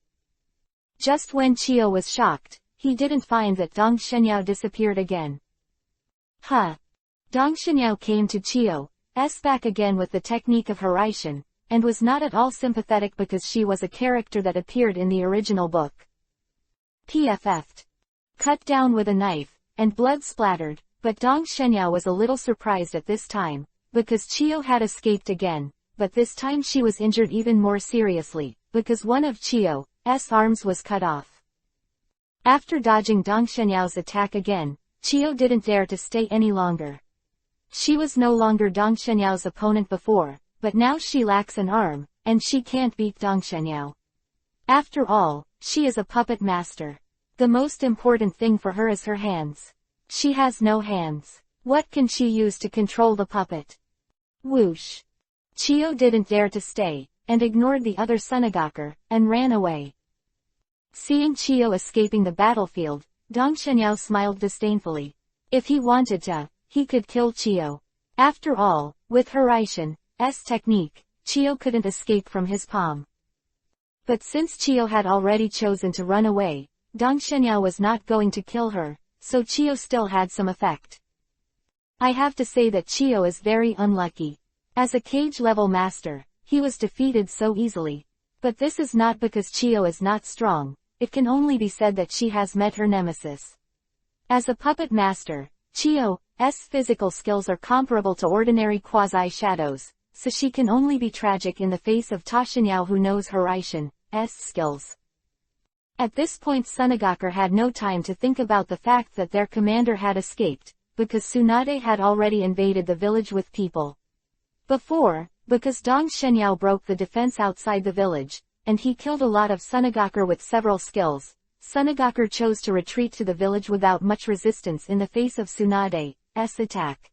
S1: Just when Chiyo was shocked, he didn't find that Dong Shenyao disappeared again. Dong Shenyao came to Chiyo's back again with the technique of Hiraishin, and was not at all sympathetic because she was a character that appeared in the original book. PFF'd. Cut down with a knife, and blood splattered, but Dong Shenyao was a little surprised at this time, because Chiyo had escaped again, but this time she was injured even more seriously, because one of Chiyo's arms was cut off. After dodging Dong Shenyao's attack again, Chiyo didn't dare to stay any longer. She was no longer Dong Shenyao's opponent before, but now she lacks an arm, and she can't beat Dong Shenyao. After all, she is a puppet master. The most important thing for her is her hands. She has no hands. What can she use to control the puppet? Whoosh! Chiyo didn't dare to stay, and ignored the other Tsunagaker, and ran away. Seeing Chiyo escaping the battlefield, Dong Shenyao smiled disdainfully. If he wanted to, he could kill Chiyo. After all, with Hiraishin's technique, Chiyo couldn't escape from his palm. But since Chiyo had already chosen to run away, Dong Shenyao was not going to kill her, so Chiyo still had some effect. I have to say that Chiyo is very unlucky. As a cage-level master, he was defeated so easily. But this is not because Chiyo is not strong, it can only be said that she has met her nemesis. As a puppet master, Chiyo's physical skills are comparable to ordinary quasi-shadows, so she can only be tragic in the face of Ta Shenyao who knows Hiraishin's skills. At this point Tsunagaker had no time to think about the fact that their commander had escaped, because Tsunade had already invaded the village with people. Because Dong Shenyao broke the defense outside the village, and he killed a lot of Tsunagaker with several skills, Tsunagaker chose to retreat to the village without much resistance in the face of Tsunade's attack.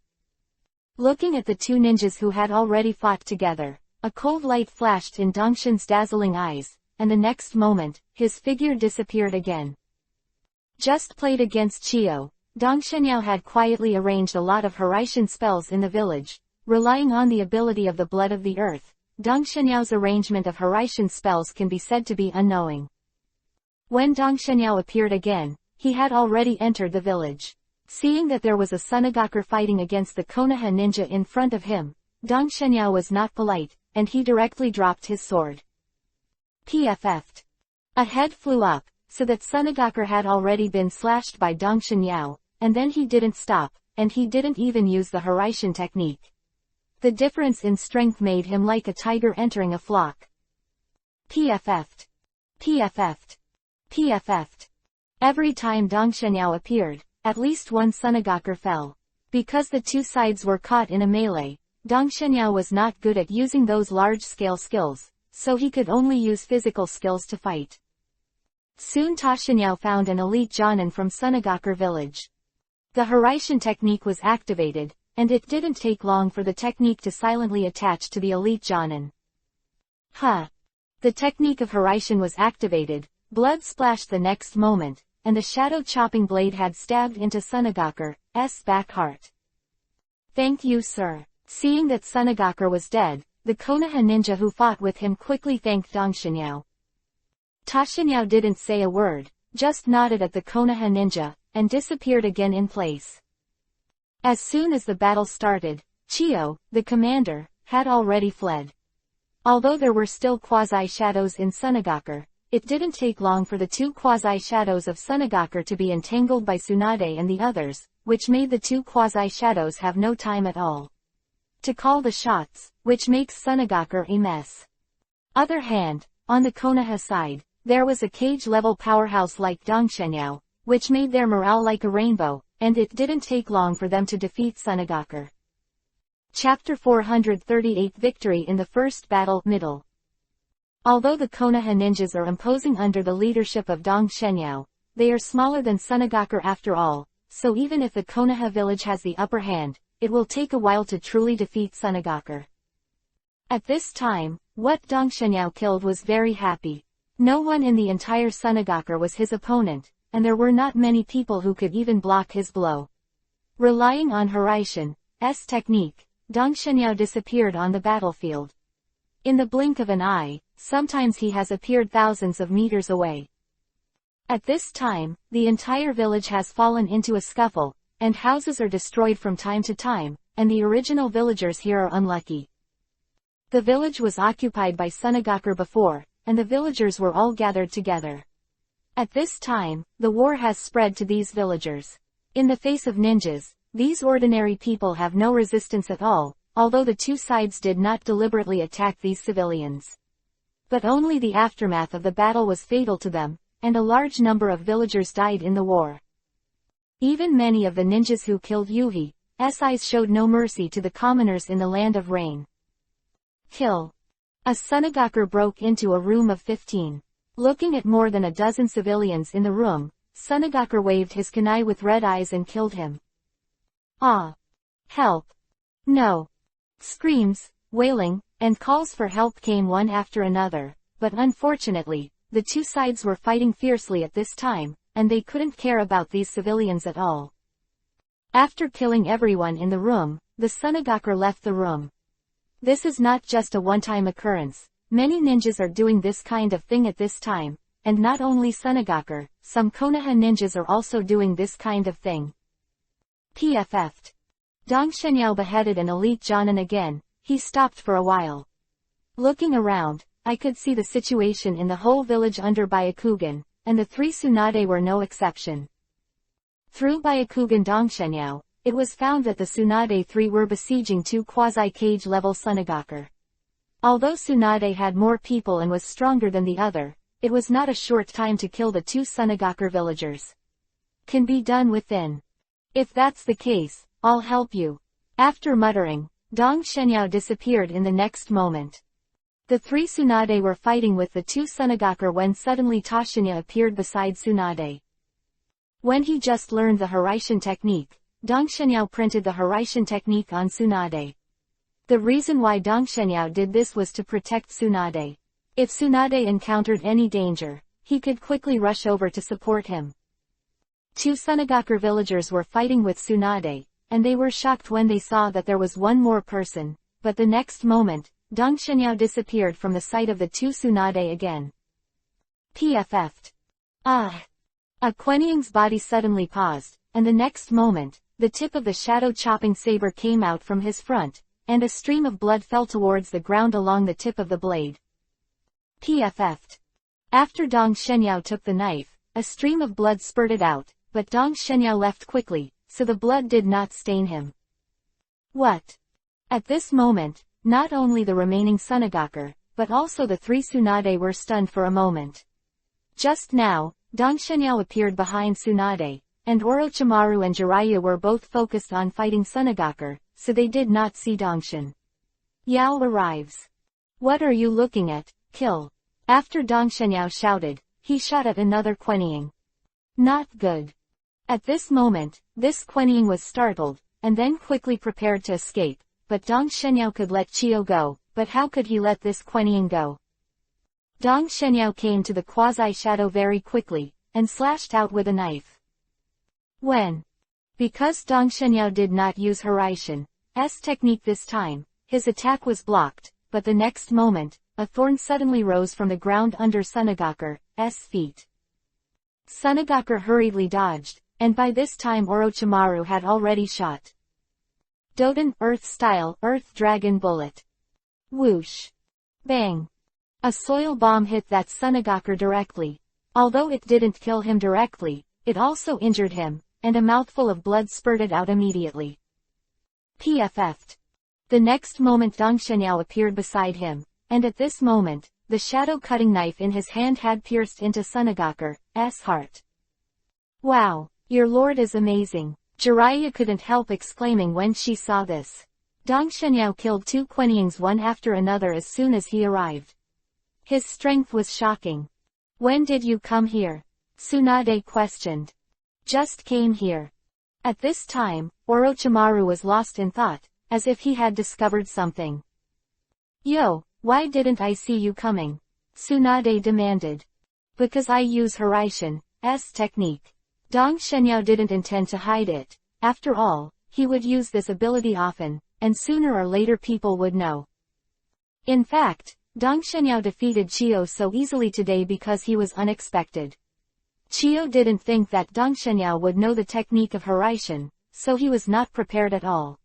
S1: Looking at the two ninjas who had already fought together, a cold light flashed in Dongshin's dazzling eyes, and the next moment, his figure disappeared again. Just played against Chiyo, Dong Shenyao had quietly arranged a lot of Hiraishin spells in the village, relying on the ability of the blood of the earth. Dong Shenyao's arrangement of Hiraishin spells can be said to be unknowing. When Dong Shenyao appeared again, he had already entered the village. Seeing that there was a Tsunagaker fighting against the Konoha ninja in front of him, Dong Shenyao was not polite, and he directly dropped his sword. PFF'd. A head flew up, so that Tsunagaker had already been slashed by Dong Shenyao, and then he didn't stop, and he didn't even use the Hiraishin technique. The difference in strength made him like a tiger entering a flock. PFF'd. PFF'd. PFF'd. Every time Dong Shenyao appeared, at least one Tsunagaker fell. Because the two sides were caught in a melee, Dong Shenyao was not good at using those large-scale skills, so he could only use physical skills to fight. Soon Ta Shenyao found an elite Jonin from Tsunagaker village. The Hiraishin technique was activated, and it didn't take long for the technique to silently attach to the elite Jonin. The technique of Hiraishin was activated, blood splashed the next moment, and the shadow-chopping blade had stabbed into Tsunagaker's back heart. Thank you, sir. Seeing that Tsunagaker was dead, the Konoha ninja who fought with him quickly thanked Dong Shenyao. Ta Shenyao didn't say a word, just nodded at the Konoha ninja, and disappeared again in place. As soon as the battle started, Chiyo, the commander, had already fled. Although there were still quasi-shadows in Tsunagaker, it didn't take long for the two quasi-shadows of Tsunagaker to be entangled by Tsunade and the others, which made the two quasi-shadows have no time at all to call the shots, which makes Tsunagaker a mess. Other hand, on the Konoha side, there was a cage-level powerhouse like Dong Shenyao, which made their morale like a rainbow, and it didn't take long for them to defeat Tsunagaker. Chapter 438 Victory in the First Battle Middle. Although the Konoha ninjas are imposing under the leadership of Dong Shenyao, they are smaller than Sunagakure after all, so even if the Konoha village has the upper hand, it will take a while to truly defeat Sunagakure. At this time, what Dong Shenyao killed was very happy. No one in the entire Sunagakure was his opponent, and there were not many people who could even block his blow. Relying on Hiraishin's technique, Dong Shenyao disappeared on the battlefield. In the blink of an eye, sometimes he has appeared thousands of meters away. At this time, the entire village has fallen into a scuffle, and houses are destroyed from time to time, and the original villagers here are unlucky. The village was occupied by Sunagakure before, and the villagers were all gathered together. At this time, the war has spread to these villagers. In the face of ninjas, these ordinary people have no resistance at all, although the two sides did not deliberately attack these civilians. But only the aftermath of the battle was fatal to them, and a large number of villagers died in the war. Even many of the ninjas who killed Yuhi's eyes showed no mercy to the commoners in the land of rain. Kill. A Sunagakure broke into a room of 15. Looking at more than a dozen civilians in the room, Sunagakure waved his kunai with red eyes and killed him. Ah! Help! No! Screams, wailing, and calls for help came one after another, but unfortunately, the two sides were fighting fiercely at this time, and they couldn't care about these civilians at all. After killing everyone in the room, the Sunagakure left the room. This is not just a one-time occurrence. Many ninjas are doing this kind of thing at this time, and not only Sunagakure, some Konoha ninjas are also doing this kind of thing. PFF'd. Dong Shenyao beheaded an elite Jonin again. He stopped for a while. Looking around, I could see the situation in the whole village under Byakugan, and the three Tsunade were no exception. Through Byakugan Dong Shenyao, it was found that the Tsunade 3 were besieging two quasi-cage level Sunagakure. Although Tsunade had more people and was stronger than the other, it was not a short time to kill the two Sunagakure villagers. Can be done within. If that's the case, I'll help you. After muttering, Dong Shenyao disappeared in the next moment. The three Tsunade were fighting with the two Sunagakure when suddenly Toshinya appeared beside Tsunade. When he just learned the Hiraishin technique, Dong Shenyao printed the Hiraishin technique on Tsunade. The reason why Dong Shenyao did this was to protect Tsunade. If Tsunade encountered any danger, he could quickly rush over to support him. Two Sunagakure villagers were fighting with Tsunade, and they were shocked when they saw that there was one more person, but the next moment, Dong Shenyao disappeared from the sight of the two Tsunade again. PFF'd. Ah! A Quenying's body suddenly paused, and the next moment, the tip of the shadow-chopping saber came out from his front, and a stream of blood fell towards the ground along the tip of the blade. PFF'd. After Dong Shenyao took the knife, a stream of blood spurted out, but Dong Shenyao left quickly, so the blood did not stain him. What? At this moment, not only the remaining Sunagakure, but also the three Tsunade were stunned for a moment. Just now, Dong Shenyao appeared behind Tsunade, and Orochimaru and Jiraiya were both focused on fighting Sunagakure, so they did not see Dongshin. Yao arrives. What are you looking at? Kill. After Dong Shenyao shouted, he shot at another Quenying. Not good. At this moment, this Quenying was startled, and then quickly prepared to escape, but Dong Shenyao could let Chiyo go, but how could he let this Quenying go? Dong Shenyao came to the quasi-shadow very quickly, and slashed out with a knife. When? Because Dong Shenyao did not use Hiraishin's technique this time, his attack was blocked, but the next moment, a thorn suddenly rose from the ground under Sunagakure's feet. Sunagakure hurriedly dodged, and by this time Orochimaru had already shot. Doden, Earth-style, Earth Dragon Bullet. Whoosh. Bang. A soil bomb hit that Sunagakure directly. Although it didn't kill him directly, it also injured him, and a mouthful of blood spurted out immediately. PFF'd. The next moment Dong Shenyao appeared beside him, and at this moment, the shadow-cutting knife in his hand had pierced into Sunagakure's heart. Wow, your lord is amazing. Jiraiya couldn't help exclaiming when she saw this. Dong Shenyao killed 2 Quenyings one after another as soon as he arrived. His strength was shocking. When did you come here? Tsunade questioned. Just came here. At this time, Orochimaru was lost in thought, as if he had discovered something. Yo, why didn't I see you coming? Tsunade demanded. Because I use Hiraishin's technique. Dong Shenyao didn't intend to hide it. After all, he would use this ability often, and sooner or later people would know. In fact, Dong Shenyao defeated Chiyo so easily today because he was unexpected. Chiyo didn't think that Dong Shenyao would know the technique of Hiraishin, so he was not prepared at all.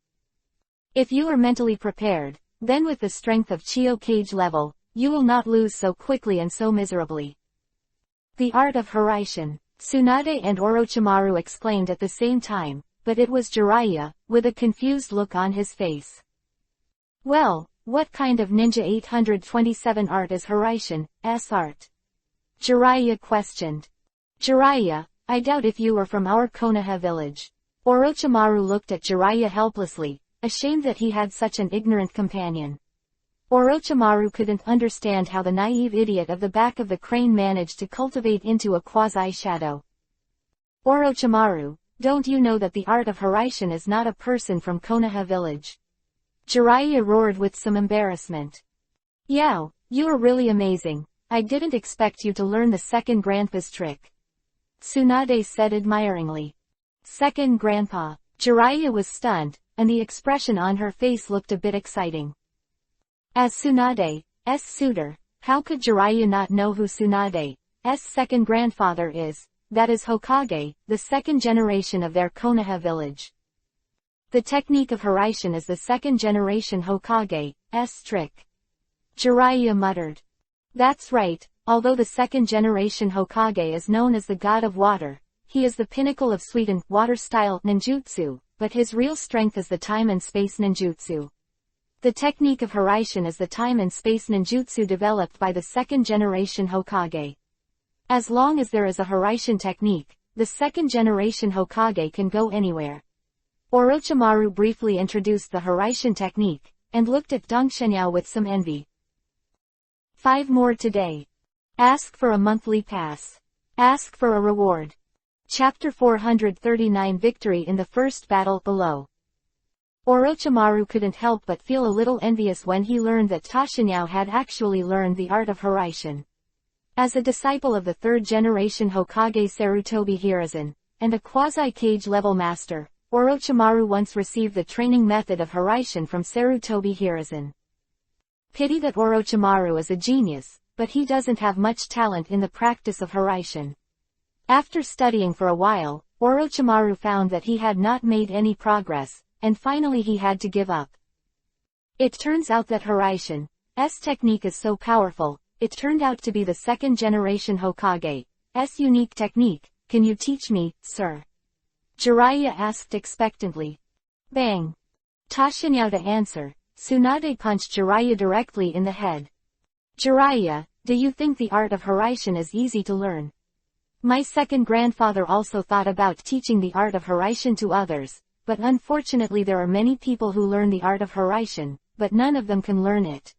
S1: If you are mentally prepared, then with the strength of Chiyo Cage level, you will not lose so quickly and so miserably. The art of Hiraishin, Tsunade and Orochimaru exclaimed at the same time, but it was Jiraiya, with a confused look on his face. Well, what kind of ninja 827 art is Hiraishin's art? Jiraiya questioned. Jiraiya, I doubt if you are from our Konoha village. Orochimaru looked at Jiraiya helplessly, ashamed that he had such an ignorant companion. Orochimaru couldn't understand how the naive idiot of the back of the crane managed to cultivate into a quasi-shadow. Orochimaru, don't you know that the art of Hiraishin is not a person from Konoha village? Jiraiya roared with some embarrassment. Yao, you are really amazing. I didn't expect you to learn the second grandpa's trick. Tsunade said admiringly. Second grandpa. Jiraiya was stunned, and the expression on her face looked a bit exciting. As Tsunade's suitor, how could Jiraiya not know who Tsunade's second grandfather is? That is Hokage, the second generation of their Konoha village. The technique of Hiraishin is the second generation Hokage's trick. Jiraiya muttered. That's right, although the second generation Hokage is known as the god of water, he is the pinnacle of sweetened water-style ninjutsu, but his real strength is the time and space ninjutsu. The technique of Hiraishin is the time and space ninjutsu developed by the second generation Hokage. As long as there is a Hiraishin technique, the second generation Hokage can go anywhere. Orochimaru briefly introduced the Hiraishin technique, and looked at Dong Shenyao with some envy. 5 more today. Ask for a monthly pass. Ask for a reward. Chapter 439 Victory in the first battle below. Orochimaru couldn't help but feel a little envious when he learned that Tashinyao had actually learned the art of Hiraishin. As a disciple of the third generation Hokage Sarutobi Hiruzen, and a quasi-cage level master, Orochimaru once received the training method of Hiraishin from Sarutobi Hiruzen. Pity that Orochimaru is a genius, but he doesn't have much talent in the practice of Hiraishin. After studying for a while, Orochimaru found that he had not made any progress, and finally he had to give up. It turns out that Hiraishin's technique is so powerful, it turned out to be the second generation Hokage's unique technique. Can you teach me, sir? Jiraiya asked expectantly. Bang! Tashinyao to answer, Tsunade punched Jiraiya directly in the head. Jiraiya, do you think the art of Hiraishin is easy to learn? My second grandfather also thought about teaching the art of Hiraishin to others, but unfortunately there are many people who learn the art of Hiraishin, but none of them can learn it.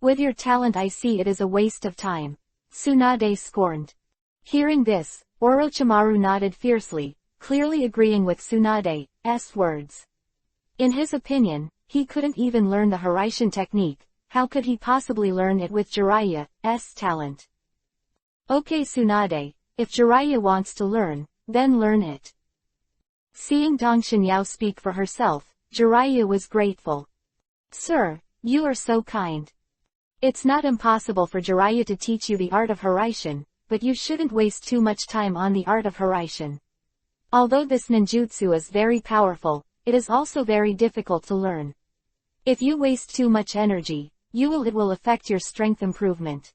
S1: With your talent I see it is a waste of time. Tsunade scorned. Hearing this, Orochimaru nodded fiercely, clearly agreeing with Tsunade's words. In his opinion, he couldn't even learn the Hiraishin technique, how could he possibly learn it with Jiraiya's talent? Okay Tsunade, if Jiraiya wants to learn, then learn it. Seeing Dong Shenyao speak for herself, Jiraiya was grateful. Sir, you are so kind. It's not impossible for Jiraiya to teach you the art of Hiraishin, but you shouldn't waste too much time on the art of Hiraishin. Although this ninjutsu is very powerful, it is also very difficult to learn. If you waste too much energy, it will affect your strength improvement.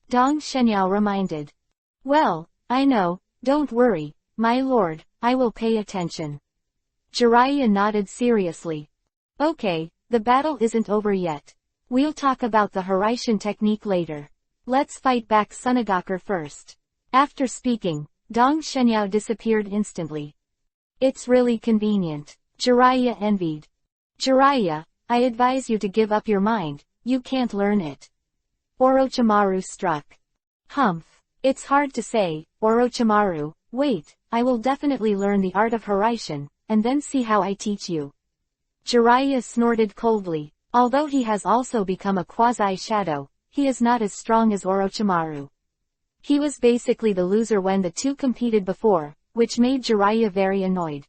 S1: Dong Shenyao reminded. Well, I know, don't worry, my lord, I will pay attention. Jiraiya nodded seriously. Okay, the battle isn't over yet. We'll talk about the Hiraishin technique later. Let's fight back Sunagaku first. After speaking, Dong Shenyao disappeared instantly. It's really convenient. Jiraiya envied. Jiraiya, I advise you to give up your mind, you can't learn it. Orochimaru struck. Humph. It's hard to say, Orochimaru. Wait, I will definitely learn the art of Hiraishin, and then see how I teach you. Jiraiya snorted coldly. Although he has also become a quasi-shadow, he is not as strong as Orochimaru. He was basically the loser when the two competed before, which made Jiraiya very annoyed.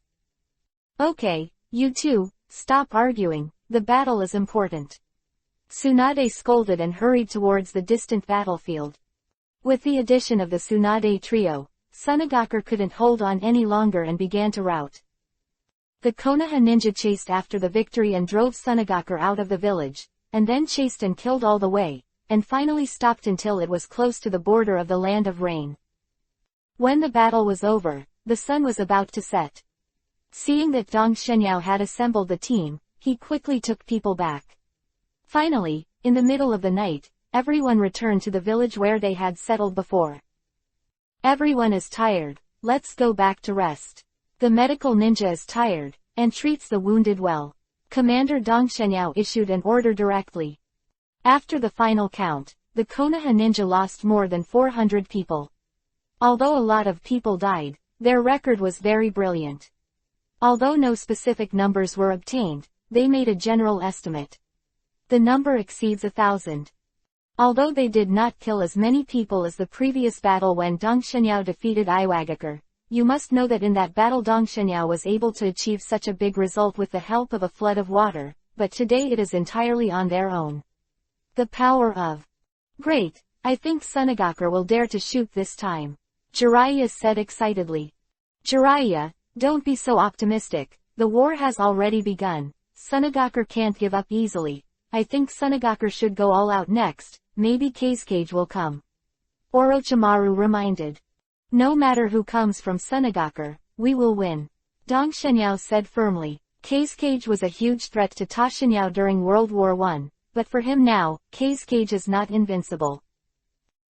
S1: Okay, you two, stop arguing, the battle is important. Tsunade scolded and hurried towards the distant battlefield. With the addition of the Tsunade trio, Sunagakure couldn't hold on any longer and began to rout. The Konoha ninja chased after the victory and drove Sunagakure out of the village, and then chased and killed all the way, and finally stopped until it was close to the border of the Land of Rain. When the battle was over, the sun was about to set. Seeing that Dong Shenyao had assembled the team, he quickly took people back. Finally, in the middle of the night, everyone returned to the village where they had settled before. Everyone is tired, let's go back to rest. The medical ninja is tired, and treats the wounded well. Commander Dong Shenyao issued an order directly. After the final count, the Konoha ninja lost more than 400 people. Although a lot of people died, their record was very brilliant. Although no specific numbers were obtained, they made a general estimate. The number exceeds 1,000. Although they did not kill as many people as the previous battle when Dong Shenyao defeated Iwagakure, you must know that in that battle Dong Shenyao was able to achieve such a big result with the help of a flood of water, but today it is entirely on their own. The power of... Great, I think Sunagakure will dare to shoot this time. Jiraiya said excitedly. Jiraiya, don't be so optimistic, the war has already begun. Sunagakure can't give up easily. I think Sunagakure should go all out next, maybe Kazekage will come. Orochimaru reminded. No matter who comes from Sunagakure, we will win. Dong Shenyao said firmly. Kazekage was a huge threat to Tashinyao during World War I, but for him now, Kazekage is not invincible.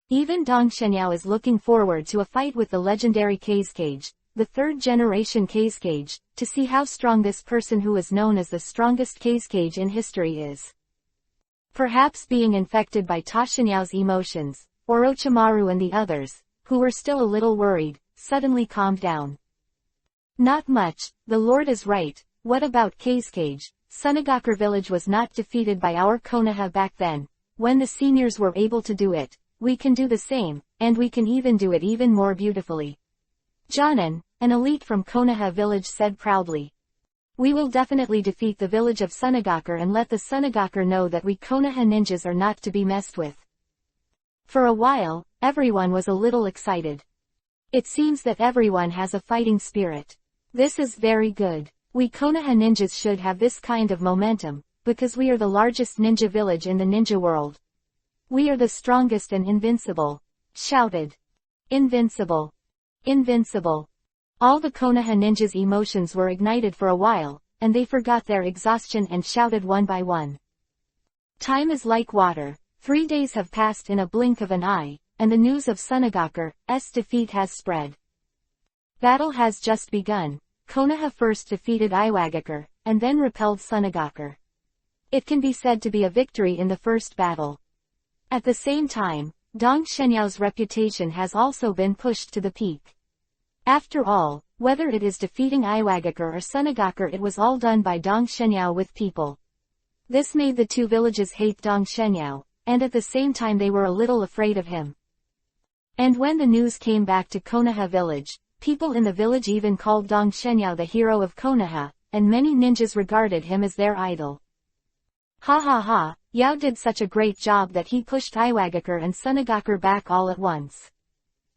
S1: Even Dong Shenyao is looking forward to a fight with the legendary Kazekage, the third-generation Kazekage, to see how strong this person who is known as the strongest Kazekage in history is. Perhaps being infected by Tashinyao's emotions, Orochimaru and the others, who were still a little worried, suddenly calmed down. Not much, the Lord is right, what about Kazekage? Sunagakure village was not defeated by our Konoha back then. When the seniors were able to do it, we can do the same, and we can even do it even more beautifully. Jonin, an elite from Konoha village said proudly. We will definitely defeat the village of Sunagakure and let the Sunagakure know that we Konoha ninjas are not to be messed with. For a while, everyone was a little excited. It seems that everyone has a fighting spirit. This is very good. We Konoha ninjas should have this kind of momentum, because we are the largest ninja village in the ninja world. We are the strongest and invincible. Shouted. Invincible. Invincible. All the Konoha ninjas' emotions were ignited for a while, and they forgot their exhaustion and shouted one by one. Time is like water. 3 days have passed in a blink of an eye, and the news of Sunagakure's defeat has spread. Battle has just begun. Konoha first defeated Iwagakure, and then repelled Sunagakure. It can be said to be a victory in the first battle. At the same time, Dong Shenyao's reputation has also been pushed to the peak. After all, whether it is defeating Iwagakure or Sunagakure, it was all done by Dong Shenyao with people. This made the two villages hate Dong Shenyao, and at the same time they were a little afraid of him. And when the news came back to Konoha village, people in the village even called Dong Shenyao the hero of Konoha, and many ninjas regarded him as their idol. Ha ha ha, Yao did such a great job that he pushed Iwagakure and Sunagakure back all at once.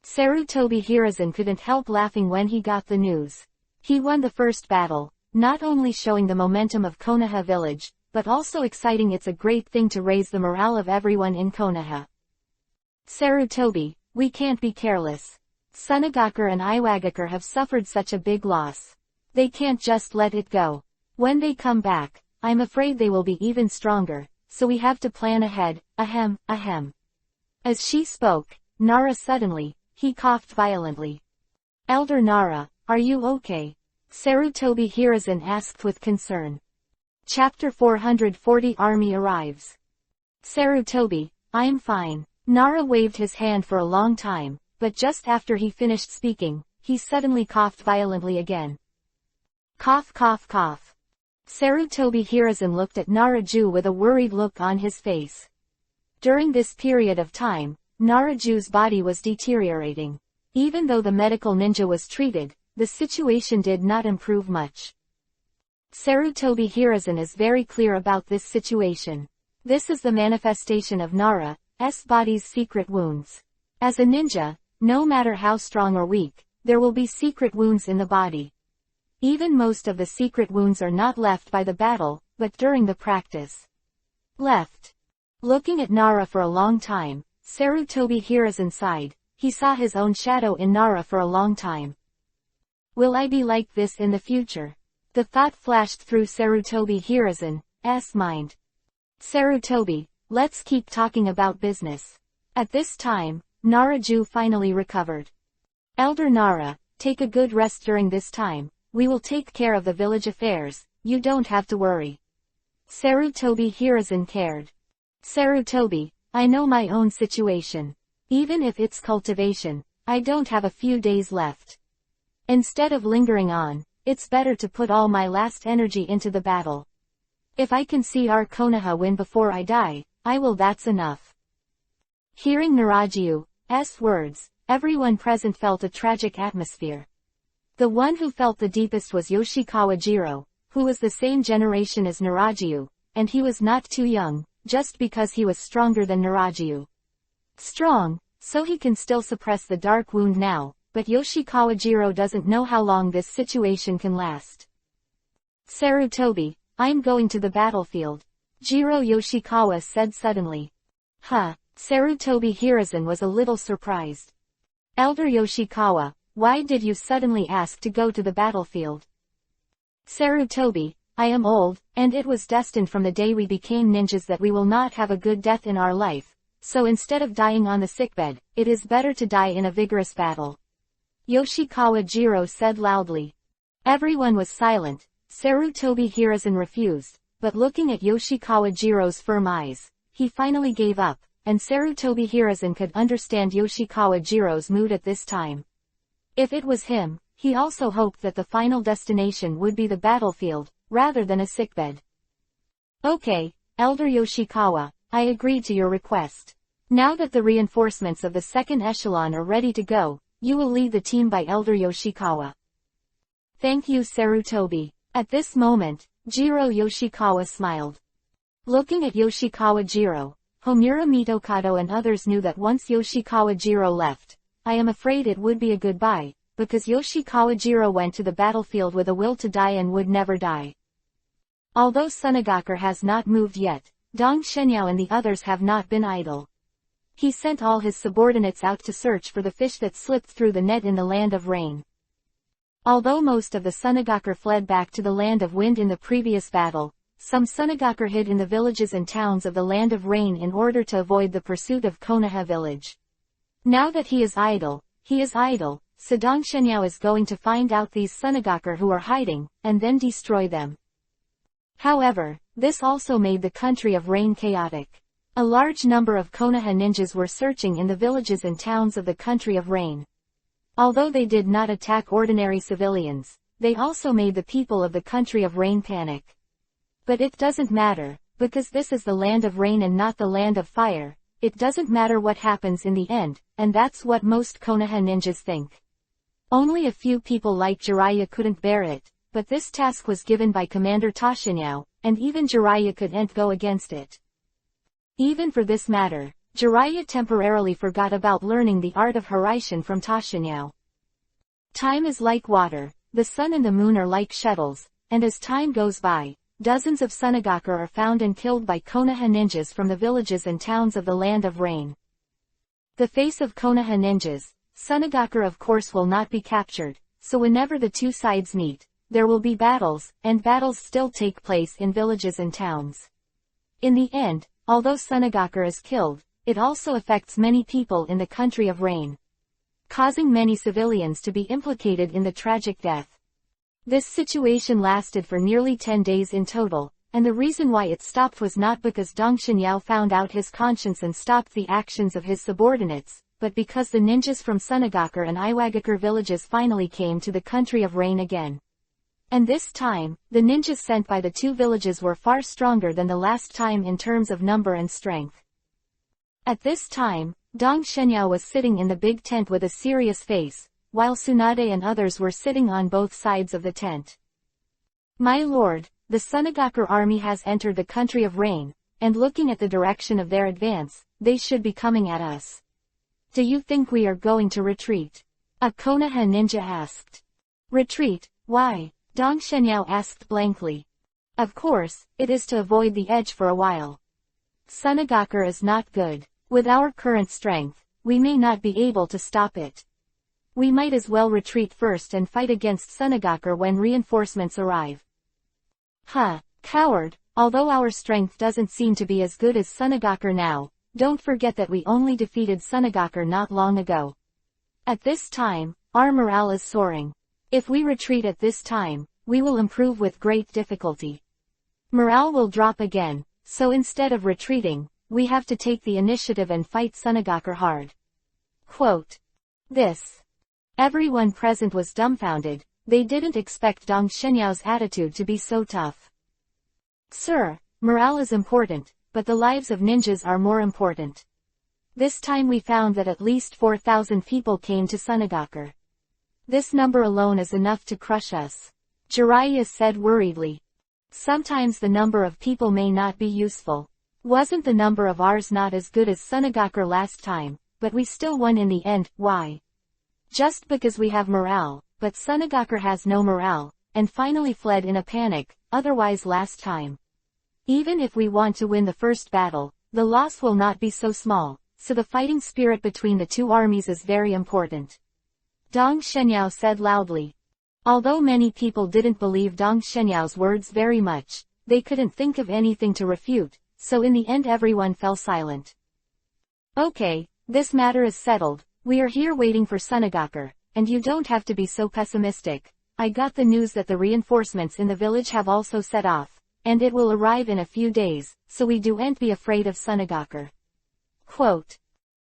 S1: Sarutobi Hiruzen couldn't help laughing when he got the news. He won the first battle, not only showing the momentum of Konoha village, but also exciting. It's a great thing to raise the morale of everyone in Konoha. Sarutobi, we can't be careless. Sunagakure and Iwagakure have suffered such a big loss. They can't just let it go. When they come back, I'm afraid they will be even stronger, so we have to plan ahead, ahem, ahem. As she spoke, Nara suddenly, he coughed violently. Elder Nara, are you okay? Sarutobi Hiruzen asked with concern. Chapter 440 Army arrives. Sarutobi, I'm fine. Nara waved his hand for a long time, but just after he finished speaking, he suddenly coughed violently again. Cough cough cough. Sarutobi Hiruzen looked at Naraju with a worried look on his face. During this period of time, Naraju's body was deteriorating. Even though the medical ninja was treated, the situation did not improve much. Sarutobi Hiruzen is very clear about this situation. This is the manifestation of Nara's body's secret wounds. As a ninja, no matter how strong or weak, there will be secret wounds in the body. Even most of the secret wounds are not left by the battle, but during the practice. Left. Looking at Nara for a long time, Sarutobi Hiruzen sighed. He saw his own shadow in Nara for a long time. Will I be like this in the future? The thought flashed through Sarutobi Hiruzen's mind. Sarutobi, let's keep talking about business. At this time, Naraju finally recovered. Elder Nara, take a good rest during this time. We will take care of the village affairs, you don't have to worry. Sarutobi Hiruzen cared. Sarutobi, I know my own situation. Even if it's cultivation, I don't have a few days left. Instead of lingering on, it's better to put all my last energy into the battle. If I can see our Konoha win before I die, I will. That's enough. Hearing Naraju's words, everyone present felt a tragic atmosphere. The one who felt the deepest was Yoshikawa Jiro, who was the same generation as Naraju, and he was not too young, just because he was stronger than Naraju. Strong, so he can still suppress the dark wound now, but Yoshikawa Jiro doesn't know how long this situation can last. Sarutobi, I'm going to the battlefield. Jiro Yoshikawa said suddenly. Sarutobi Hiruzen was a little surprised. Elder Yoshikawa, why did you suddenly ask to go to the battlefield? Sarutobi, I am old, and it was destined from the day we became ninjas that we will not have a good death in our life, so instead of dying on the sickbed, it is better to die in a vigorous battle. Yoshikawa Jiro said loudly. Everyone was silent. Sarutobi Hiruzen refused, but looking at Yoshikawa Jiro's firm eyes, he finally gave up, and Sarutobi Hiruzen could understand Yoshikawa Jiro's mood at this time. If it was him, he also hoped that the final destination would be the battlefield, rather than a sickbed. Okay, Elder Yoshikawa, I agreed to your request. Now that the reinforcements of the second echelon are ready to go, you will lead the team by Elder Yoshikawa. Thank you Sarutobi. At this moment, Jiro Yoshikawa smiled. Looking at Yoshikawa Jiro, Homura Mitokado and others knew that once Yoshikawa Jiro left, I am afraid it would be a goodbye, because Yoshikawa Jiro went to the battlefield with a will to die and would never die. Although Sunagakure has not moved yet, Dong Shenyao and the others have not been idle. He sent all his subordinates out to search for the fish that slipped through the net in the land of rain. Although most of the Sunagakure fled back to the land of wind in the previous battle, some Sunagakure hid in the villages and towns of the land of rain in order to avoid the pursuit of Konoha village. Now that he is idle, so Dong Shenyao is going to find out these Sunagakure who are hiding, and then destroy them. However, this also made the country of rain chaotic. A large number of Konoha ninjas were searching in the villages and towns of the country of rain. Although they did not attack ordinary civilians, they also made the people of the country of rain panic. But it doesn't matter, because this is the land of rain and not the land of fire. It doesn't matter what happens in the end, and that's what most Konoha ninjas think. Only a few people like Jiraiya couldn't bear it, but this task was given by Commander Toshinyao, and even Jiraiya couldn't go against it. Even for this matter, Jiraiya temporarily forgot about learning the art of Hiraishin from Toshinyao. Time is like water, the sun and the moon are like shuttles, and as time goes by, dozens of Sunagakure are found and killed by Konoha ninjas from the villages and towns of the land of rain. The face of Konoha ninjas, Sunagakure of course will not be captured, so whenever the two sides meet, there will be battles, and battles still take place in villages and towns. In the end, although Sunagakure is killed, it also affects many people in the country of rain, causing many civilians to be implicated in the tragic death. This situation lasted for nearly 10 days in total, and the reason why it stopped was not because Dong Xinyao found out his conscience and stopped the actions of his subordinates, but because the ninjas from Sunagakure and Iwagakure villages finally came to the country of rain again. And this time, the ninjas sent by the two villages were far stronger than the last time in terms of number and strength. At this time, Dong Xinyao was sitting in the big tent with a serious face, while Tsunade and others were sitting on both sides of the tent. "My lord, the Sunagakure army has entered the country of rain, and looking at the direction of their advance, they should be coming at us. Do you think we are going to retreat?" a Konoha ninja asked. "Retreat, why?" Dong Xinyao asked blankly. "Of course, it is to avoid the edge for a while. Sunagakure is not good. With our current strength, we may not be able to stop it. We might as well retreat first and fight against Sunagakure when reinforcements arrive." Coward, although our strength doesn't seem to be as good as Sunagakure now, don't forget that we only defeated Sunagakure not long ago. At this time, our morale is soaring. If we retreat at this time, we will improve with great difficulty. Morale will drop again, so instead of retreating, we have to take the initiative and fight Sunagakure hard. Quote. This. Everyone present was dumbfounded. They didn't expect Dong Shenyao's attitude to be so tough. "Sir, morale is important, but the lives of ninjas are more important. This time we found that at least 4,000 people came to Sunagakure. This number alone is enough to crush us," Jiraiya said worriedly. "Sometimes the number of people may not be useful. Wasn't the number of ours not as good as Sunagakure last time, but we still won in the end. Why? Just because we have morale, but Sunagakure has no morale, and finally fled in a panic, otherwise last time. Even if we want to win the first battle, the loss will not be so small, so the fighting spirit between the two armies is very important," Dong Shenyao said loudly. Although many people didn't believe Dong Shenyao's words very much, they couldn't think of anything to refute, so in the end everyone fell silent. "Okay, this matter is settled. We are here waiting for Sunagakure, and you don't have to be so pessimistic. I got the news that the reinforcements in the village have also set off, and it will arrive in a few days, so we don't be afraid of Sunagakure." Quote.